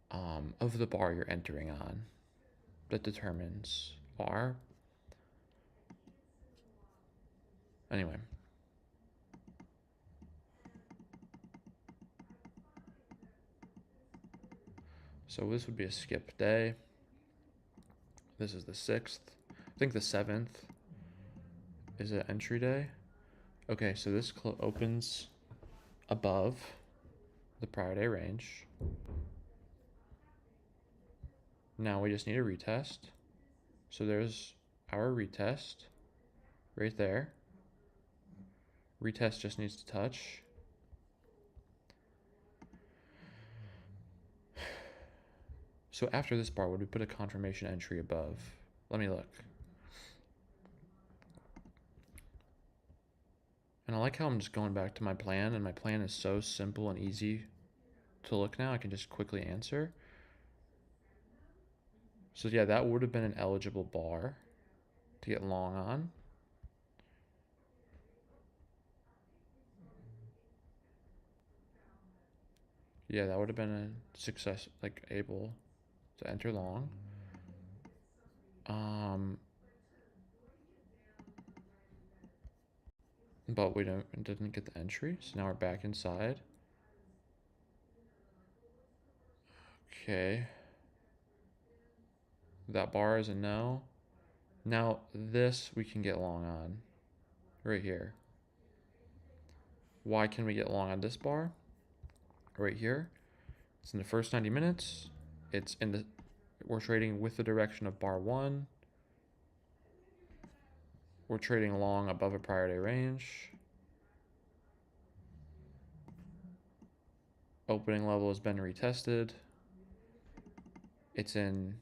of the bar you're entering on that determines R. Anyway, so this would be a skip day. This is the 6th. I think the 7th is an entry day. Okay, so this opens above the prior day range. Now we just need a retest. So there's our retest right there. Retest just needs to touch. So after this bar, would we put a confirmation entry above? Let me look. And I like how I'm just going back to my plan, and my plan is so simple and easy to look now. I can just quickly answer. So yeah, that would have been an eligible bar to get long on. Yeah, that would have been a success, like able to enter long. But we didn't get the entry, so now we're back inside. Okay. That bar is a no. Now this we can get long on. Right here. Why can we get long on this bar? Right here. It's in the first 90 minutes. We're trading with the direction of bar 1. We're trading long above a prior day range. Opening level has been retested. It's not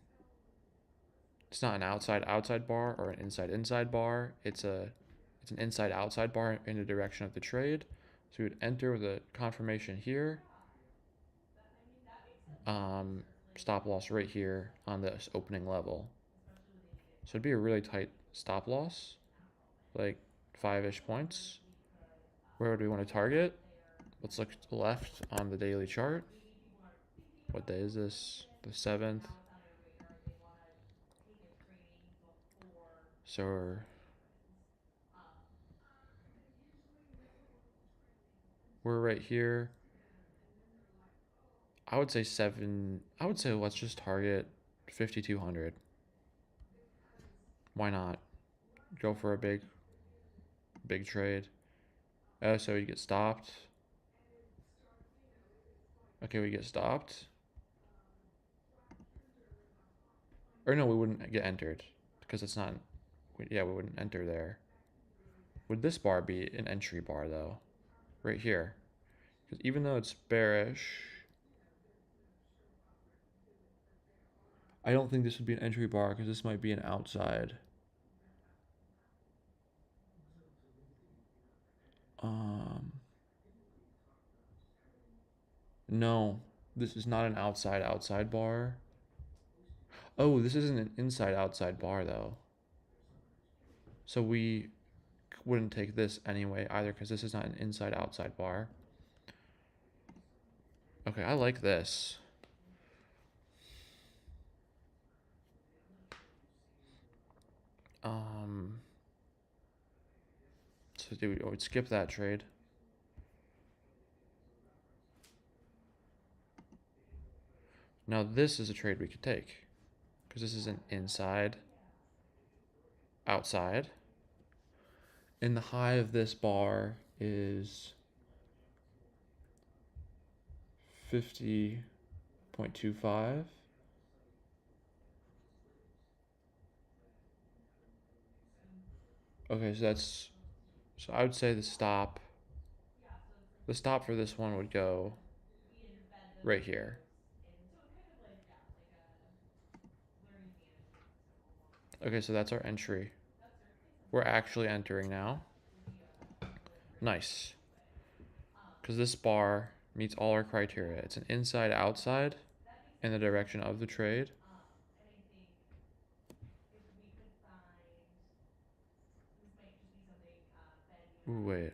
an outside bar or an inside bar. It's an inside outside bar in the direction of the trade. So we would enter with a confirmation here. Stop loss right here on this opening level. So it'd be a really tight stop loss, like 5-ish points. Where would we want to target? Let's look to the left on the daily chart. What day is this? The 7th. So we're right here. I would say let's just target 5,200. Why not? Go for a big trade. Oh, so you get stopped. Okay, we get stopped. Or no, we wouldn't get entered because it's not. Yeah, we wouldn't enter there. Would this bar be an entry bar though? Right here. Because even though it's bearish, I don't think this would be an entry bar because this might be an outside. No, this is not an outside bar. Oh, this isn't an inside bar though. So we wouldn't take this anyway either because this is not an inside bar. Okay, I like this. So we would skip that trade. Now this is a trade we could take because this is an outside. And the high of this bar is 50.25. Okay, so I would say the stop for this one would go right here. Okay, so that's our entry. We're actually entering now. Nice. Because this bar meets all our criteria. It's an inside in the direction of the trade. Ooh, wait.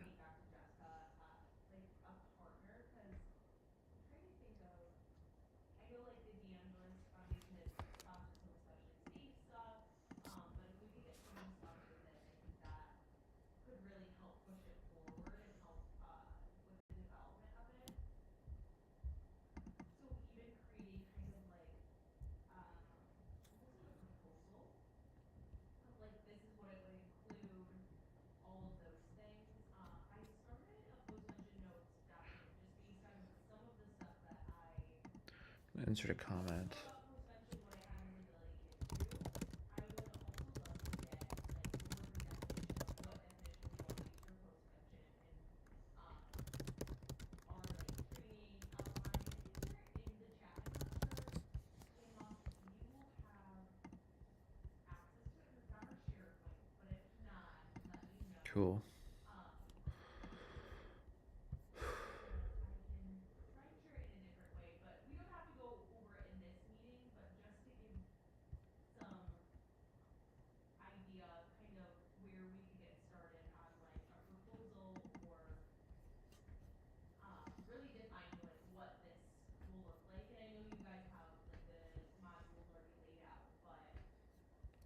Insert a comment. Cool.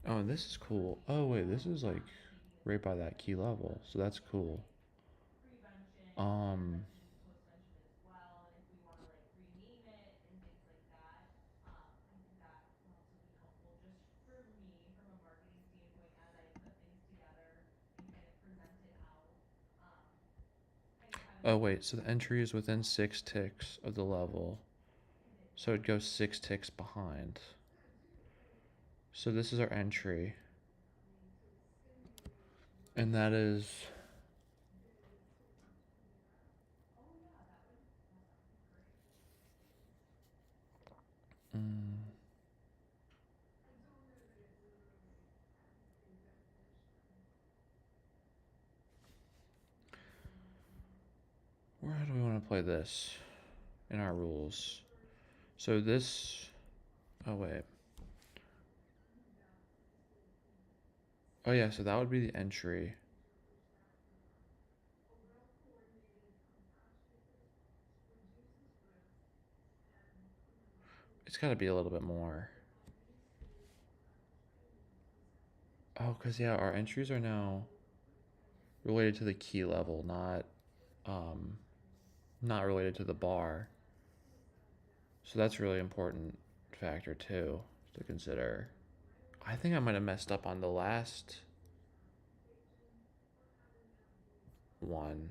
Oh, and this is cool. Oh, wait, this is like right by that key level, so that's cool. Um, oh, wait, so the entry is within 6 ticks of the level, so it goes 6 ticks behind. So this is our entry, and that is where do we want to play this in our rules? So this, oh wait. Oh yeah, so that would be the entry. It's got to be a little bit more. Oh, because yeah, our entries are now related to the key level, not related to the bar. So that's a really important factor too to consider. I think I might have messed up on the last one.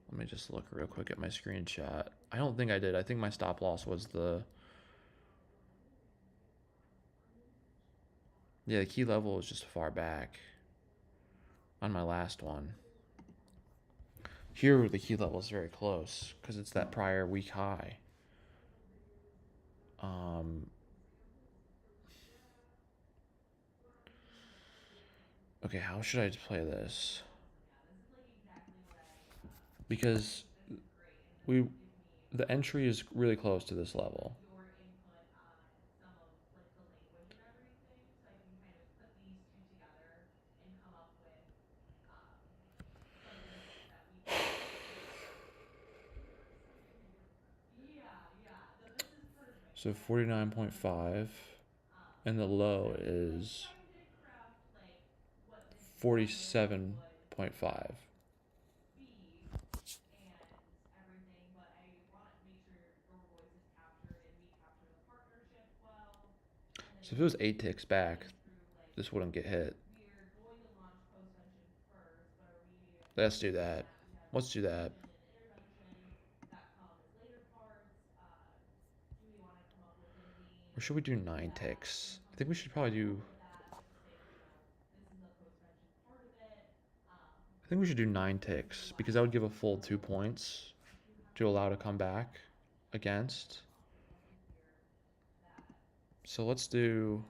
Let me just look real quick at my screenshot. I don't think I did. I think my stop loss was the key level was just far back. on my last one. Here, the key level is very close because it's that prior week high. Okay, how should I play this? Because we the entry is really close to this level. So 49.5 and the low is 47.5. So if it was 8 ticks back, this wouldn't get hit. Let's do that. Let's do that. Or should we do 9 ticks? I think we should probably do. I think we should do 9 ticks because that would give a full 2 points to allow to come back against. So let's do.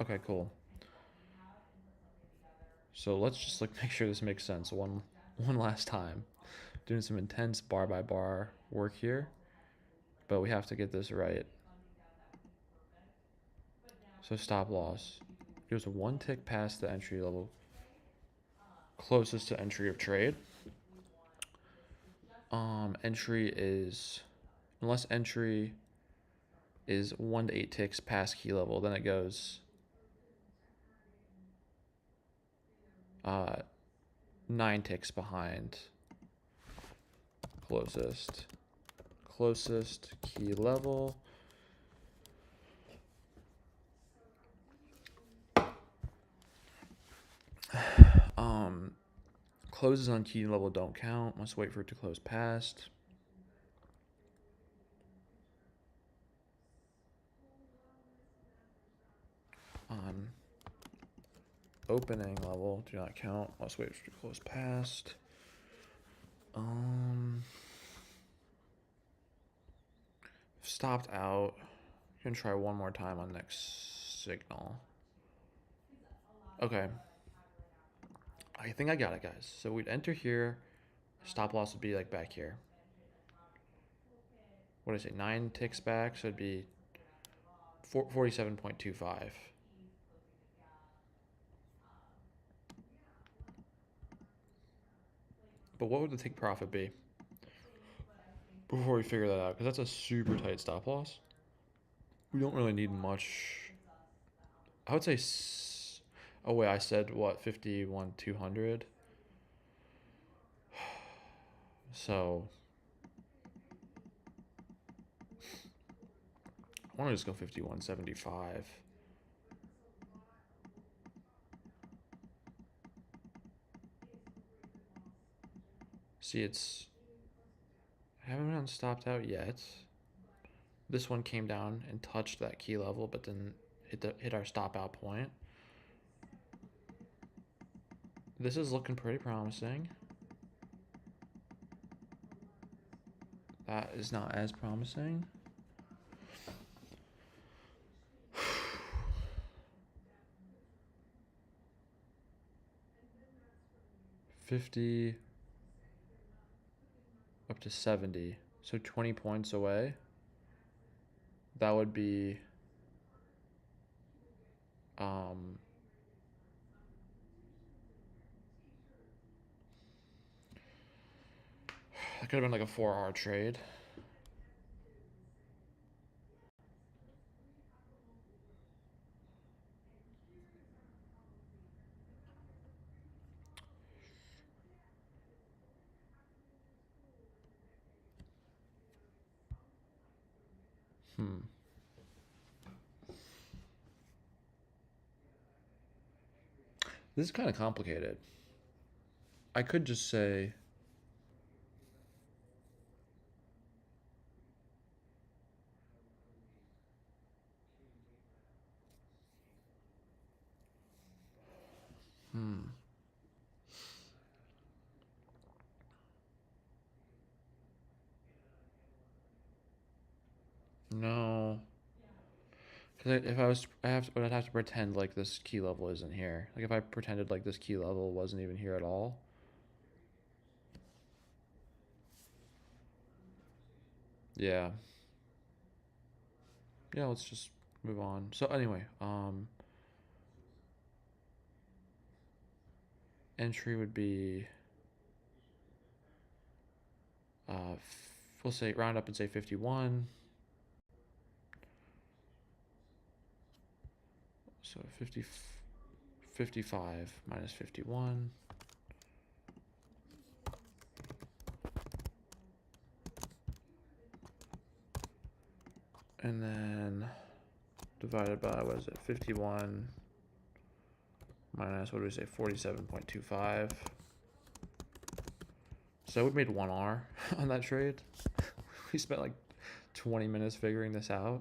Okay, cool. So let's just like make sure this makes sense one last time. Doing some intense bar by bar work here, but we have to get this right. So stop loss goes 1 tick past the entry level closest to entry of trade. Entry is unless entry is 1 to 8 ticks past key level, then it goes 9 ticks behind closest key level. Closes on key level don't count. Must wait for it to close past. On opening level do not count. Must wait for it to close past. Stopped out. Gonna try one more time on next signal. Okay. I think I got it, guys. So we'd enter here. Stop loss would be like back here. What did I say? 9 ticks back, so it'd be 47.25. But what would the take profit be before we figure that out? Because that's a super tight stop loss. We don't really need much. I would say. Oh wait, I said what 51,200. So I want to just go 51.75. See, I haven't been stopped out yet. This one came down and touched that key level, but then hit our stop out point. This is looking pretty promising. That is not as promising. $50 up to 70, so 20 points away. That would be that could have been like a 4-hour trade. Hmm. This is kind of complicated. I could just say, hmm. No. Because if I was, I'd have to pretend like this key level isn't here. Like if I pretended like this key level wasn't even here at all. Yeah. Yeah, let's just move on. So anyway, entry would be, we'll say round up and say 51. So 55 minus 51. And then divided by, what is it, 51 minus, what do we say, 47.25. So we made 1R on that trade. We spent like 20 minutes figuring this out.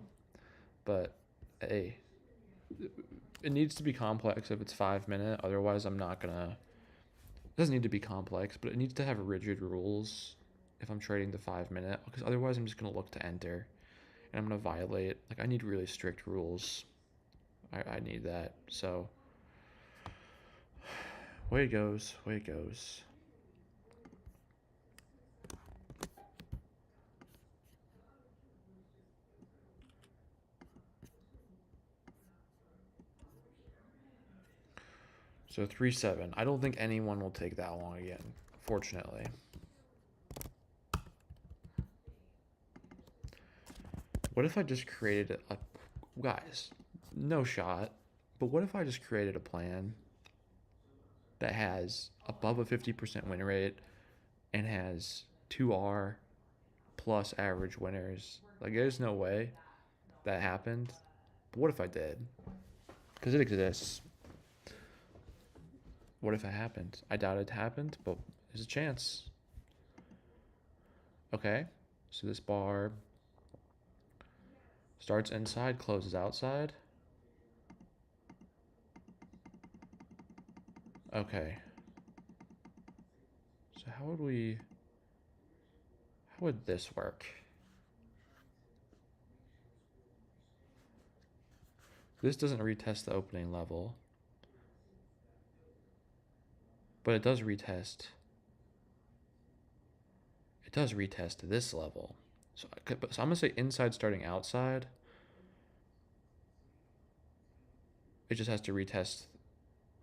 But hey, it needs to be complex if it's 5 minute. Otherwise, I'm not gonna. It doesn't need to be complex, but it needs to have rigid rules if I'm trading the 5 minute. Because otherwise, I'm just gonna look to enter, and I'm gonna violate. Like I need really strict rules. I need that. So way it goes. Way it goes. So 3-7. I don't think anyone will take that long again. Fortunately. What if I just created a guys? No shot. But what if I just created a plan that has above a 50% win rate and has 2R plus average winners? Like, there's no way that happened. But what if I did? Because it exists. What if it happened? I doubt it happened, but there's a chance. Okay, so this bar starts inside, closes outside. Okay. So how would this work? This doesn't retest the opening level, but it does retest. It does retest this level. So I'm gonna say inside starting outside. It just has to retest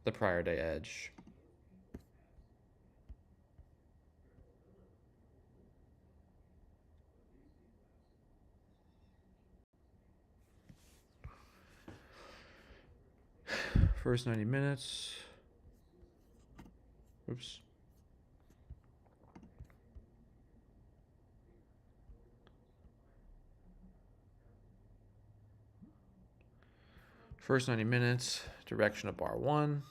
the prior day edge. First 90 minutes. Oops. First 90 minutes, direction of bar 1.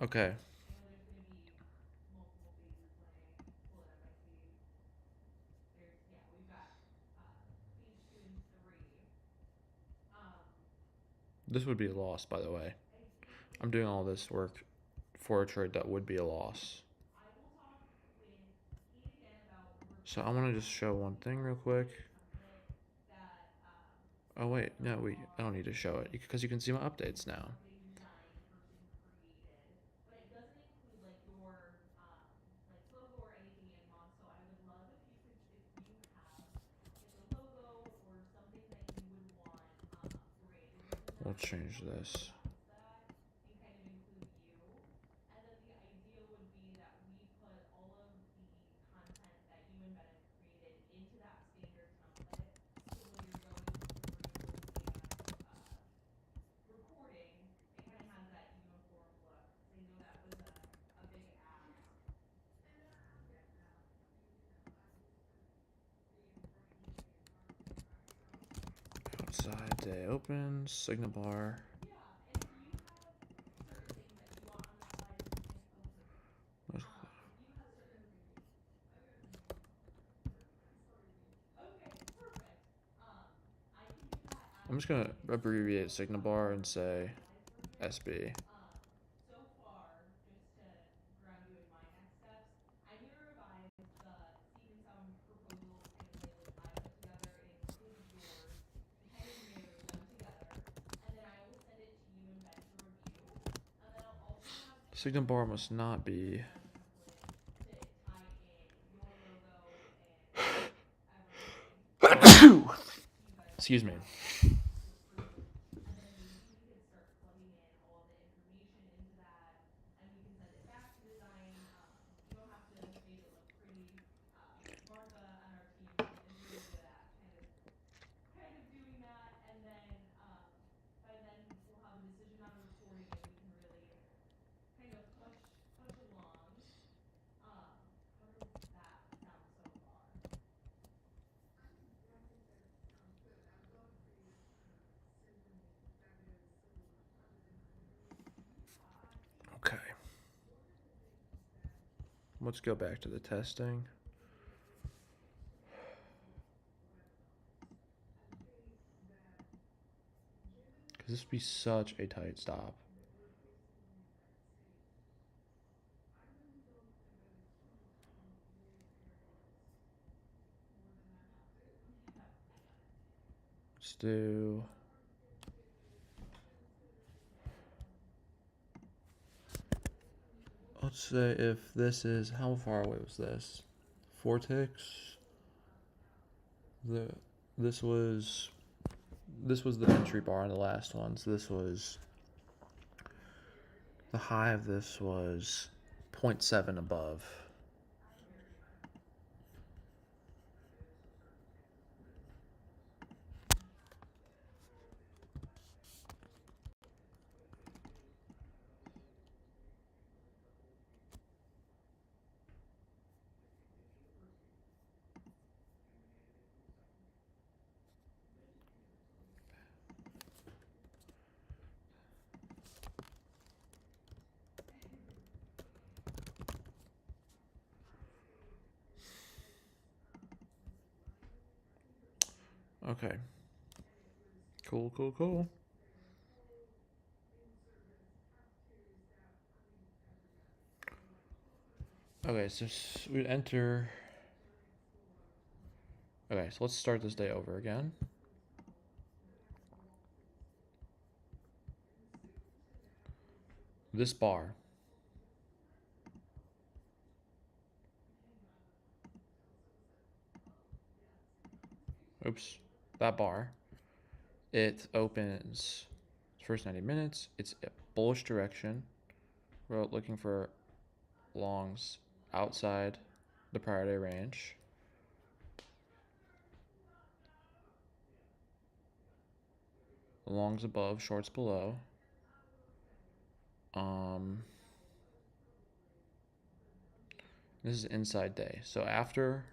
Okay. I know there's going to be multiple phases when I pull it up. I see we've got phase 2 and 3. Um, This would be a loss, by the way. I think I'm doing all this work for a trade that would be a loss. I will talk with Kate again about So I want to just show one thing real quick. template that Oh wait, some no, I don't need to show it because you can see my updates now. marketing design person created, but it doesn't include like your like logo or anything in Mon. So I would love if you have like a logo or something that you would want created within We'll that change this. besides that and kind of include you. And then the idea would be that we put all of the content that you and Bennett created into that standard template. So when you're going through and recording, it kind of has that uniform look. Because I know that was a big ask. Outside day open, signal bar. Yeah, and if you have certain things that you want on the slides, we can. If you have certain. Okay, perfect. I can do that I'm as just gonna well. abbreviate signal bar and say Finalized version. SB. So far, just to ground you in my next steps, I'm going to revise the Seed and Sound proposal kind of layout I put together. It includes yours and kind of mirrors them together. And then I will send it to you and Ben to review. And then I'll also have Signal bar must not be. template to tie in your logo and everything. You guys Excuse me. to approve, and then maybe we could start plugging in all of the information into that, and we can send it back to design. You don't have to make it look pretty. Martha on our team is really good at kind of doing that, and then by then we'll have a decision on a recording, and we can really kind of push along. How does that sound so far? Okay. Let's go back to the testing. Because this would be such a tight stop. Let's do. Let's say if this is. How far away was this? 4 ticks? This was the entry bar on the last one. So this was the high of this was 0.7 above. Okay. Cool. Okay, so we enter. Okay, so let's start this day over again. This bar. Oops. That bar. It opens first 90 minutes. It's a bullish direction. We're looking for longs outside the prior day range. Longs above, shorts below. This is inside day. So after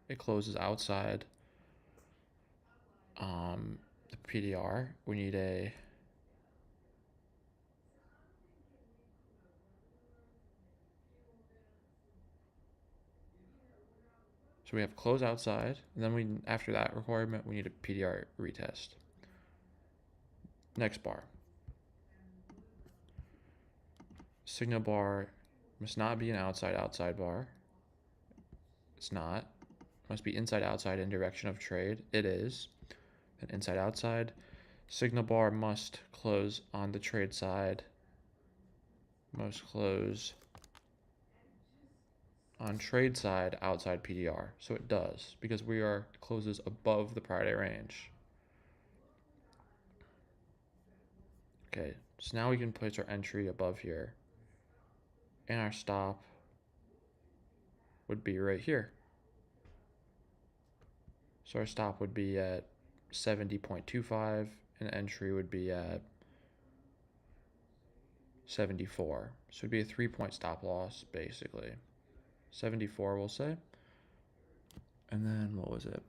it closes outside the PDR, we need a So we have close outside, and then we after that requirement we need a PDR retest. Next bar. Signal bar must not be an outside bar. It's not. Must be inside outside in direction of trade. It is. And inside outside. Signal bar must close on the trade side. Must close on trade side outside PDR. So it does, because we are closes above the prior day range. Okay, so now we can place our entry above here. And our stop would be right here. So our stop would be at 70.25 and entry would be at 74. So it'd be a 3-point stop loss, basically. 74, we'll say. And then what was it?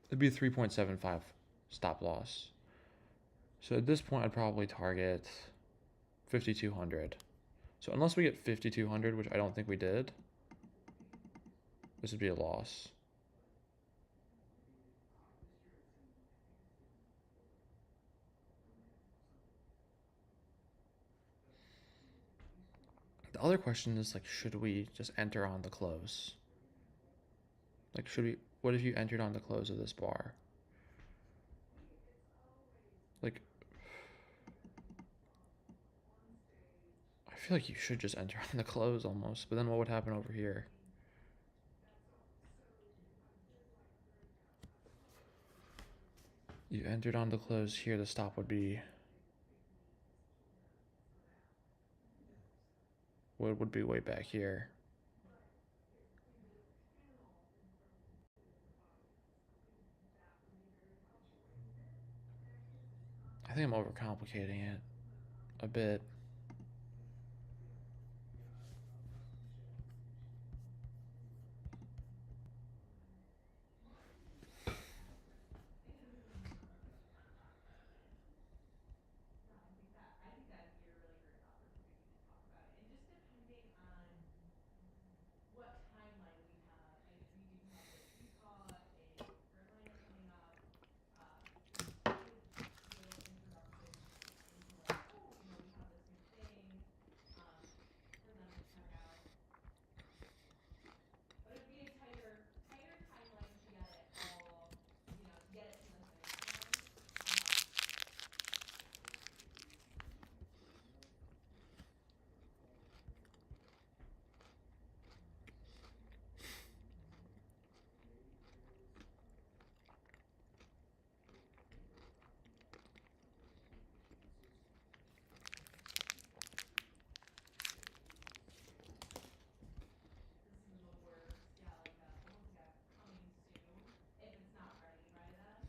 It'd be a 3.75 stop loss. So at this point, I'd probably target 5,200. So unless we get 5,200, which I don't think we did, this would be a loss. The other question is, like, should we just enter on the close? Like, what if you entered on the close of this bar? Like, I feel like you should just enter on the close almost, but then what would happen over here? You entered on the close here, the stop would be, what would be way back here? I think I'm overcomplicating it a bit. I think that'd be a really great opportunity to talk about it. And just depending on what timeline we have, like if we do have like Utah and North Carolina coming up, good little introduction into like, oh, we have this new thing, for them to check out. But it'd be a tighter timeline to get it all, to get it to the finish line. This is the worst, yeah, like almost like a coming soon, if it's not ready by then.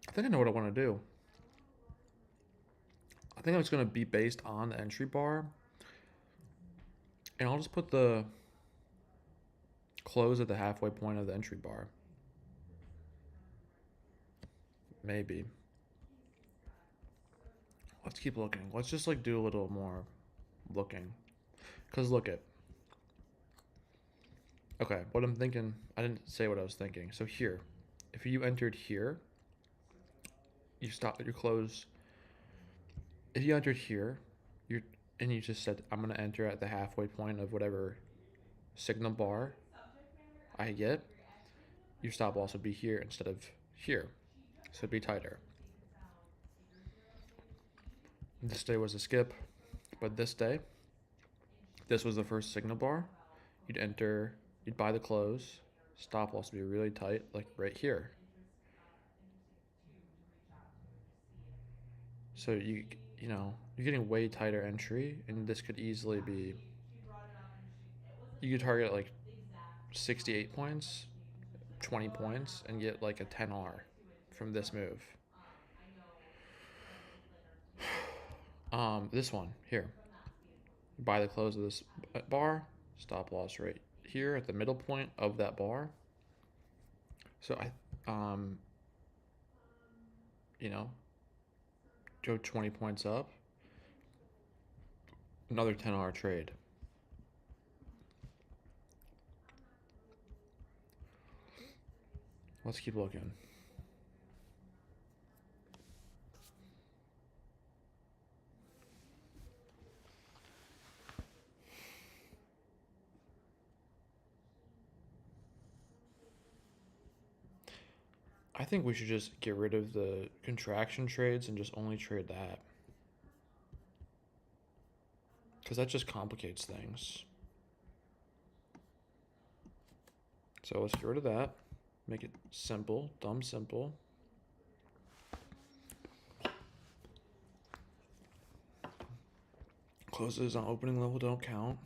I think I know what I want to do. I think it's going to be based on the entry bar. And I'll just put the close at the halfway point of the entry bar. Maybe. Let's keep looking. Let's just like do a little more looking. Because look at. Okay, what I'm thinking, I didn't say what I was thinking. So here, if you entered here, you stop at your close. If you entered here, and you just said, I'm going to enter at the halfway point of whatever signal bar Perfect subject matter I get, you're actually gonna put your stop loss would be here instead of here. she took So it'd that be photo tighter. to take us down Acres Road with Pete. This day was a skip, but this day, this was the first signal bar. You'd enter, you'd buy the close, stop loss would be really tight, like right here. So you're getting way tighter entry, and this could easily be. She brought it up and it wasn't You could target like the exact 68 points, 20 points and get like a 10R from this move. This one here. Buy the close of this bar, stop loss right here at the middle point of that bar. So um, you know, go 20 points up, another 10R trade. Let's keep looking. I think we should just get rid of the contraction trades and just only trade that. Because that just complicates things. So let's get rid of that. Make it simple, dumb simple. Closes on opening level don't count.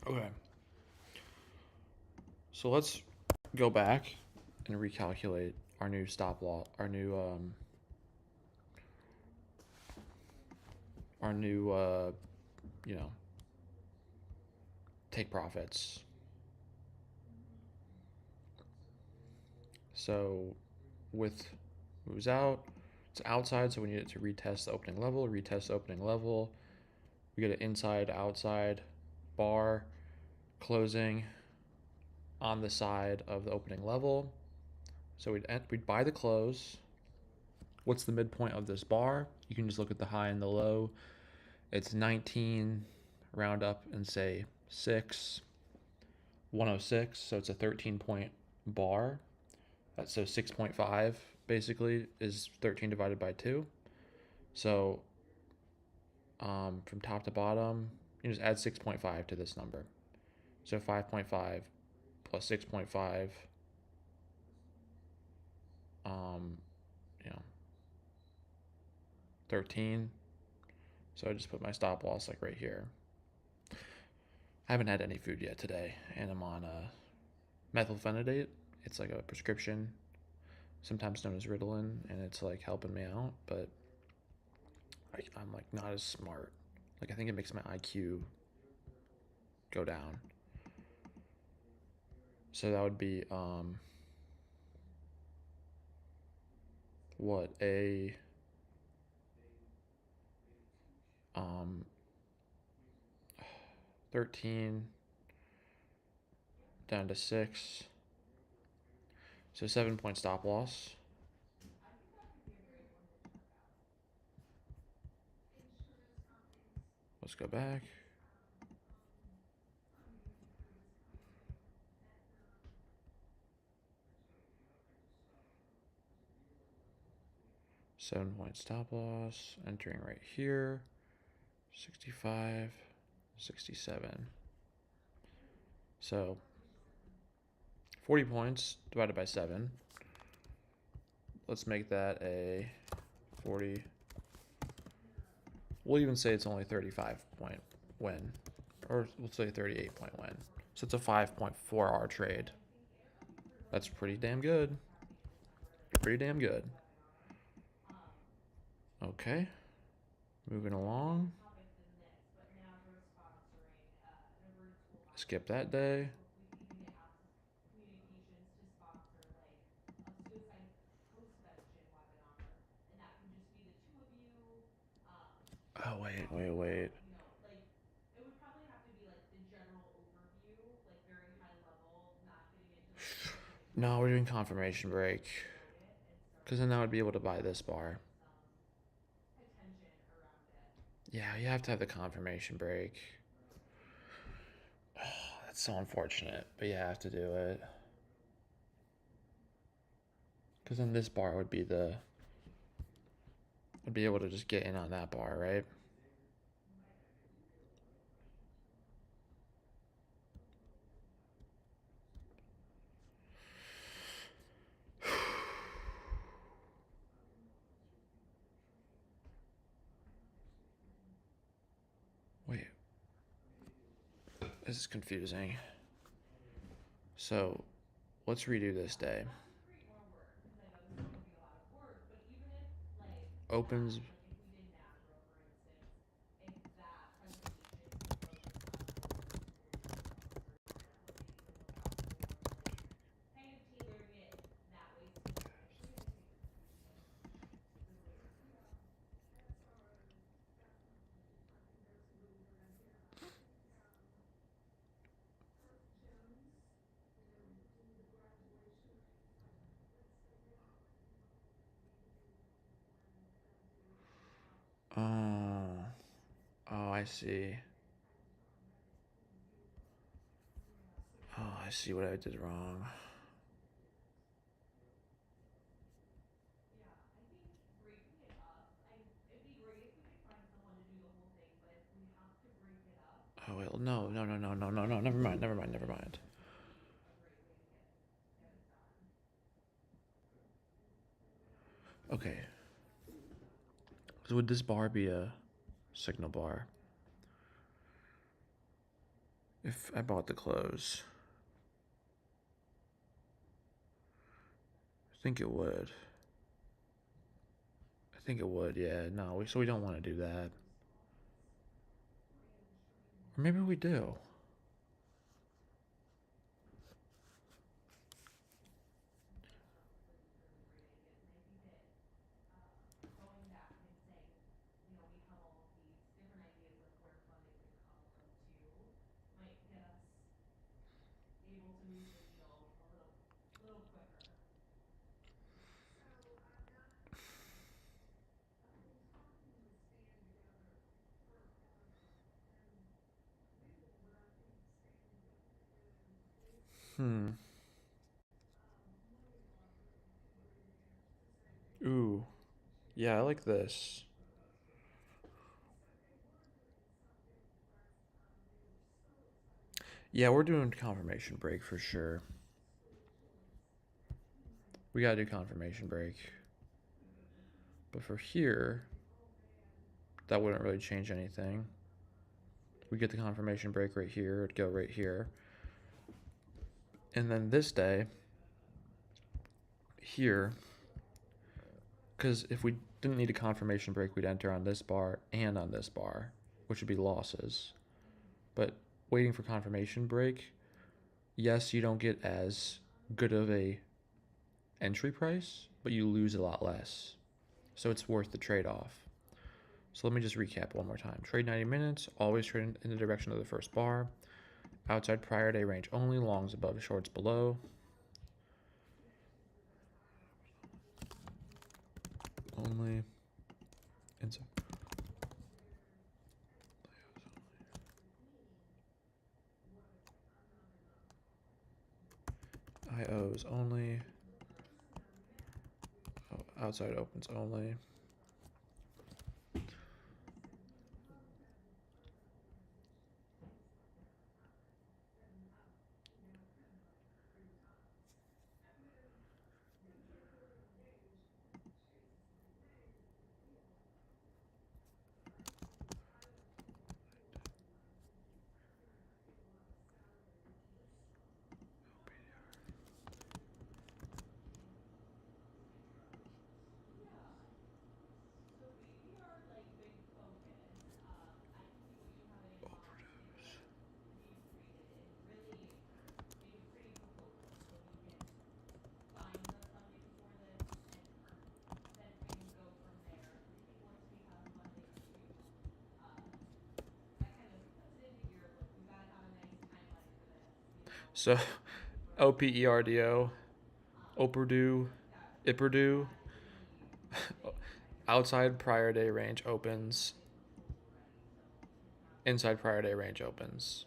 Okay. So let's go back and recalculate our new stop loss, our new you know, take profits. So with moves out, it's outside, so we need it to retest the opening level, retest the opening level. We get an inside, outside, bar, closing on the side of the opening level. So we'd buy the close. What's the midpoint of this bar? You can just look at the high and the low. It's 19, round up and say 106. So it's a 13-point bar. So 6.5 basically is 13 divided by 2. So from top to bottom, you just add 6.5 to this number. So 5.5 plus 6.5, you know, 13. So I just put my stop loss like right here. I haven't had any food yet today, and I'm on methylphenidate. It's like a prescription, sometimes known as Ritalin, and it's like helping me out, but I'm like not as smart. Like I think it makes my IQ go down. So that would be what a 13 down to 6. So 7-point stop loss. Let's go back. Seven-point stop loss. Entering right here. 65, 67. So 40 points divided by 7. Let's make that a 40. We'll even say it's only 35-point win. Or we'll say 38-point win. So it's a 5.4R trade. That's pretty damn good. Pretty damn good. Okay. Moving along. Skip that day. Oh, wait. No, we're doing confirmation break. Because then I would be able to buy this bar. Yeah, you have to have the confirmation break. Oh, that's so unfortunate, but you have to do it. Because then this bar would be the... I'd be able to just get in on that bar, right? Wait, this is confusing. So, let's redo this day. Opens. Oh, oh, I see. Oh, I see what I did wrong. Oh, wait, no, no, no, no, no, no, no, never mind, never mind, never mind. Okay. So would this bar be a signal bar? If I bought the clothes. I think it would. I think it would, yeah. No, so we don't want to do that. Or maybe we do. Hmm. Ooh. Yeah, I like this. Yeah, we're doing confirmation break for sure. We gotta do confirmation break. But for here, that wouldn't really change anything. We get the confirmation break right here, it'd go right here. And then this day, here, because if we didn't need a confirmation break, we'd enter on this bar and on this bar, which would be losses. But waiting for confirmation break, yes, you don't get as good of a entry price, but you lose a lot less. So it's worth the trade-off. So let me just recap one more time. Trade 90 minutes, always trade in the direction of the first bar. Outside prior day range only, longs above, shorts below. Only. Inside. IOs only. Oh, outside opens only. So, OPERDO. Operdu, that Ipperdu. that could be Outside prior day range opens. is already. So you have to Inside prior day range opens.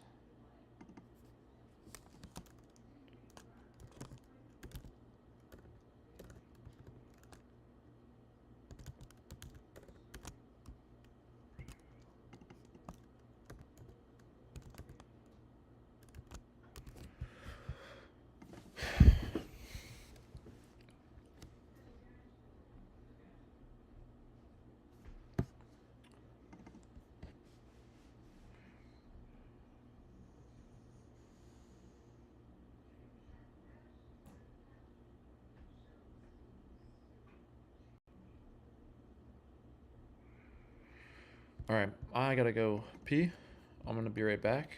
All right, I gotta go pee. I'm gonna be right back.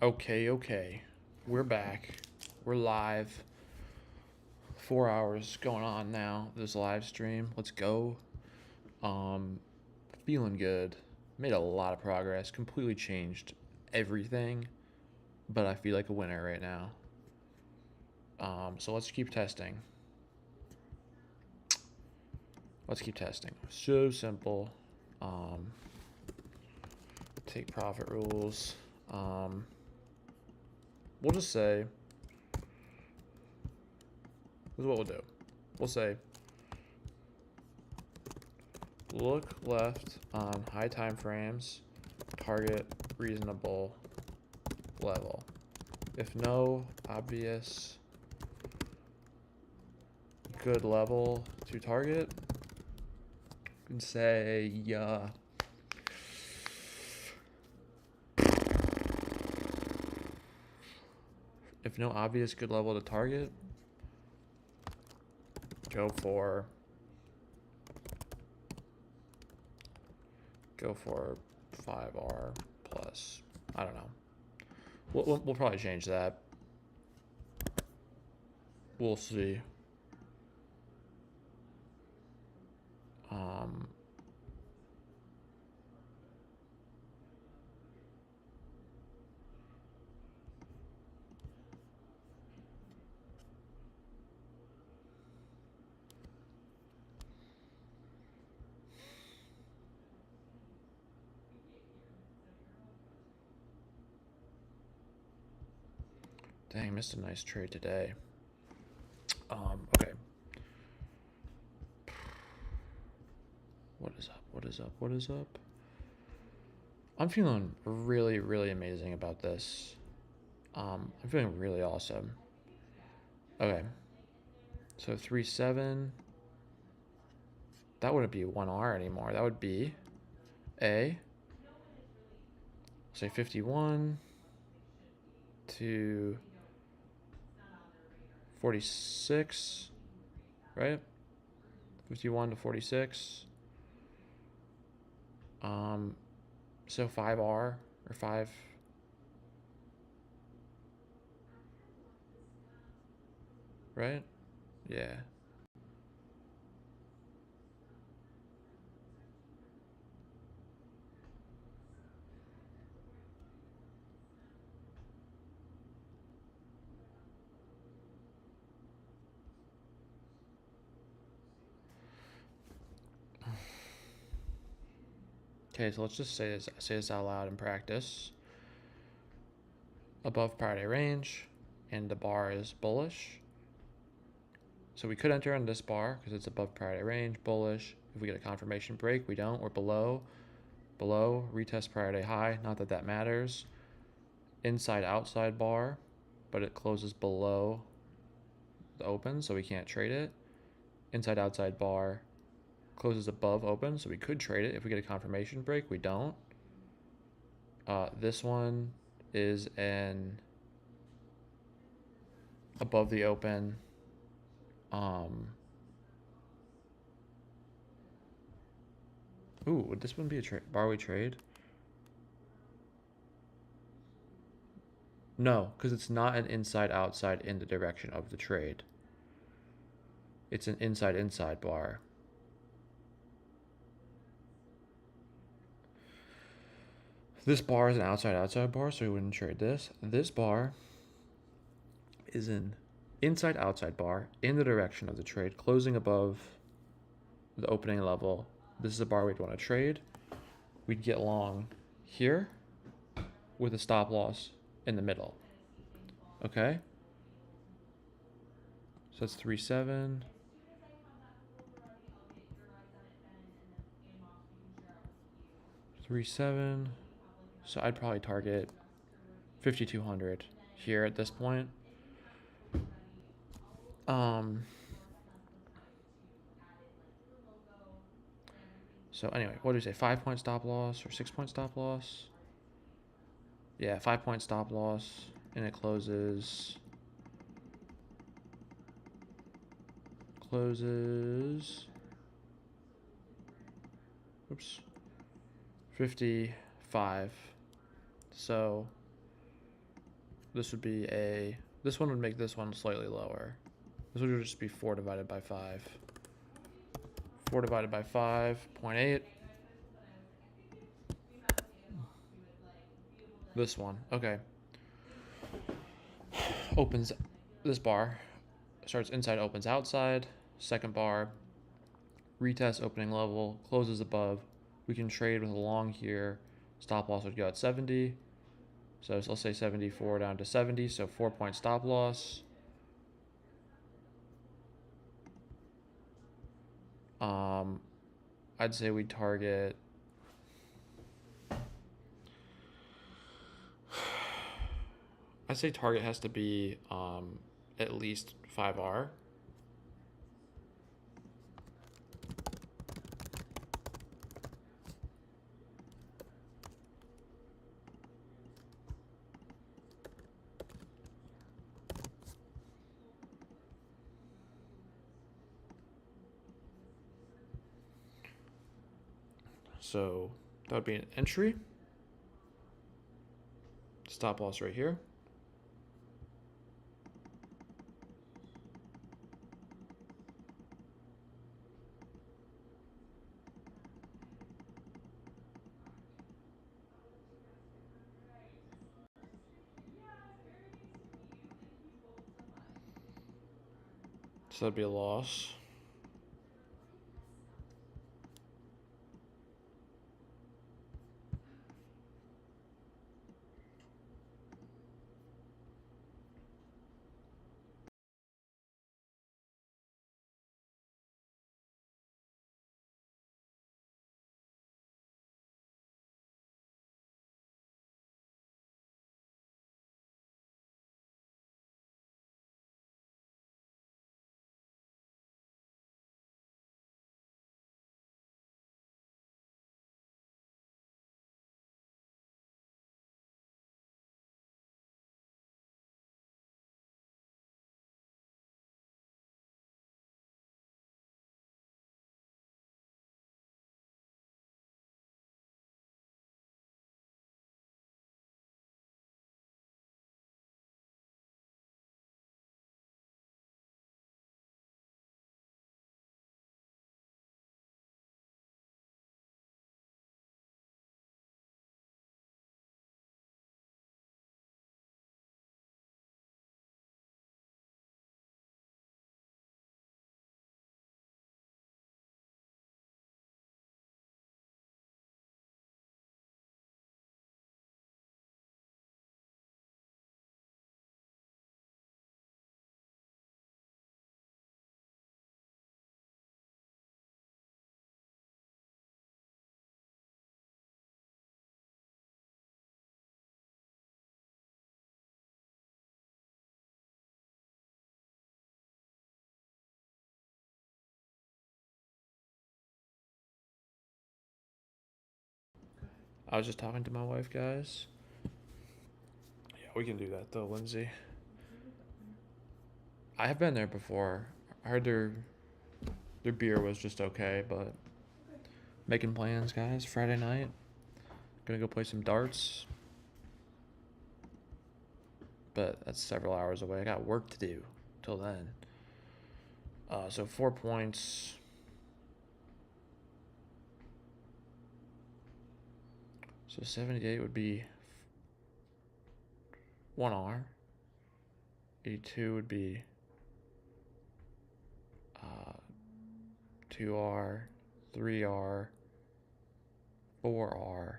Okay. We're back. We're live. 4 hours going on now. This live stream. Let's go. Um, Feeling good. Made a lot of progress. Completely changed everything. but I feel like a winner right now. So let's keep testing. Let's keep testing. So simple. Take profit rules. We'll just say, this is what we'll do. We'll say, look left on high time frames, target reasonable level. If no obvious good level to target, you can say, if no obvious good level to target, go for 5R plus. I don't know. We'll probably change that. We'll see. Dang, missed a nice trade today. Okay. What is up? What is up? What is up? I'm feeling really, really amazing about this. I'm feeling really awesome. Okay. So 3-7. That wouldn't be 1R anymore. That would be A. Say 51 to 46, right? 51 to 46. So 5R or 5. Right? Yeah. Okay, so let's just say this out loud in practice. Above prior day range, and the bar is bullish. So we could enter on this bar because it's above prior day range, bullish. If we get a confirmation break, we don't. We're below, retest prior day high. Not that that matters. Inside outside bar, but it closes below the open, so we can't trade it. Inside outside bar closes above open, so we could trade it if we get a confirmation break. We don't. This one is an above the open. Ooh, would this one be a bar we trade? No, because it's not an inside-outside in the direction of the trade. It's an inside-inside bar. This bar is an outside-outside bar, so we wouldn't trade this. This bar is an inside-outside bar in the direction of the trade, closing above the opening level. This is a bar we'd want to trade. We'd get long here with a stop loss in the middle. Okay? So that's 3-7. 3-7. So I'd probably target 5,200 here at this point. So anyway, what do we say? 5-point stop loss or 6-point stop loss? Yeah, 5-point stop loss, and it closes. Oops. 55. So this would be this one would make this one slightly lower. This would just be 4 divided by 5. 4 divided by 5.8. This one. Okay. opens this bar, starts inside, opens outside. Second bar, retest opening level, closes above. We can trade with a long here. Stop loss would go at 70. So let's say 74 down to 70. So 4-point stop loss. I'd say we target. I'd say target has to be at least 5R. So that would be an entry. Stop loss right here. So that'd be a loss. I was just talking to my wife, guys. Yeah, we can do that though, Lindsay. I have been there before. I heard their beer was just okay, but making plans, guys. Friday night, gonna go play some darts, but that's several hours away. I got work to do till then. So 4 points. So 78 would be 1R. 82 would be 2R, 3R, 4R.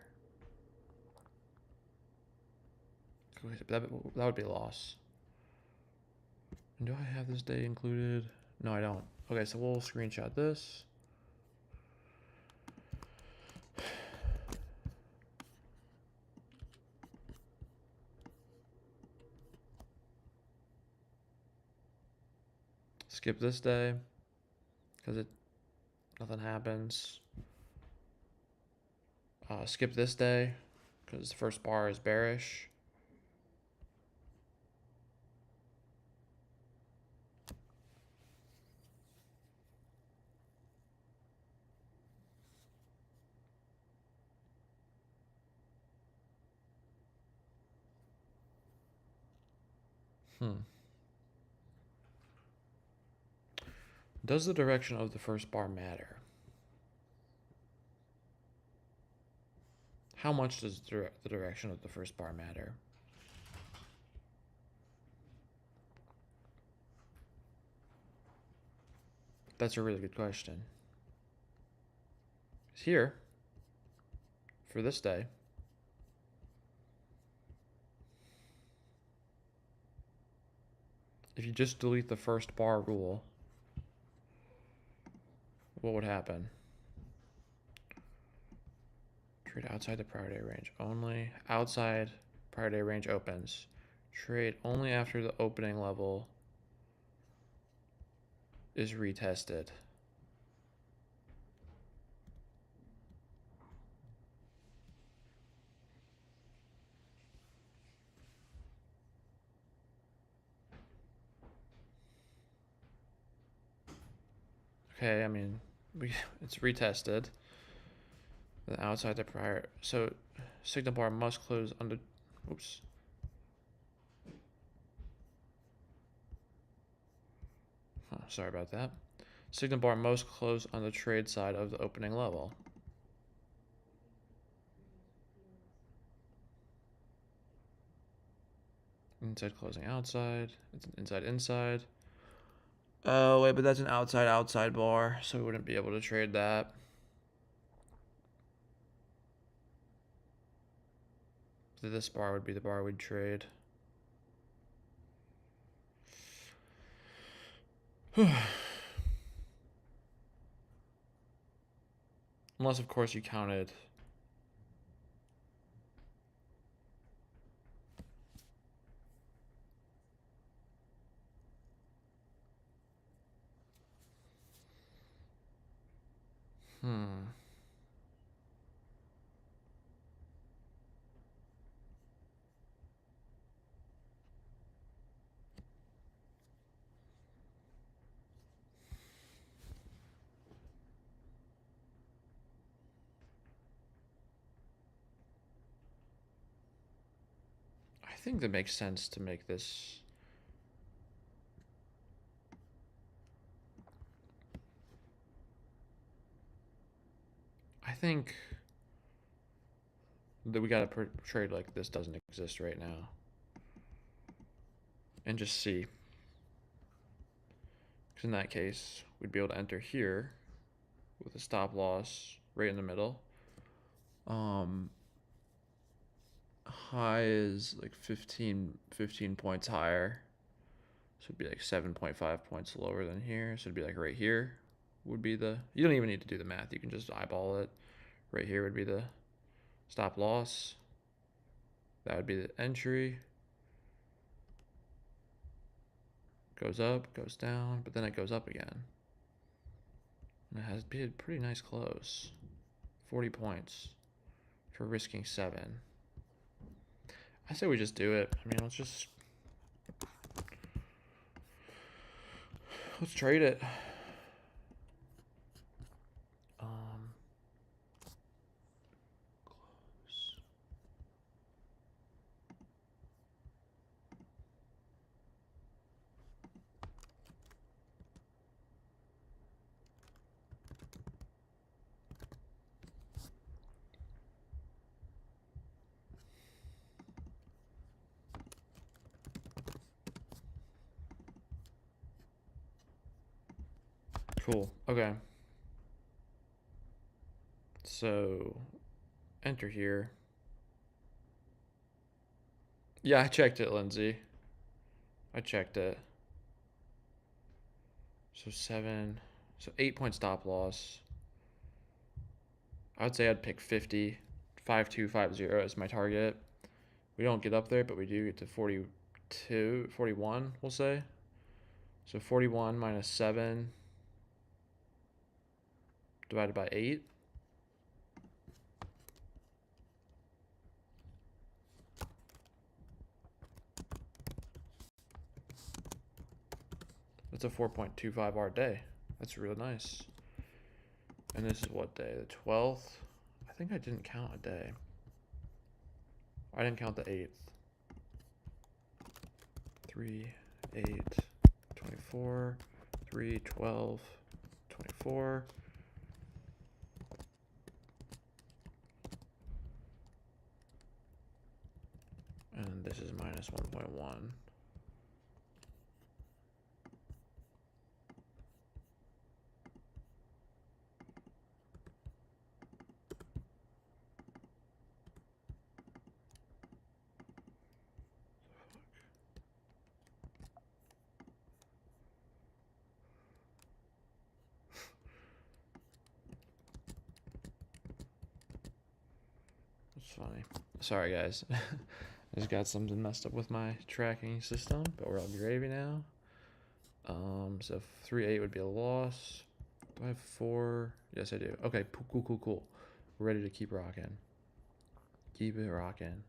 That would be a loss. And do I have this day included? No, I don't. Okay, so we'll screenshot this. Skip this day because nothing happens. Skip this day because the first bar is bearish. Does the direction of the first bar matter? How much does the direction of the first bar matter? That's a really good question. Here, for this day, if you just delete the first bar rule, what would happen? Trade outside the prior day range only. Outside prior day range opens. Trade only after the opening level is retested. Okay, I mean, it's retested. Then outside the prior, so signal bar must close under. Oops. Oh, sorry about that. Signal bar must close on the trade side of the opening level. Inside closing outside. It's an inside inside. Oh wait, but that's an outside outside bar, so we wouldn't be able to trade that. So this bar would be the bar we'd trade. Unless of course you counted. I think that makes sense to make this. I think that we gotta trade like this doesn't exist right now. And just see. Because in that case, we'd be able to enter here with a stop loss right in the middle. High is like 15 points higher. So it'd be like 7.5 points lower than here. So it'd be like right here would be the, you don't even need to do the math. You can just eyeball it. Right here would be the stop loss. That would be the entry. Goes up, goes down, but then it goes up again. And it has been pretty nice close. 40 points for risking 7. I say we just do it. I mean, let's trade it. Close. Cool. Okay. So enter here. Yeah, I checked it, Lindsay. I checked it. So 7. So 8-point stop loss. I would say I'd pick 50. 5250 as my target. We don't get up there, but we do get to 42, 41, we'll say. So 41 minus 7 divided by 8. That's a 4.25 hour day. That's really nice. And this is what day? The 12th? I think I didn't count a day. I didn't count the 8th. 3, 8, 24, 3, 12, 24. And this is minus 1.1. funny. Sorry, guys. I just got something messed up with my tracking system, but we're all gravy now. So 3-8 would be a loss. Do I have 4? Yes, I do. Okay, cool. We're ready to keep rocking. Keep it rocking.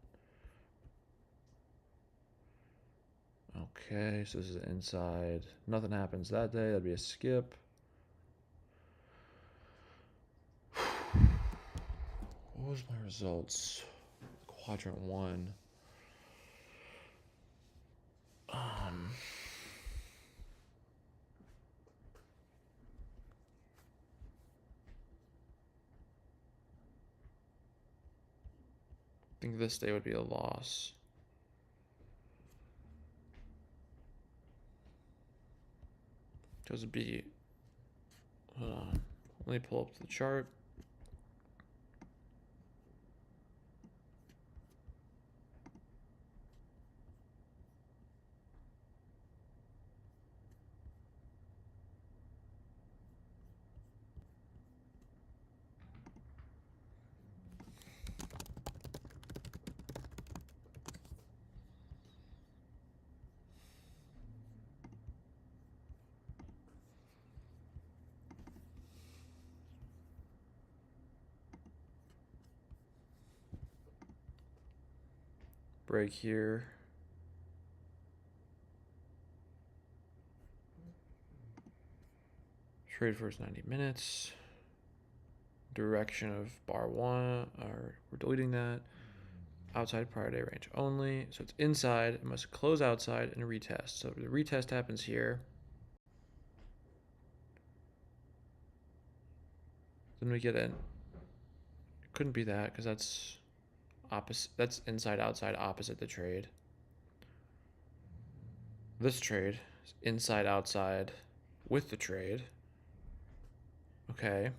Okay, so this is inside. Nothing happens that day. That'd be a skip. What was my results? Quadrant 1. I think this day would be a loss. Because it'd be. Hold on. Let me pull up the chart. Break here. Trade first 90 minutes. Direction of bar 1, or we're deleting that. Outside prior day range only. So it's inside. It must close outside and retest. So the retest happens here. Then we get in. It couldn't be that because that's opposite. That's inside outside opposite the trade. This trade is inside outside with the trade. Okay.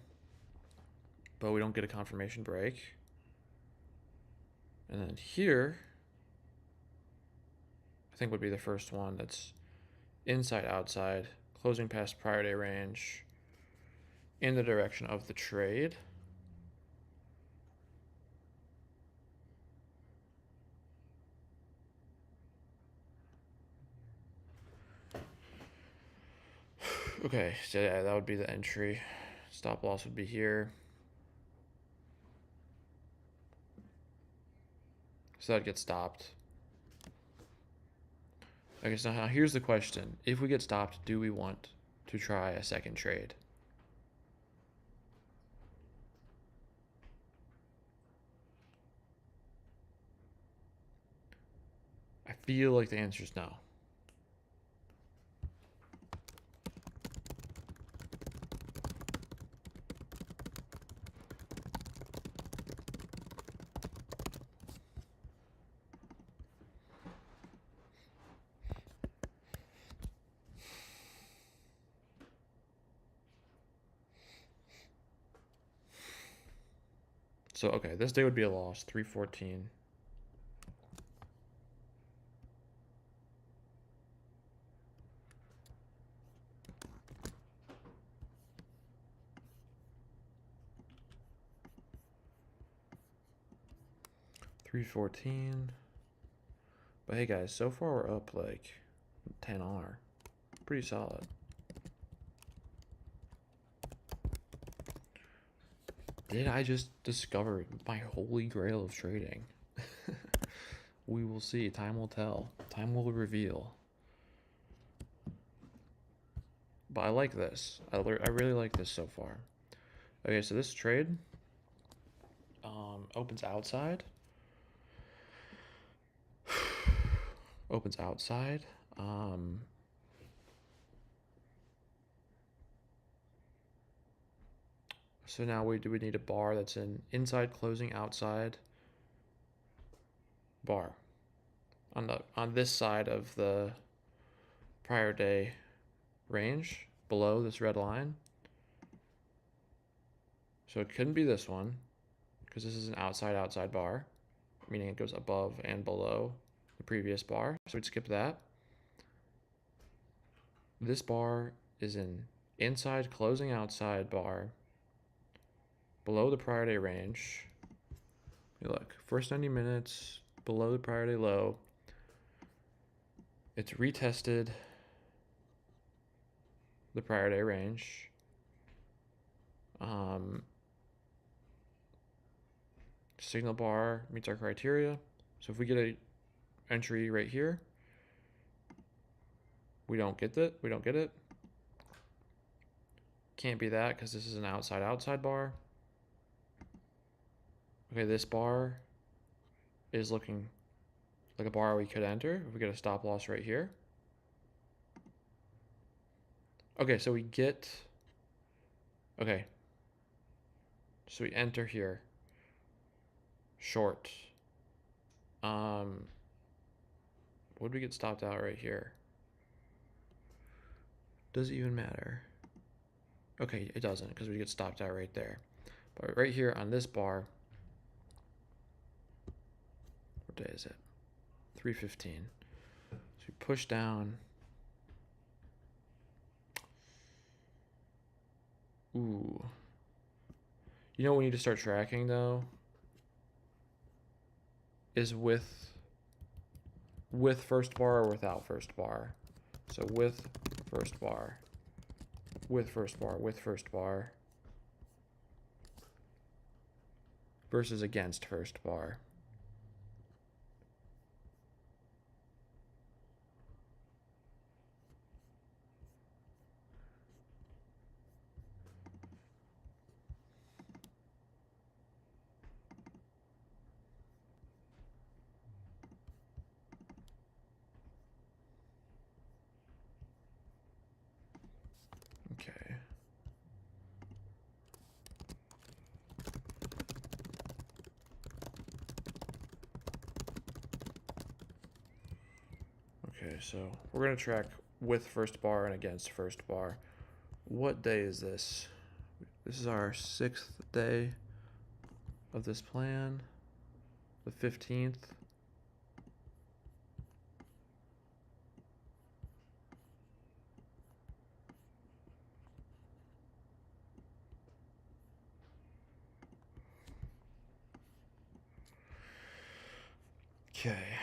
But we don't get a confirmation break. And then here, I think would be the first one that's inside outside, closing past prior day range in the direction of the trade. Okay, so yeah, that would be the entry. Stop loss would be here. So that'd get stopped. Okay, so now here's the question. If we get stopped, do we want to try a second trade? I feel like the answer is no. So, okay, this day would be a loss, 314. $314. But hey guys, so far we're up like 10R. Pretty solid. Did I just discover my holy grail of trading? We will see. Time will tell. Time will reveal. But I like this. I really like this so far. Okay, so this trade opens outside. Opens outside. So now we need a bar that's in inside closing outside bar on this side of the prior day range below this red line. So it couldn't be this one because this is an outside bar, meaning it goes above and below the previous bar. So we'd skip that. This bar is an inside closing outside bar below the prior day range. Look, first 90 minutes, below the prior day low. It's retested the prior day range. Signal bar meets our criteria. So if we get a entry right here, we don't get it. Can't be that because this is an outside bar. Okay, this bar is looking like a bar we could enter if we get a stop loss right here. Okay, so we get, okay, so we enter here, short. Would we get stopped out right here? Does it even matter? Okay, it doesn't because we get stopped out right there. But right here on this bar, what day is it? 3:15. So we push down. Ooh. You know what we need to start tracking though? Is with first bar or without first bar. So with first bar, with first bar, with first bar, versus against first bar. Okay. Okay, so we're gonna track with first bar and against first bar. What day is this? This is our 6th day of this plan, the 15th. Okay.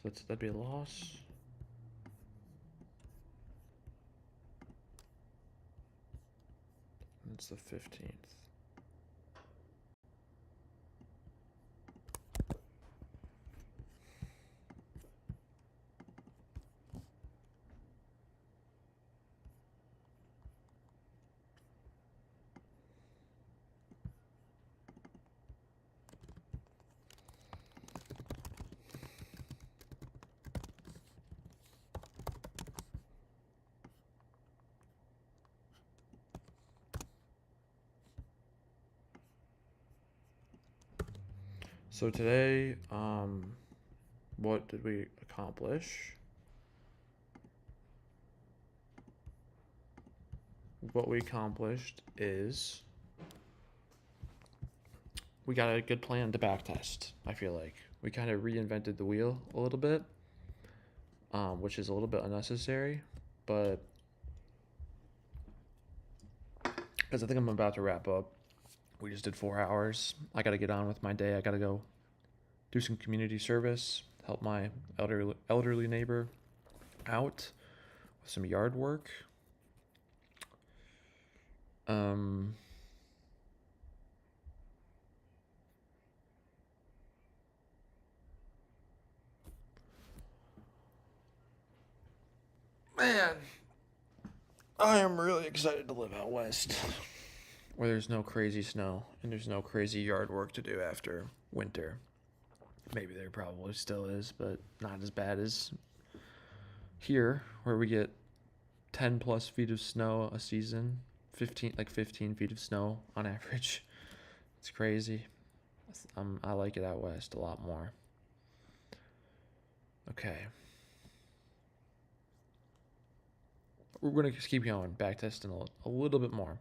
So that'd be a loss. It's the 15th. So today, what did we accomplish? What we accomplished is we got a good plan to backtest. I feel like we kind of reinvented the wheel a little bit, which is a little bit unnecessary, but because I think I'm about to wrap up. We just did 4 hours. I got to get on with my day. I got to go do some community service, help my elderly neighbor out with some yard work. Man, I am really excited to live out west, where there's no crazy snow and there's no crazy yard work to do after winter. Maybe there probably still is, but not as bad as here, where we get 10 plus feet of snow a season, 15 feet of snow on average. It's crazy. I like it out west a lot more. Okay. We're going to keep going, backtesting a little bit more.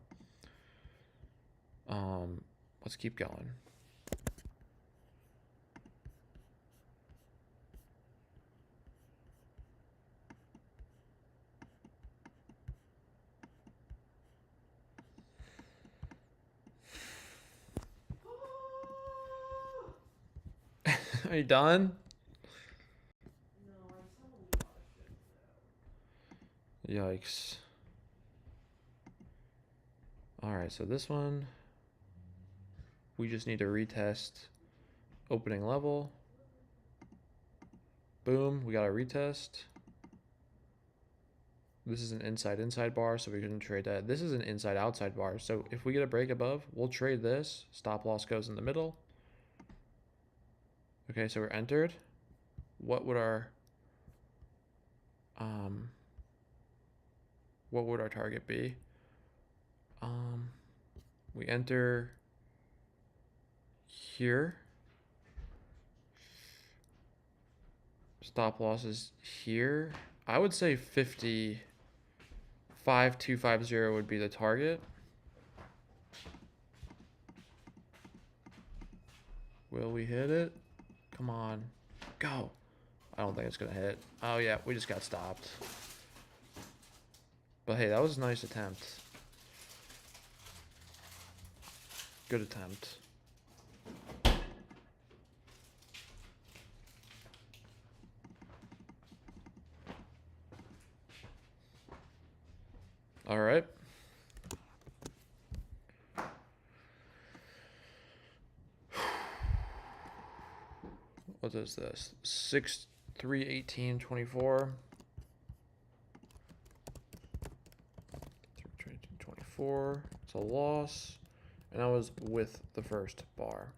Let's keep going. Are you done? No, I just have a lot of shit to do. Yikes. Alright, so this one, we just need to retest opening level. Boom, we got a retest. This is an inside bar, so we couldn't trade that. This is an inside bar, so if we get a break above, we'll trade this. Stop loss goes in the middle. Okay, so we're entered. What would our target be? We enter here. Stop loss is here. I would say 50.5250 would be the target. Will we hit it? Come on. Go. I don't think it's going to hit. Oh, yeah. We just got stopped. But, hey, that was a nice attempt. Good attempt. All right. What is this? 6, 3, 18, 24. 24. It's a loss. And I was with the first bar.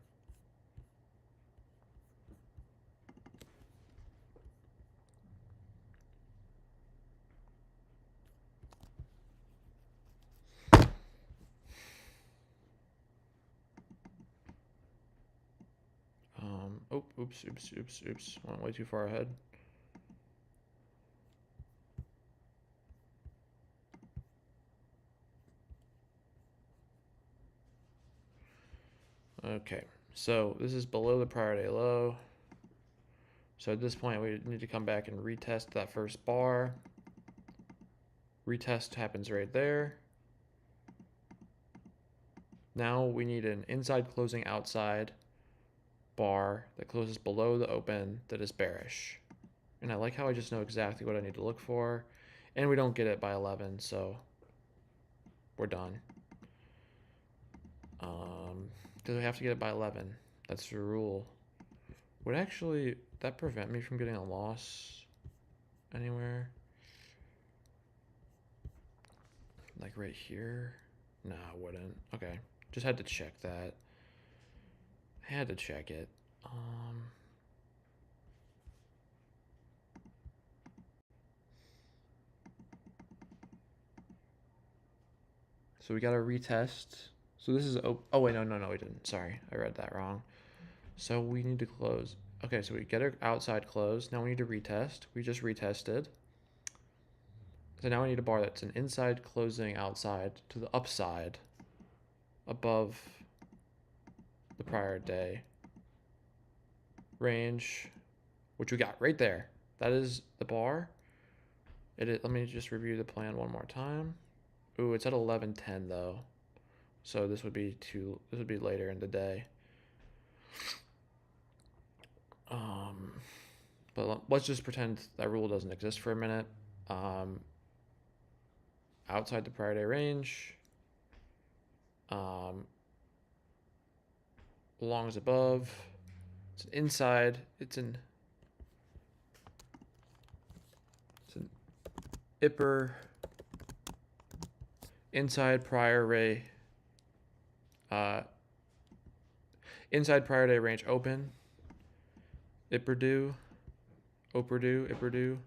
Oh, oops. Went way too far ahead. Okay, so this is below the prior day low. So at this point, we need to come back and retest that first bar. Retest happens right there. Now we need an inside closing outside bar that closes below the open that is bearish. And I like how I just know exactly what I need to look for. And we don't get it by 11, so we're done. Because we have to get it by 11. That's the rule. Would actually that prevent me from getting a loss anywhere? Like right here? Nah, I wouldn't. Okay. Just had to check that. I had to check it. So we got to retest. So this is, oh wait, no, we didn't. Sorry, I read that wrong. So we need to close. Okay, so we get our outside close. Now we need to retest. We just retested. So now we need a bar that's an inside closing outside to the upside above the prior day range, which we got right there. That is the bar. Let me just review the plan one more time. Ooh, it's at 11:10 though. So this would be later in the day. But let's just pretend that rule doesn't exist for a minute. Outside the prior day range. Longs above. It's an inside. It's an IPR. Inside prior ray. Inside prior day range open. IPR due. OPR due. IPR due.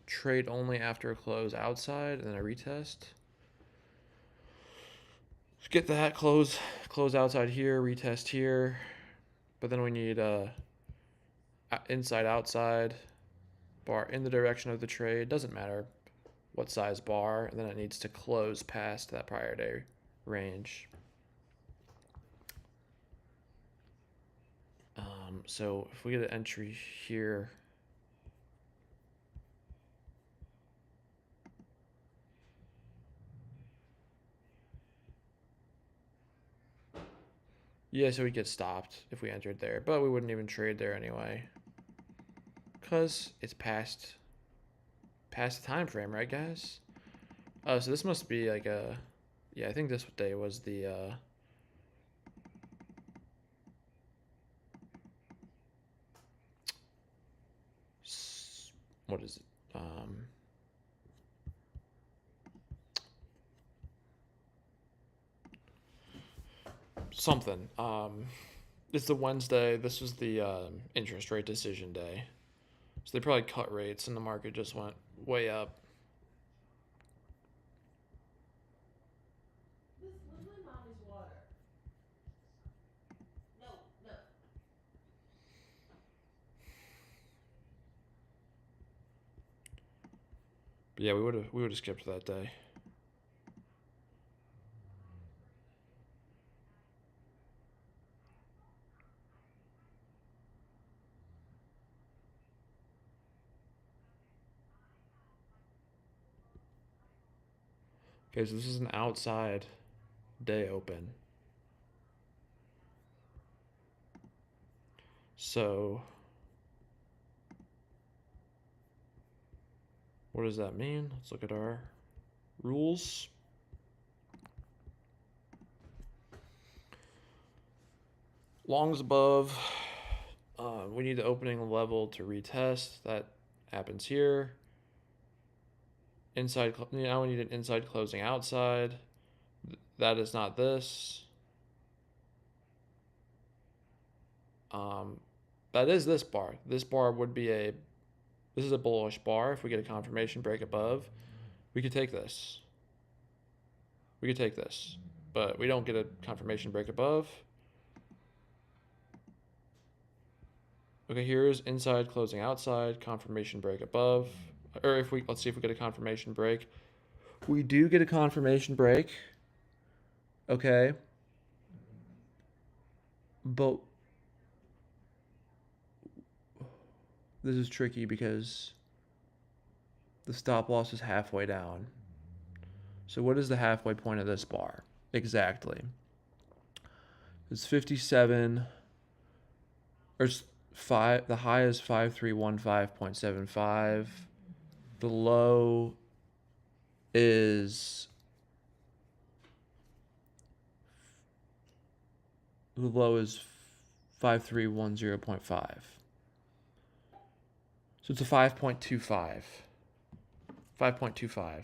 Trade only after a close outside and then a retest. Let's get that close outside here, retest here. But then we need inside outside bar in the direction of the trade. Doesn't matter what size bar, and then it needs to close past that prior day range. So if we get an entry here, Yeah, so we get stopped if we entered there, but we wouldn't even trade there anyway, cause it's past the time frame, right, guys? So this must be like a, yeah, I think this day was the what is it? Something. It's the Wednesday. This was the interest rate decision day. So they probably cut rates and the market just went way up. What's my mommy's water? No, no. But yeah, we would have skipped that day. Okay, so this is an outside day open. So what does that mean? Let's look at our rules. Longs above. We need the opening level to retest. That happens here. Inside. Now we need an inside closing outside. That is not this. That is this bar. This bar would be a. This is a bullish bar. If we get a confirmation break above, we could take this. We could take this, but we don't get a confirmation break above. Okay, here's inside closing outside, confirmation break above. Or if we, let's see if we get a confirmation break. We do get a confirmation break. Okay. But this is tricky because the stop loss is halfway down. So what is the halfway point of this bar? Exactly. It's 57 or it's 5, the high is 5315.75. The low is the low is 5310.5. So it's a 5.25. 5.25.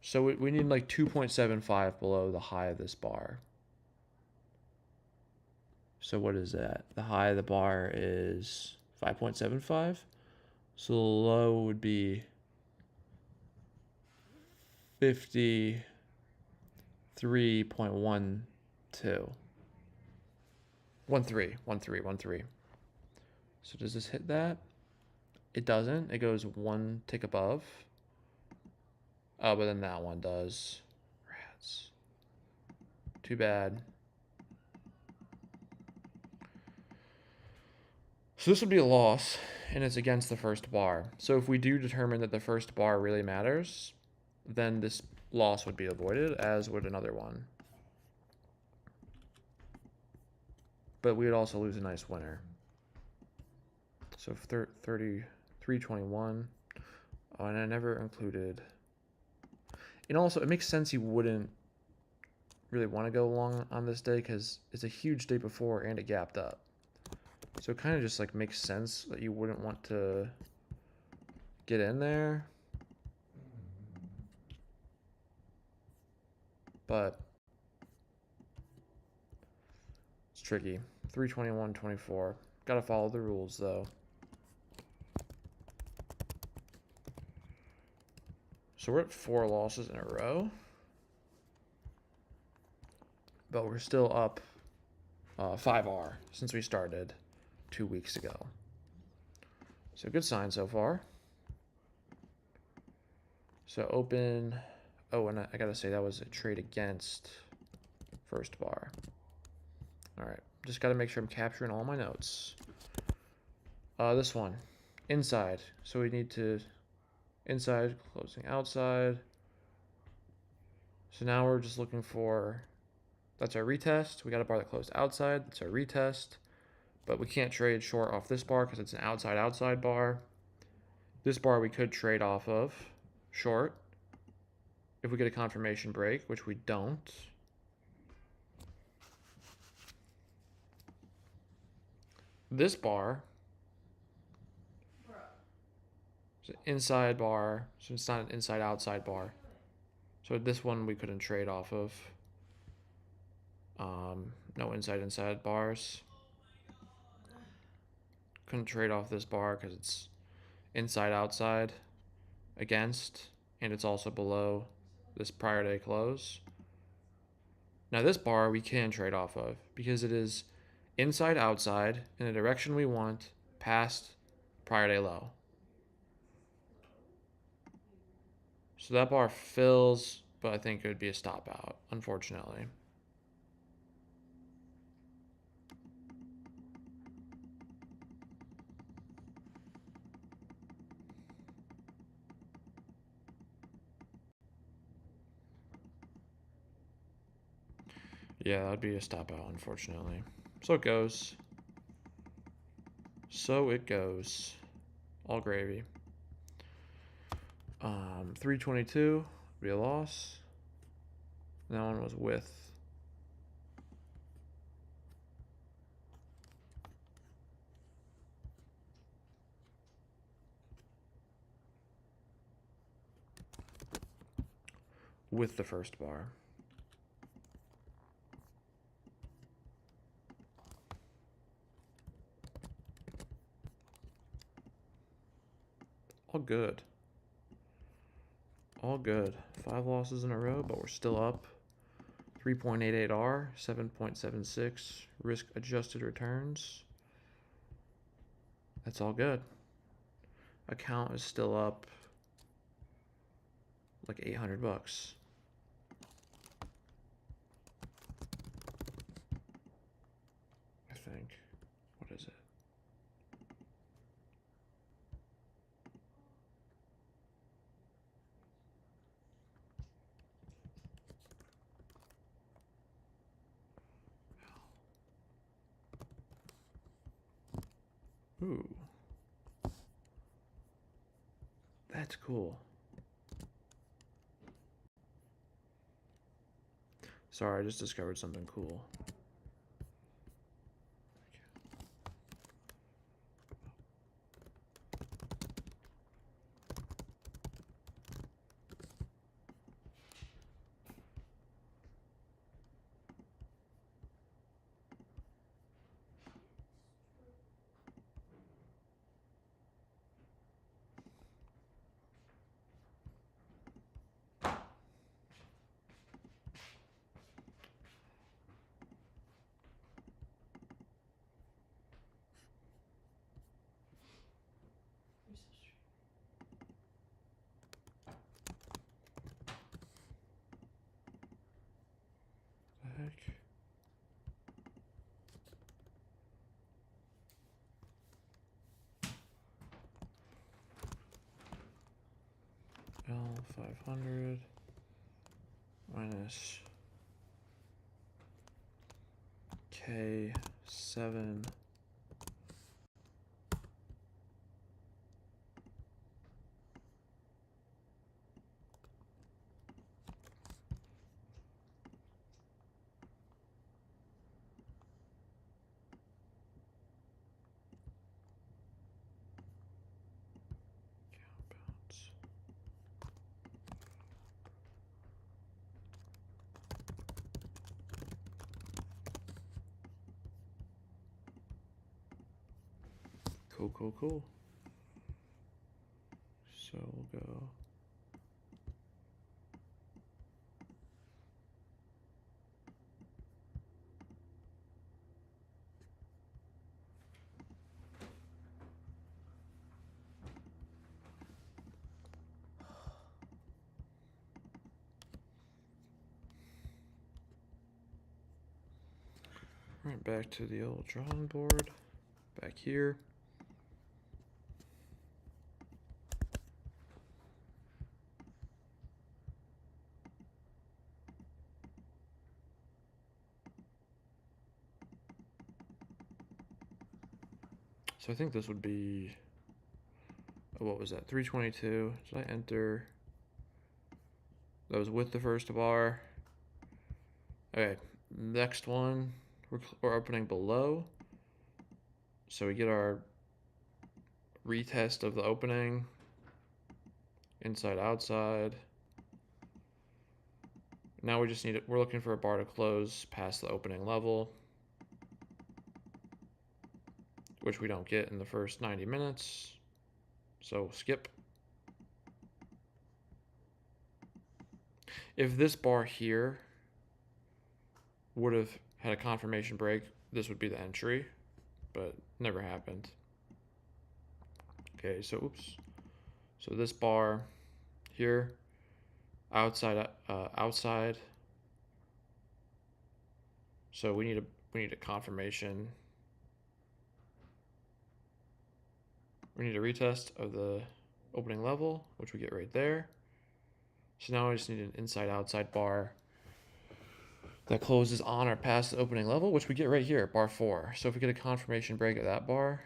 So we need like 2.75 below the high of this bar. So what is that? The high of the bar is 5.75. So the low would be 53.12. 13. So does this hit that? It doesn't. It goes one tick above. Oh, but then that one does. Rats. Too bad. So this would be a loss, and it's against the first bar. So if we do determine that the first bar really matters, then this loss would be avoided, as would another one. But we would also lose a nice winner. So 33.21. Oh, and I never included. And also, it makes sense you wouldn't really want to go long on this day because it's a huge day before and it gapped up. So it kind of just like makes sense that you wouldn't want to get in there. But it's tricky. 321.24. Gotta follow the rules though. So we're at 4 losses in a row. But we're still up 5R since we started 2 weeks ago. So good sign so far. So open. Oh, and I gotta say that was a trade against first bar. All right, just gotta make sure I'm capturing all my notes. This one, inside. So we need to inside, closing outside. So now we're just looking for That's our retest. We got a bar that closed outside. That's our retest. But we can't trade short off this bar because it's an outside bar. This bar we could trade off of short if we get a confirmation break, which we don't. This bar is an inside bar, so it's not an inside-outside bar. So this one we couldn't trade off of. No inside bars. Couldn't trade off this bar because it's inside-outside against, and it's also below this prior day close. Now this bar we can trade off of because it is inside outside in the direction we want past prior day low. So that bar fills, but I think it would be a stop out, unfortunately. Yeah, that'd be a stop out, unfortunately. So it goes. So it goes. All gravy. 322 would be a loss. That one was with. With the first bar. All good. All good. 5 losses in a row, but we're still up. 3.88 R, 7.76 risk adjusted returns. That's all good. Account is still up like 800 bucks. I think. What is it? Ooh. That's cool. Sorry, I just discovered something cool. The heck? L500 minus K7 compounds. Cool. So we'll go. Right back to the old drawing board. Back here. So I think this would be, what was that, 322. Did I enter? That was with the first bar. Okay, next one, we're opening below. So we get our retest of the opening, inside, outside. Now we just need it. We're looking for a bar to close past the opening level, which we don't get in the first 90 minutes. So skip. If this bar here would have had a confirmation break, this would be the entry, but never happened. Okay, so oops. So this bar here, outside, outside. So we need a confirmation. We need a retest of the opening level, which we get right there. So now I just need an inside outside bar that closes on or past the opening level, which we get right here, bar 4. So if we get a confirmation break at that bar,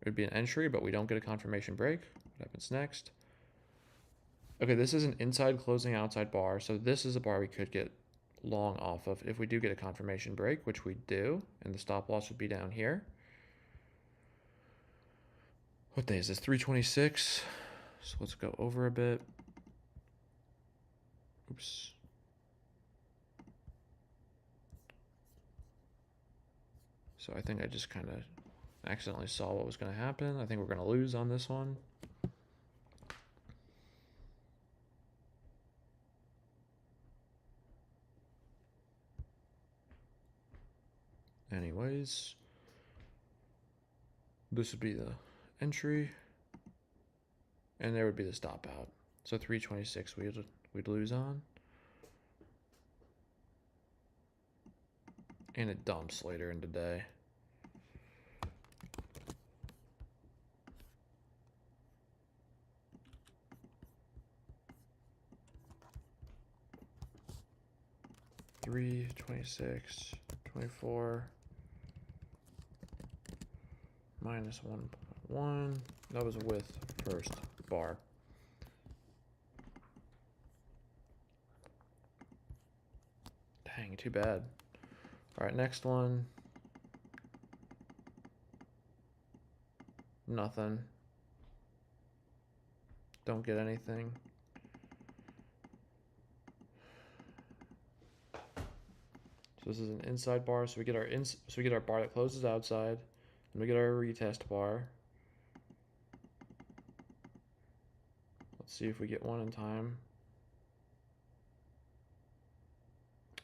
it would be an entry, but we don't get a confirmation break. What happens next? Okay, this is an inside closing outside bar, so this is a bar we could get long off of if we do get a confirmation break, which we do, and the stop loss would be down here. What day is this? 326. So let's go over a bit. Oops. So I think I just kind of accidentally saw what was going to happen. I think we're going to lose on this one. Anyways, this would be the entry, and there would be the stop out. So 326 we'd lose on. And it dumps later in the day. $3, 26, 24, minus 1.1. That was with first bar. Dang, too bad. All right, next one. Nothing. Don't get anything. So this is an inside bar. So we get our bar that closes outside, and we get our retest bar. Let's see if we get one in time.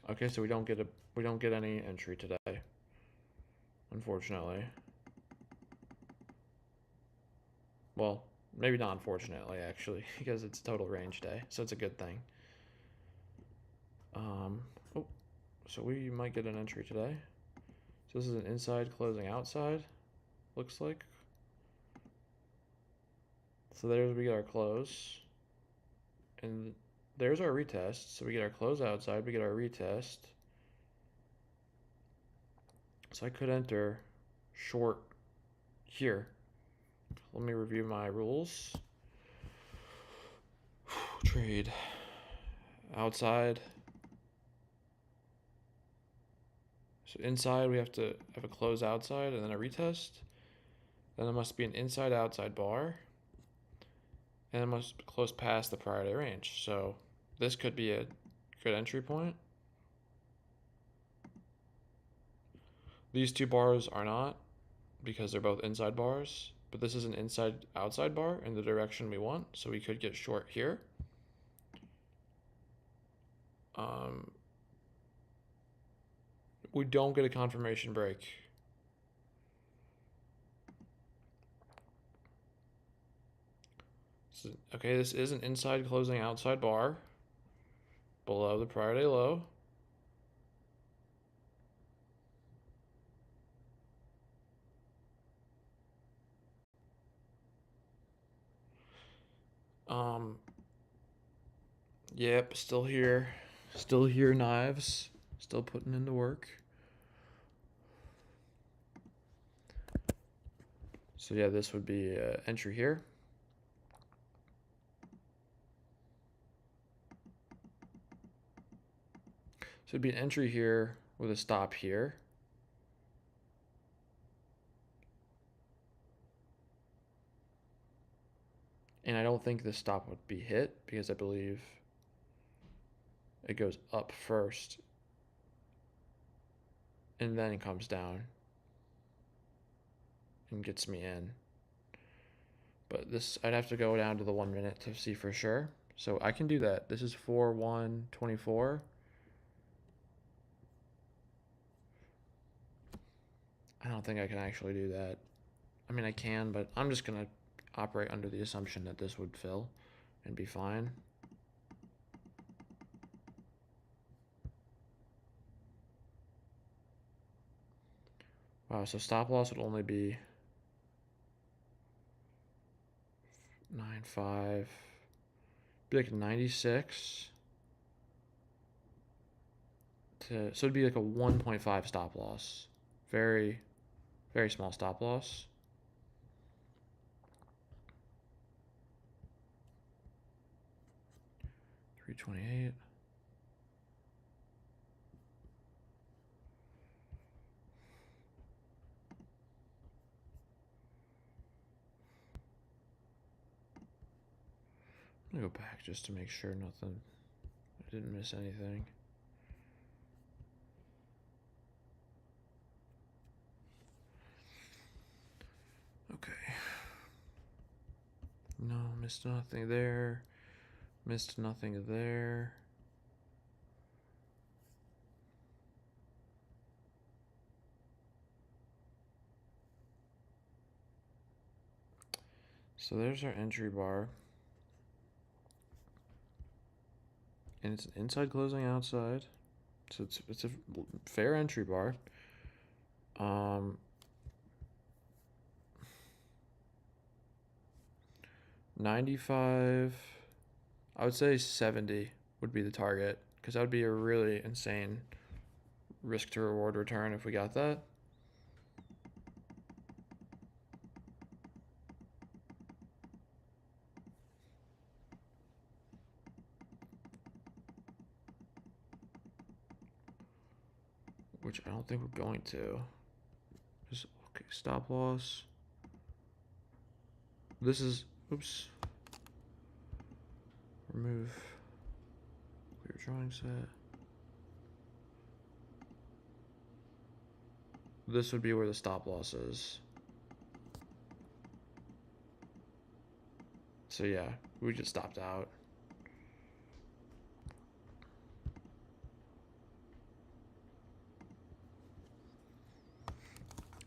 Okay, so we don't get any entry today, unfortunately. Well, maybe not unfortunately, actually, because it's total range day, so it's a good thing. Oh, so we might get an entry today. So this is an inside closing outside, looks like. So there's we get our close, and there's our retest. So we get our close outside, we get our retest. So I could enter short here. Let me review my rules. Trade outside. So inside we have to have a close outside and then a retest. Then there must be an inside outside bar. And it must close past the prior day range. So this could be a good entry point. These two bars are not, because they're both inside bars, but this is an inside outside bar in the direction we want, so we could get short here. We don't get a confirmation break. So, okay, this is an inside closing outside bar below the prior day low. Yep, still here. Still here, knives. Still putting into work. So yeah, this would be entry here. So it'd be an entry here with a stop here. And I don't think this stop would be hit because I believe it goes up first and then it comes down and gets me in. But this, I'd have to go down to the 1 minute to see for sure. So I can do that. This is 4-1-24. I don't think I can actually do that. I mean, I can, but I'm just going to operate under the assumption that this would fill and be fine. Wow, so stop loss would only be 9.5. Be like 96. So it'd be like a 1.5 stop loss. Very, very small stop loss. $3.28. I'm gonna go back just to make sure nothing, I didn't miss anything. Okay. No, missed nothing there. Missed nothing there. So there's our entry bar. And it's inside closing outside. So it's a fair entry bar. 95, I would say 70 would be the target because that would be a really insane risk to reward return if we got that. Which I don't think we're going to. Just, okay, stop loss. This is, oops. Remove clear drawing set. This would be where the stop loss is. So yeah, we just stopped out.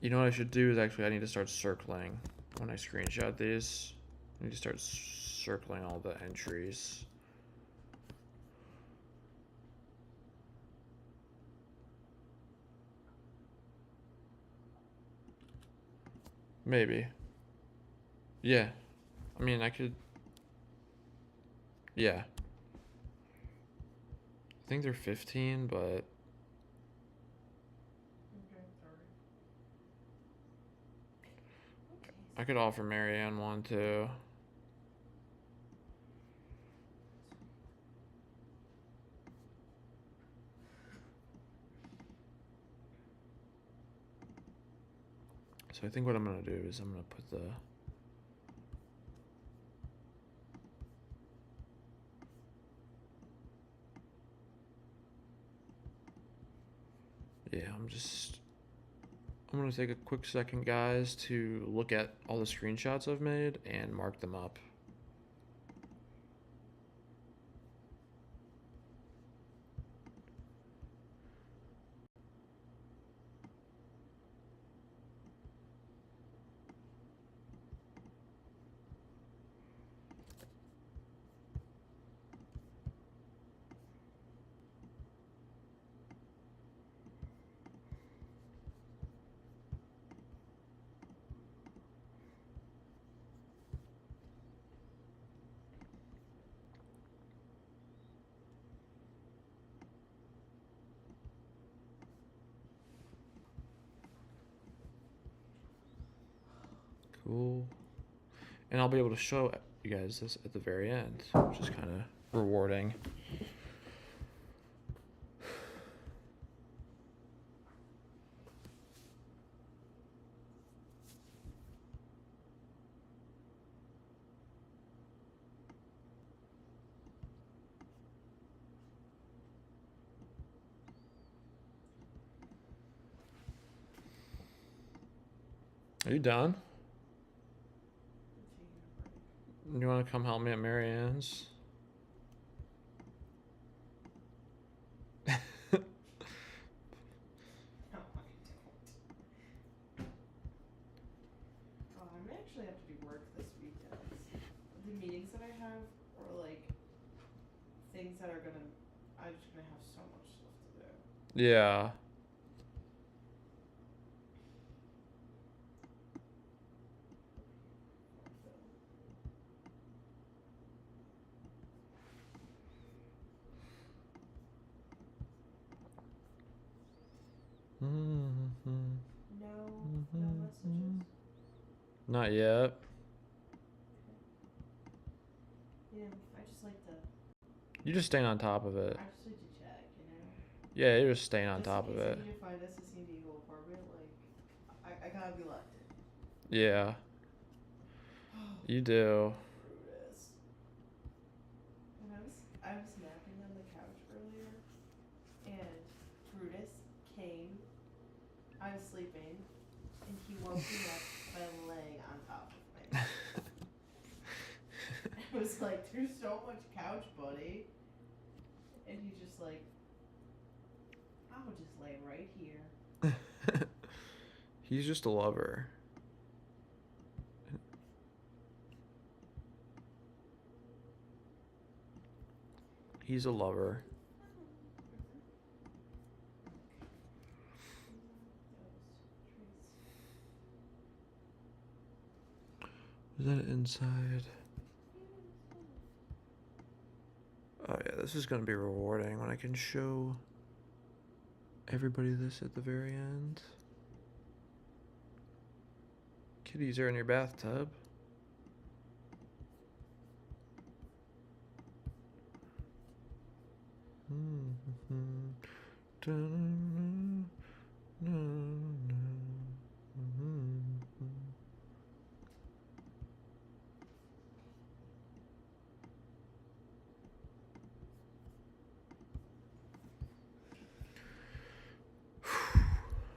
You know what I should do is actually I need to start circling when I screenshot these. I need to start circling all the entries. Maybe. Yeah. I mean, I could. Yeah. I think they're 15, but. Okay, sorry. I could offer Marianne one too. So I think what I'm gonna do is I'm gonna put the. Yeah, I'm gonna take a quick second, guys, to look at all the screenshots I've made and mark them up. Cool. And I'll be able to show you guys this at the very end, which is kind of rewarding. Are you done? You want to come help me at Marianne's? No, I don't. Oh, I may actually have to do work this weekend. The meetings that I have are like things that are gonna. I'm just gonna have so much stuff to do. Yeah. No messages. Not yet. Yeah, I just like to. You're just staying on top of it. I just like to check, you know. Yeah, you're just staying on Just top in of case it. I need to find us a San Diego apartment, like I gotta be locked in. Yeah, you do. Brutus. And I was napping on the couch earlier, and Brutus came. I was sleeping, and he woke me up by laying on top of me. I was like, "There's so much couch, buddy," and he's just like, "I'll just lay right here." He's just a lover. He's a lover. Is that inside? Oh yeah, this is gonna be rewarding when I can show everybody this at the very end. Kitties are in your bathtub.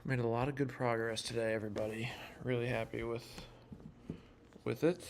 Made a lot of good progress today, everybody. Really happy with it.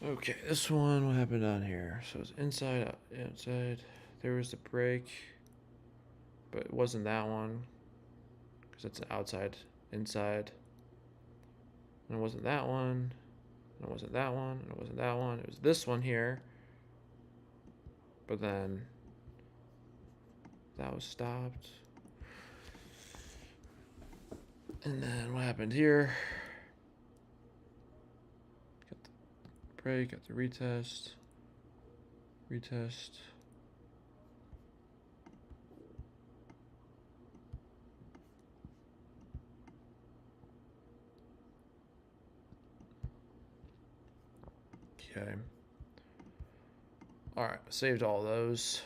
Okay, this one, what happened on here? So it's inside, outside. There was the break, but it wasn't that one because it's outside, inside. And it wasn't that one. And it wasn't that one. And it wasn't that one. It was this one here. But then that was stopped. And then what happened here? Got the break, got the retest. Retest. Okay. Alright, saved all those.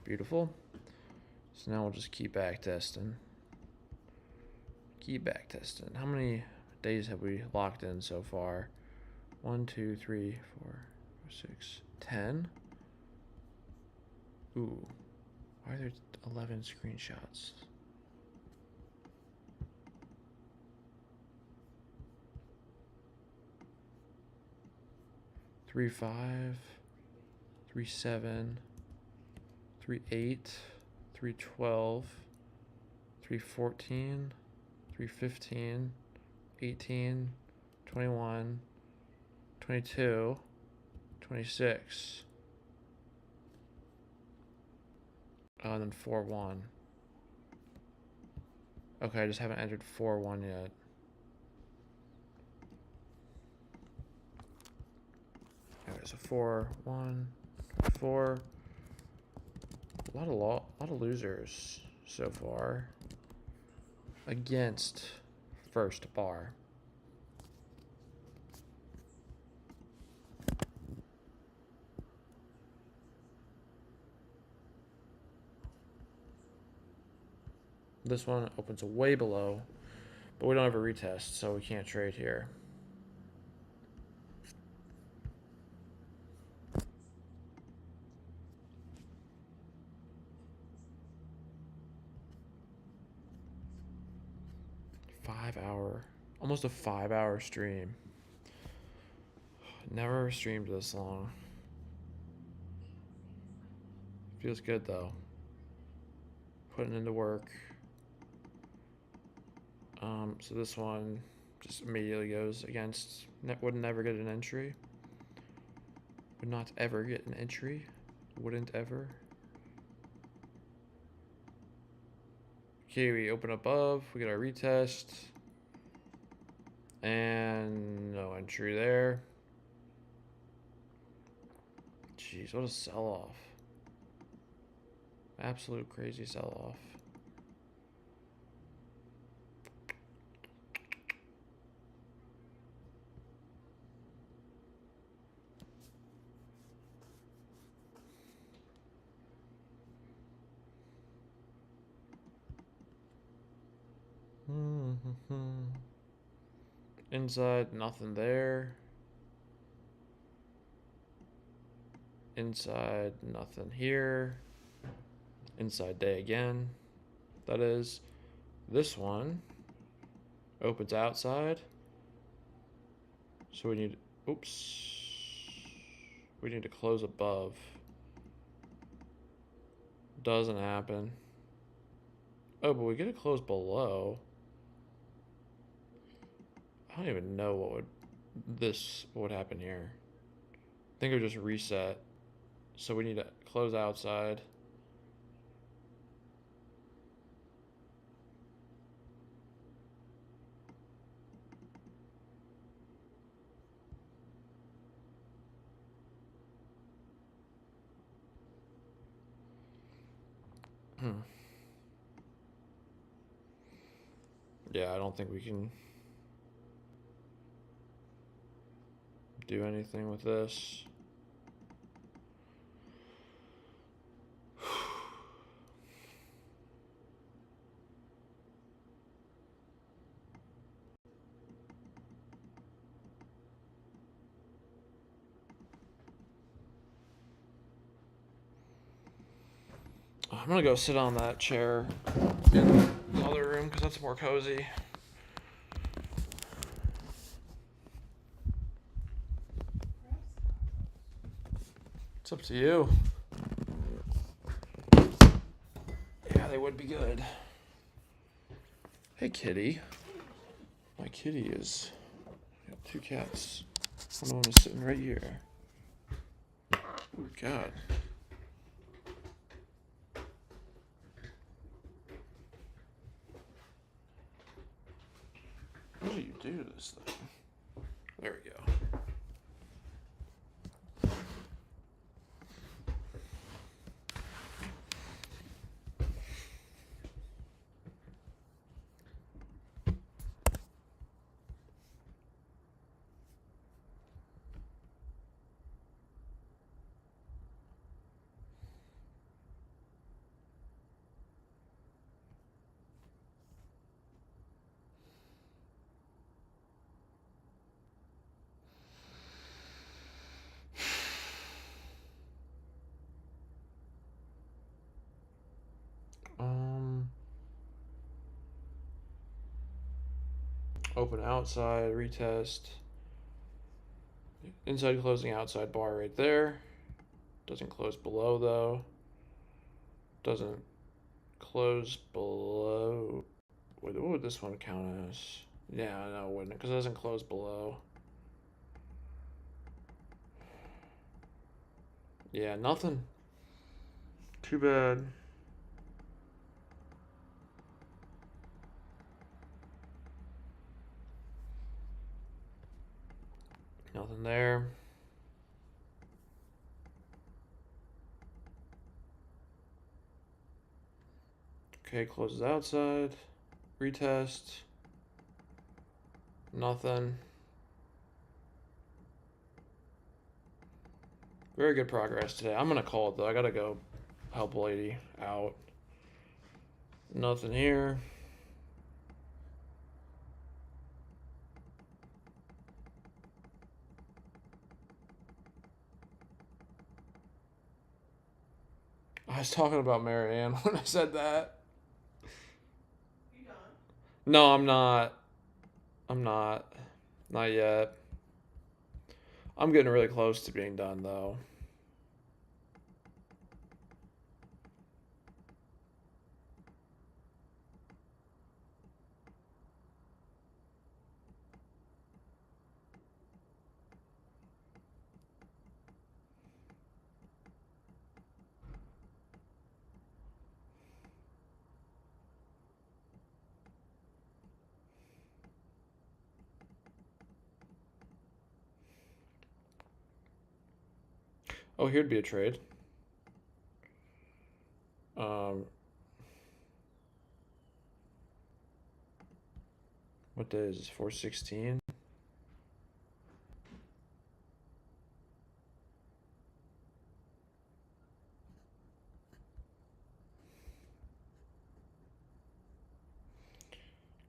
Beautiful. So now we'll just keep backtesting. Keep backtesting. How many days have we locked in so far? 1, 2, 3, 4, 6, 10. Ooh. Why are there 11 screenshots? 3, 5, 3, 7, 3.8, 3.12, 3.14, 3.15, 18, 21, 22, 26. And then 4.1. Okay, I just haven't entered 4.1 yet. Alright, so 4.1, 4. A lot of losers so far against first bar. This one opens way below, but we don't have a retest, so we can't trade here. Almost a 5-hour stream. Never streamed this long. Feels good though. Putting into work. So this one just immediately goes against, would never get an entry. Would not ever get an entry. Wouldn't ever. Okay, we open above, we get our retest. And no entry there. Jeez, what a sell-off. Absolute crazy sell-off. Inside, nothing there. Inside, nothing here. Inside day again. That is. This one opens outside. So we need, we need to close above. Doesn't happen. Oh, but we get to close below. I don't even know what would happen here. I think it would just reset. So we need to close outside. Yeah, I don't think we can do anything with this. I'm gonna go sit on that chair in the other room because that's more cozy. It's up to you. Yeah, they would be good. Hey, kitty. My kitty is. I got 2 cats. One of them is sitting right here. Oh, God. What do you do to this thing? There we go. Open outside, retest. Inside closing outside bar right there. Doesn't close below though. Doesn't close below. What would this one count as? Yeah, no, it wouldn't, because it doesn't close below. Yeah, nothing. Too bad. Nothing there. Okay, closes outside. Retest. Nothing. Very good progress today. I'm gonna call it though. I gotta go help a lady out. Nothing here. I was talking about Marianne when I said that. You done? No, I'm not. I'm not. Not yet. I'm getting really close to being done though. Oh, here'd be a trade. What day is this? 4/16.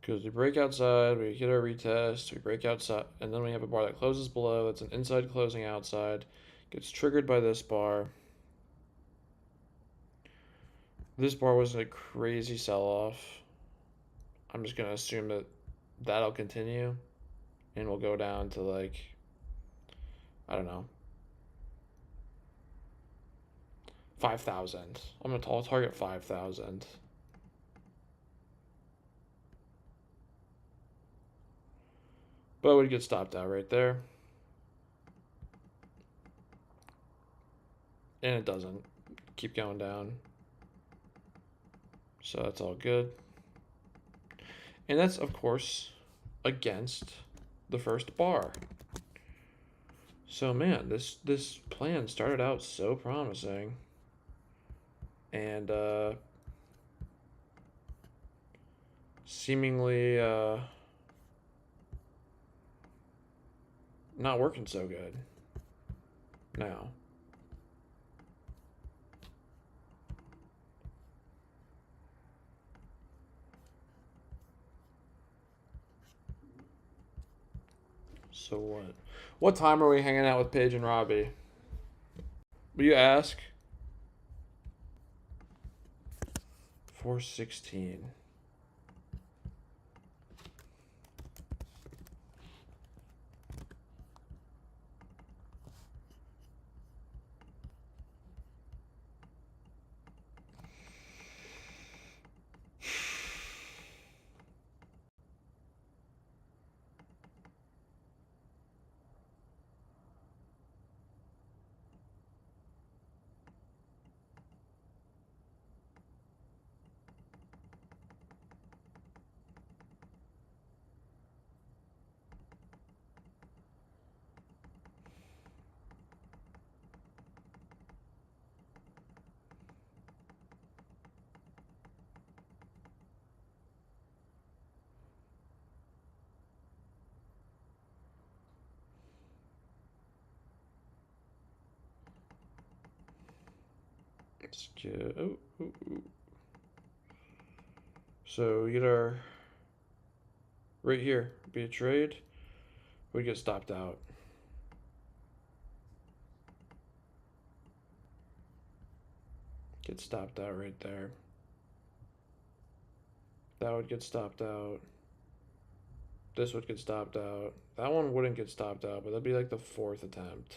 Because we break outside, we hit our retest, we break outside, and then we have a bar that closes below. That's an inside closing outside. Gets triggered by this bar. This bar wasn't a crazy sell-off. I'm just gonna assume that that'll continue, and we'll go down to like, I don't know, 5,000. I'll target 5,000. But it would get stopped out right there. And it doesn't. Keep going down. So that's all good. And that's, of course, against the first bar. So man, this plan started out so promising. And seemingly not working so good now. So what? What time are we hanging out with Paige and Robbie? Will you ask? 4/16. Let's get So we get our right here, be a trade. We get stopped out. Get stopped out right there. That would get stopped out. This would get stopped out. That one wouldn't get stopped out, but that'd be like the fourth attempt.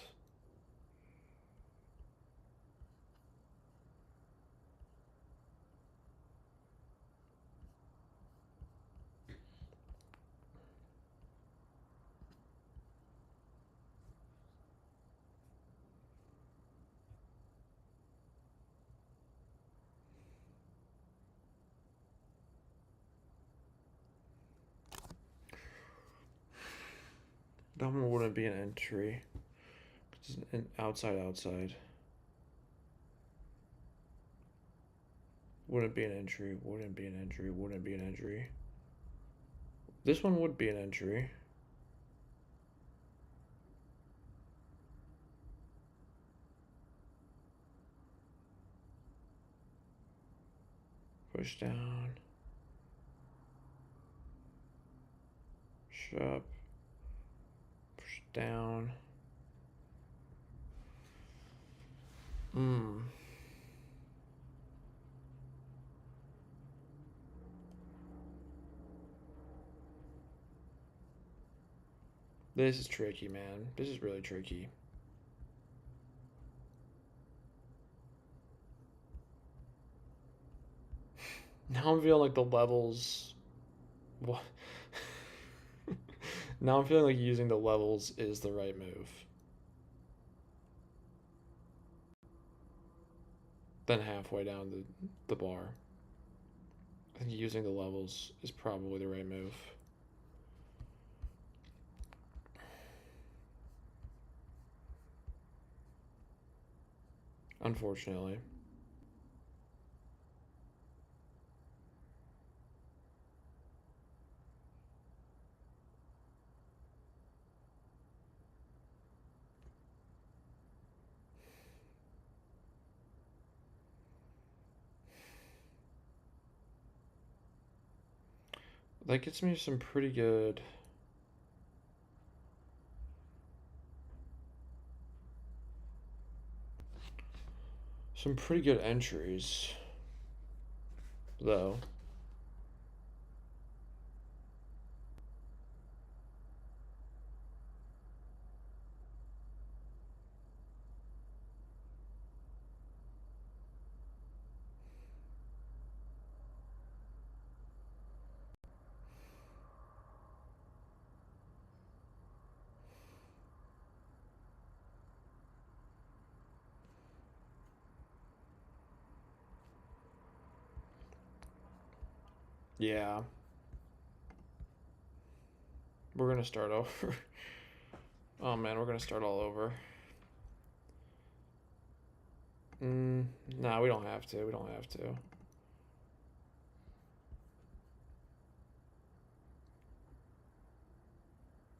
That one wouldn't be an entry. It's an outside. Wouldn't be an entry. Wouldn't be an entry. Wouldn't be an entry. This one would be an entry. Push down. Push up. Push down. This is tricky, man. This is really tricky. Now I'm feeling like the levels. What? Now I'm feeling like using the levels is the right move. Then halfway down the bar. I think using the levels is probably the right move. Unfortunately. That gets me some pretty good. Some pretty good entries, though. Yeah. We're gonna start over. Oh man, we're gonna start all over. Nah, we don't have to. We don't have to.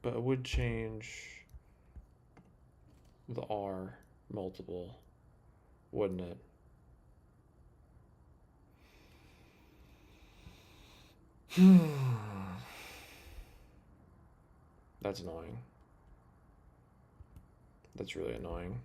But it would change the R multiple, wouldn't it? That's annoying. That's really annoying.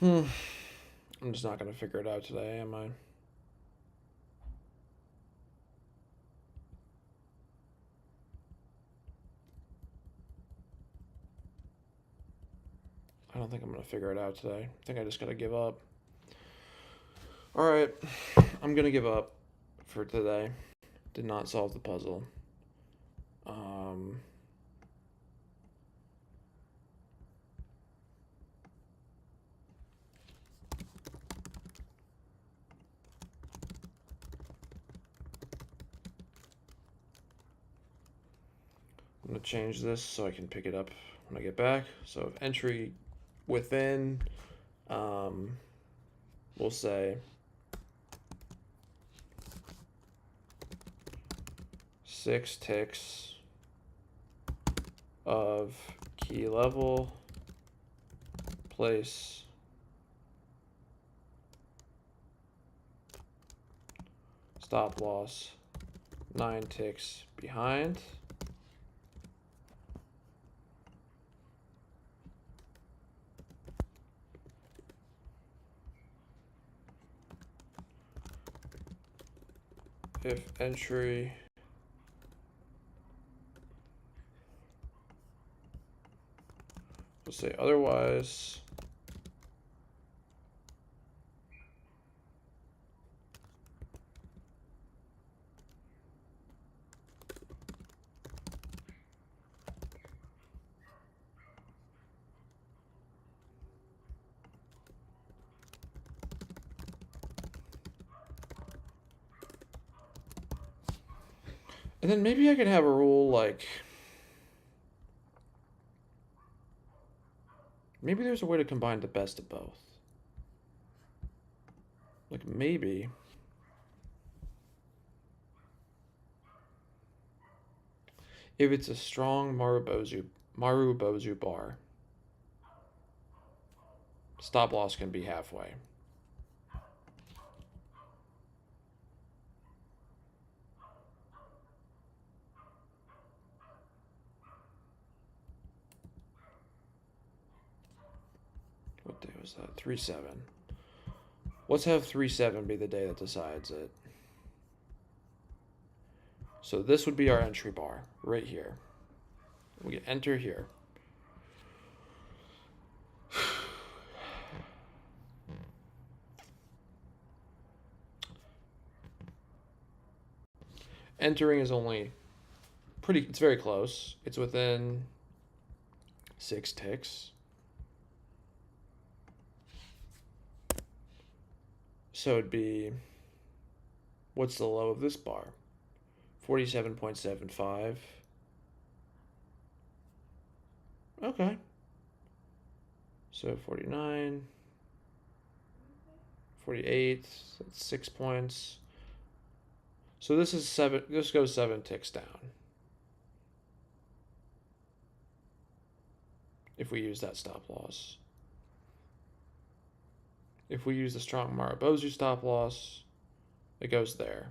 Hmm. I'm just not gonna figure it out today, am I? I don't think I'm going to figure it out today. I think I just got to give up. All right. I'm going to give up for today. Did not solve the puzzle. I'm going to change this so I can pick it up when I get back. So if entry within, we'll say 6 ticks of key level, place stop loss 9 ticks behind. If entry we'll say otherwise, and then maybe I could have a rule like, maybe there's a way to combine the best of both. Like maybe if it's a strong Marubozu bar, stop loss can be halfway. What day was that? 3/7. Let's have 3/7 be the day that decides it. So this would be our entry bar right here. We can enter here. Entering is only it's very close. It's within 6 ticks. So it'd be, what's the low of this bar? 47.75. Okay. So 49, 48, that's 6 points. So this is 7, this goes 7 ticks down. If we use that stop loss. If we use the strong Marubozu stop loss, it goes there.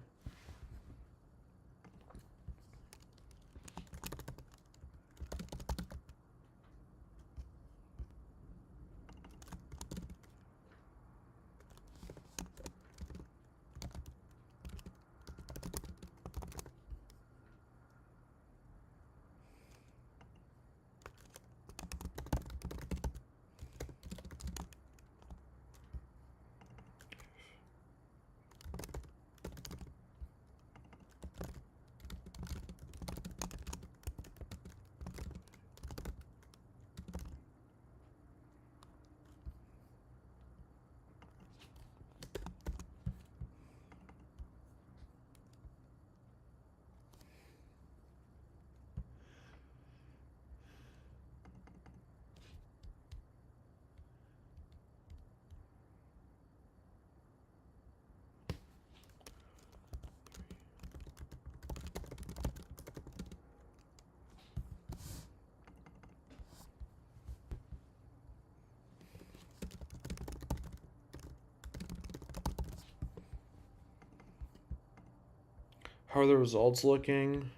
How are the results looking?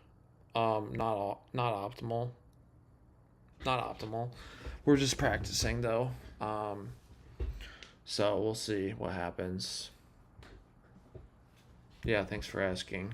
Not optimal. Not optimal. We're just practicing though. So we'll see what happens. Yeah, thanks for asking.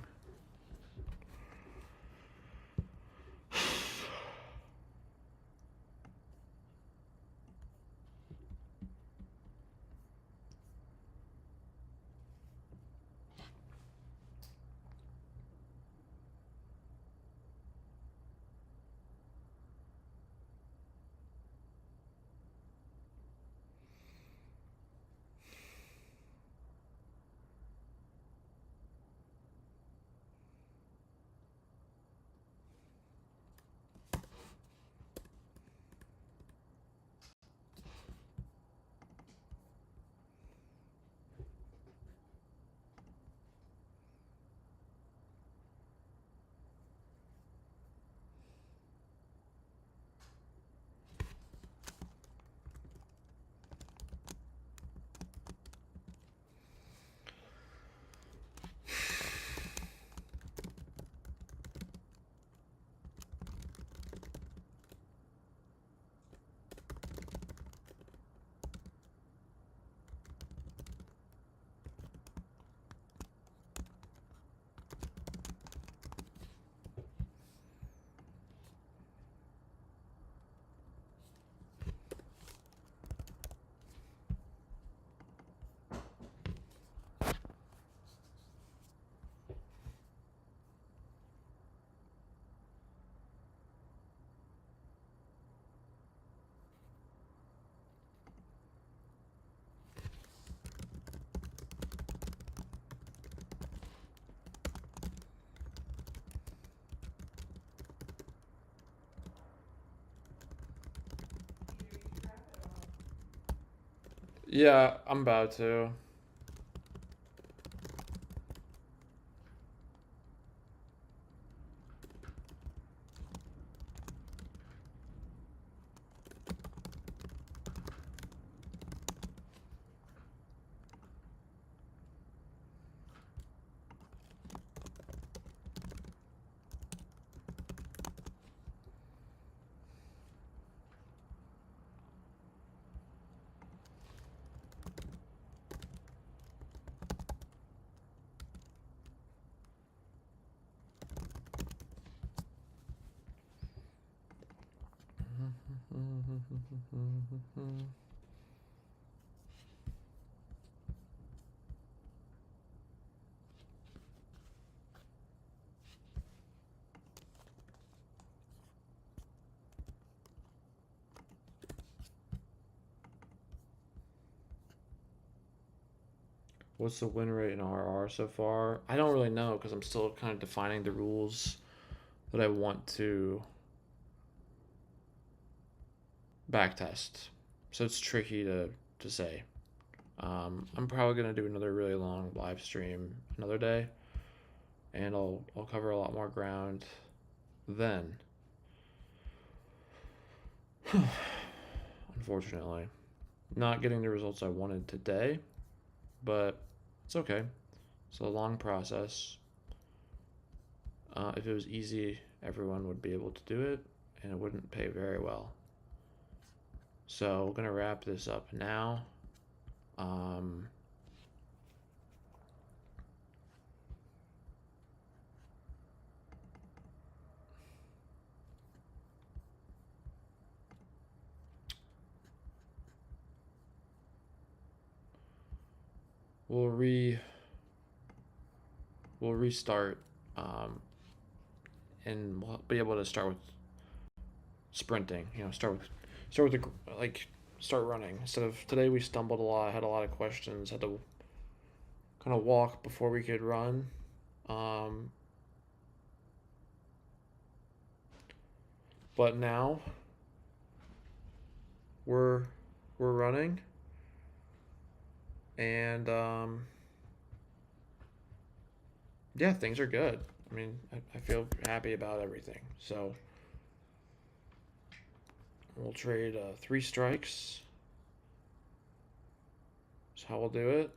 Yeah, I'm about to. What's the win rate in RR so far? I don't really know because I'm still kind of defining the rules that I want to backtest. So it's tricky to say. I'm probably gonna do another really long live stream another day, and I'll cover a lot more ground then. Unfortunately, not getting the results I wanted today, but it's okay. It's a long process. If it was easy, everyone would be able to do it, and it wouldn't pay very well. So we're gonna wrap this up now. Um, we'll re we'll restart, um, and we'll be able to start with sprinting. Start with the start running instead of today. We stumbled a lot, had a lot of questions, had to kind of walk before we could run. Um, but now we're we're running, and yeah, things are good. I mean, I feel happy about everything. So we'll trade 3 strikes. That's how we'll do it.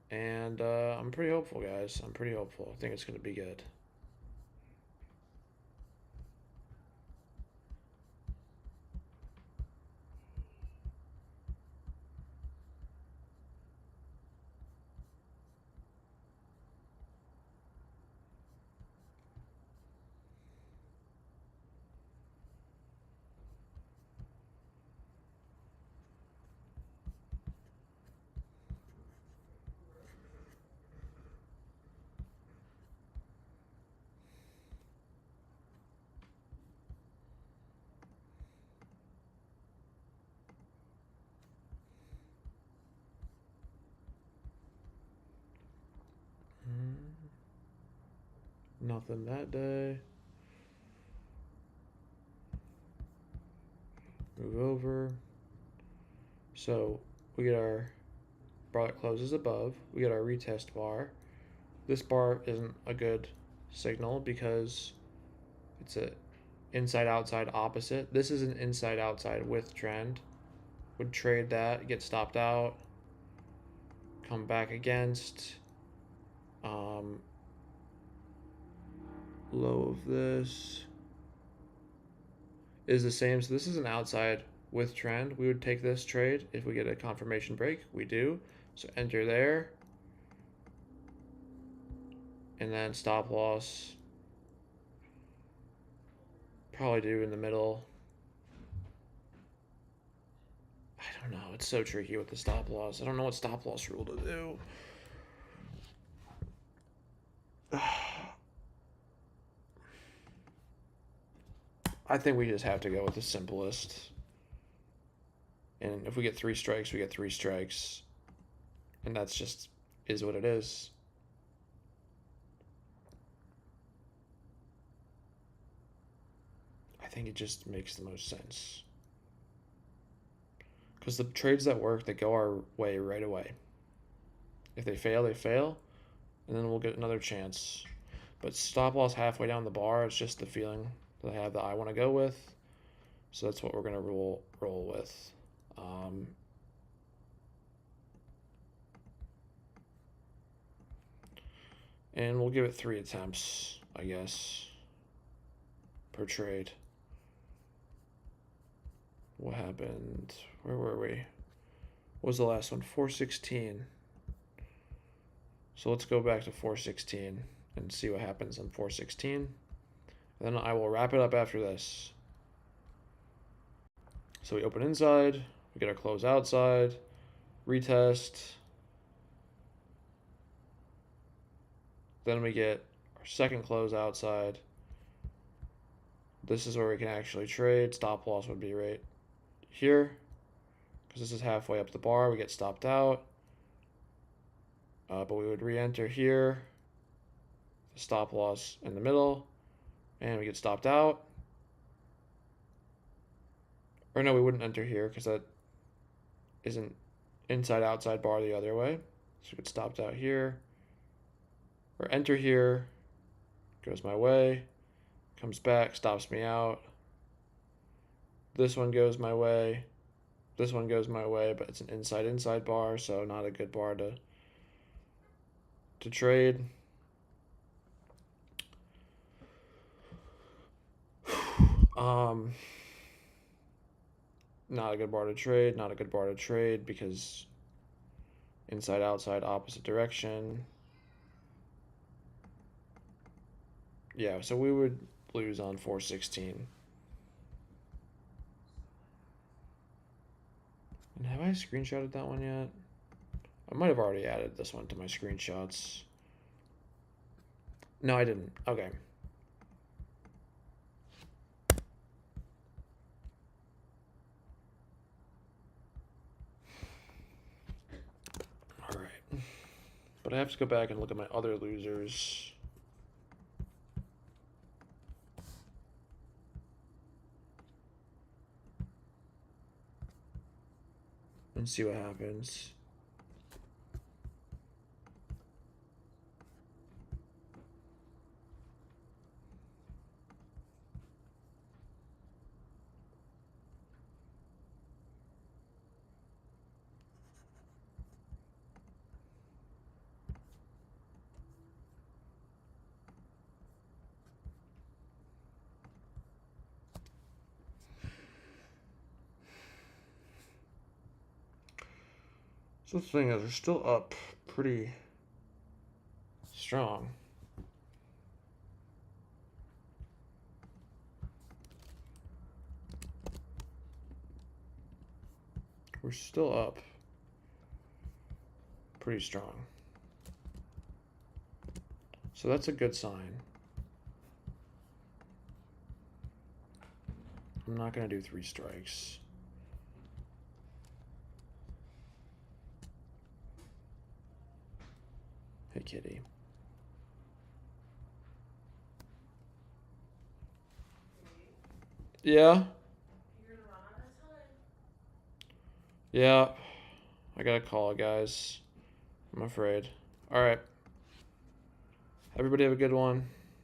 And I'm pretty hopeful, guys. I'm pretty hopeful. I think it's going to be good. Nothing that day. Move over. So we get our bar that closes above. We get our retest bar. This bar isn't a good signal because it's a inside outside opposite. This is an inside outside with trend. Would trade that, get stopped out, come back against. Low of this is the same. So this is an outside with trend. We would take this trade if we get a confirmation break. We do. So enter there. And then stop loss. Probably do in the middle. I don't know. It's so tricky with the stop loss. I don't know what stop loss rule to do. I think we just have to go with the simplest. And if we get 3 strikes, we get 3 strikes. And that's just is what it is. I think it just makes the most sense. Because the trades that work, they go our way right away. If they fail, they fail, and then we'll get another chance. But stop loss halfway down the bar is just the feeling that I have that I want to go with. So that's what we're going to roll with. And we'll give it 3 attempts, I guess, per trade. What happened? Where were we? What was the last one? 416. So let's go back to 416 and see what happens on 416. And then I will wrap it up after this. So we open inside, we get our close outside, retest. Then we get our second close outside. This is where we can actually trade. Stop loss would be right here, because this is halfway up the bar. We get stopped out. But we would re-enter here. The stop loss in the middle. And we get stopped out. Or no, we wouldn't enter here because that isn't inside-outside bar the other way. So we get stopped out here. Or enter here. Goes my way. Comes back, stops me out. This one goes my way. This one goes my way, but it's an inside-inside bar, so not a good bar to trade. Not a good bar to trade, not a good bar to trade because inside, outside, opposite direction. Yeah, so we would lose on 416. And have I screenshotted that one yet? I might have already added this one to my screenshots. No, I didn't. Okay. All right. But I have to go back and look at my other losers. And see what happens. So the thing is, they're still up pretty strong. We're still up pretty strong. So that's a good sign. I'm not going to do 3 strikes. Hey, kitty. Yeah? You're gonna run out of time. Yeah. I got a call, guys. I'm afraid. All right. Everybody have a good one.